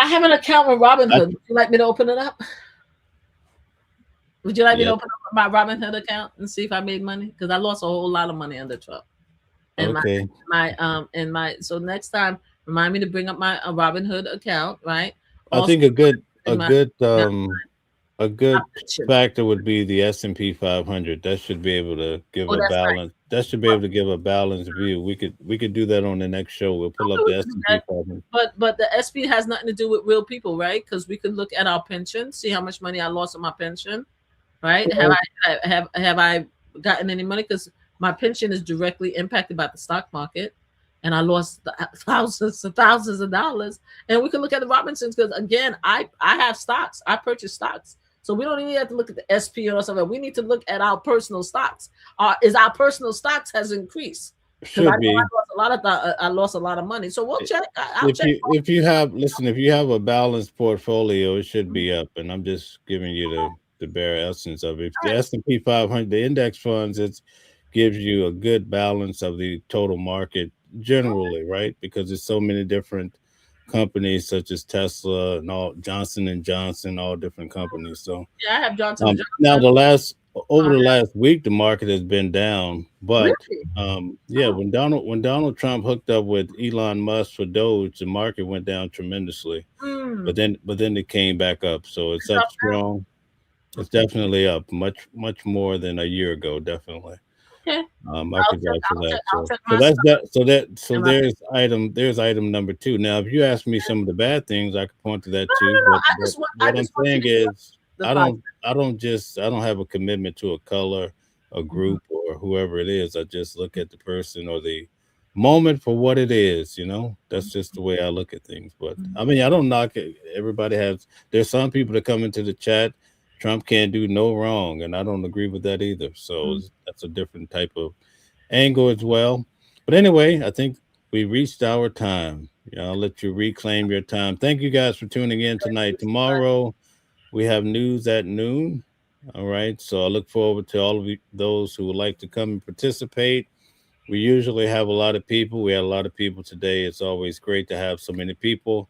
Speaker 3: have an account with Robinhood. Would you like me to open it up? Would you like me to open up my Robinhood account and see if I made money? Because I lost a whole lot of money under Trump. And so next time, remind me to bring up my Robinhood account, right?
Speaker 2: Also, I think a good factor would be the S&P 500. That should be able to give a balance. Right. That should be able to give a balanced view. We could do that on the next show. We'll pull up the S&P 500.
Speaker 3: But the SP has nothing to do with real people, right? Because we could look at our pension, see how much money I lost on my pension, right? Have I gotten any money? Because my pension is directly impacted by the stock market, and I lost thousands and thousands of dollars. And we can look at the Robinsons because, again, I have stocks. I purchase stocks. So we don't even have to look at the SP or something. We need to look at our personal stocks. Is our personal stocks has increased? Because I
Speaker 2: Should
Speaker 3: know
Speaker 2: be.
Speaker 3: I lost a lot of money. So we'll check. I'll check.
Speaker 2: If you have a balanced portfolio, it should be up. And I'm just giving you the bare essence of it. If the S&P 500, the index funds, it gives you a good balance of the total market generally, right? Because there's so many different companies such as Tesla and all Johnson and Johnson, all different companies. So
Speaker 3: Yeah, I have Johnson and Johnson.
Speaker 2: now over the last week, the market has been down, but
Speaker 3: Really?
Speaker 2: when Donald Trump hooked up with Elon Musk for Doge, the market went down tremendously. But then it came back up, so it's up strong. It's definitely up much more than a year ago, definitely.
Speaker 3: Okay.
Speaker 2: I could vouch for that. So there's item number 2. Now, if you ask me some of the bad things, I could point to that too.
Speaker 3: No.
Speaker 2: But what I'm saying is, I don't have a commitment to a color, a group, or whoever it is. I just look at the person or the moment for what it is. That's just the way I look at things. But I mean, I don't knock it. There's some people that come into the chat. Trump can't do no wrong, and I don't agree with that either. So that's a different type of angle as well. But anyway, I think we reached our time. I'll let you reclaim your time. Thank you guys for tuning in tonight. Tomorrow, we have news at noon. All right. So I look forward to all of those who would like to come and participate. We usually have a lot of people. We had a lot of people today. It's always great to have so many people.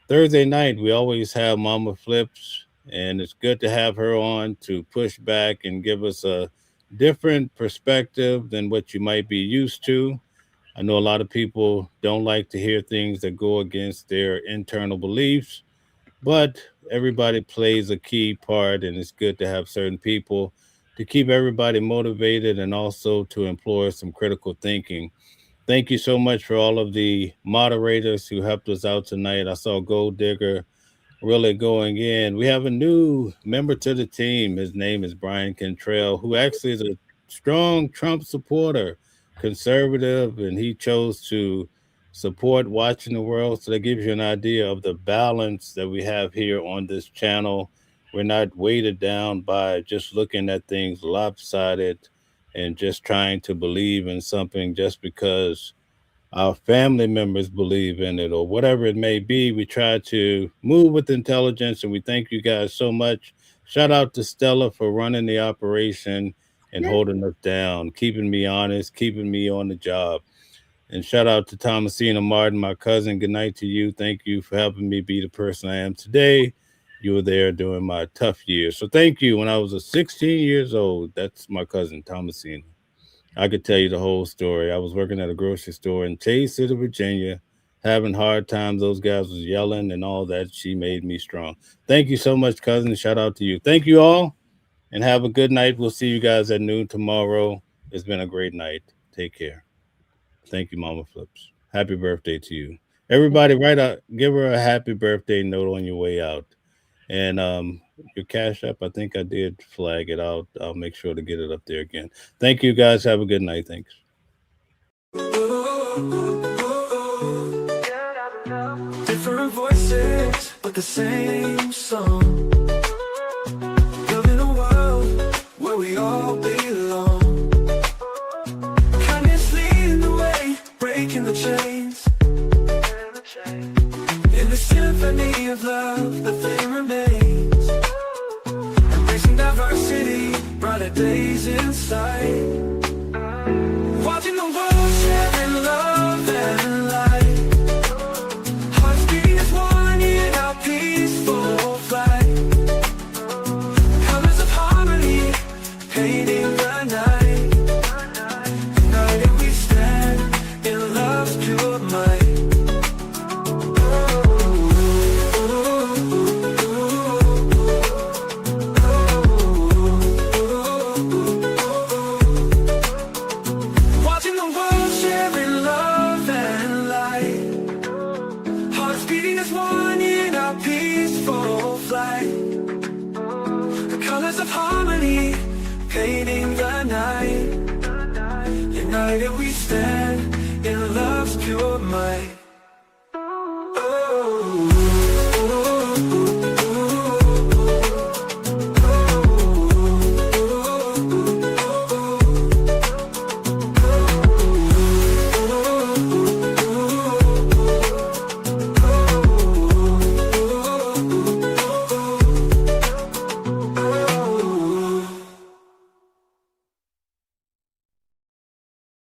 Speaker 2: Thursday night, we always have Mama Flips, and it's good to have her on to push back and give us a different perspective than what you might be used to. I know a lot of people don't like to hear things that go against their internal beliefs, but everybody plays a key part, and it's good to have certain people to keep everybody motivated and also to employ some critical thinking. Thank you so much for all of the moderators who helped us out tonight. I saw Gold Digger really going in. We have a new member to the team. His name is Brian Cantrell, who actually is a strong Trump supporter, conservative, and he chose to support Watching the World. So that gives you an idea of the balance that we have here on this channel. We're not weighted down by just looking at things lopsided and just trying to believe in something just because our family members believe in it or whatever it may be. We try to move with intelligence, and we thank you guys so much. Shout out to Stella for running the operation and holding us down, keeping me honest, keeping me on the job. And shout out to Thomasina Martin, my cousin. Good night to you. Thank you for helping me be the person I am today. You were there during my tough years. So thank you. When I was 16 years old, that's my cousin, Thomasina. I could tell you the whole story. I was working at a grocery store in Chase City, Virginia, having hard times. Those guys was yelling and all that. She made me strong. Thank you so much, cousin. Shout out to you. Thank you all, and have a good night. We'll see you guys at noon tomorrow. It's been a great night. Take care. Thank you, Mama Flips. Happy birthday to you. Everybody, give her a happy birthday note on your way out. And your Cash App, I think I did flag it out. I'll make sure to get it up there again. Thank you, guys. Have a good night. Thanks.
Speaker 1: Different voices, but the same song. Building a world where we all belong. Kindness leading the way, breaking the chains. In the symphony of love, the thing remains. Embracing diversity, brighter days in sight. Watching the world sharing love and light. Hearts beating as one in our peaceful flight. Colors of harmony, painting the night. United we stand in love's pure might. Of harmony, painting the night. United we stand in love's pure might.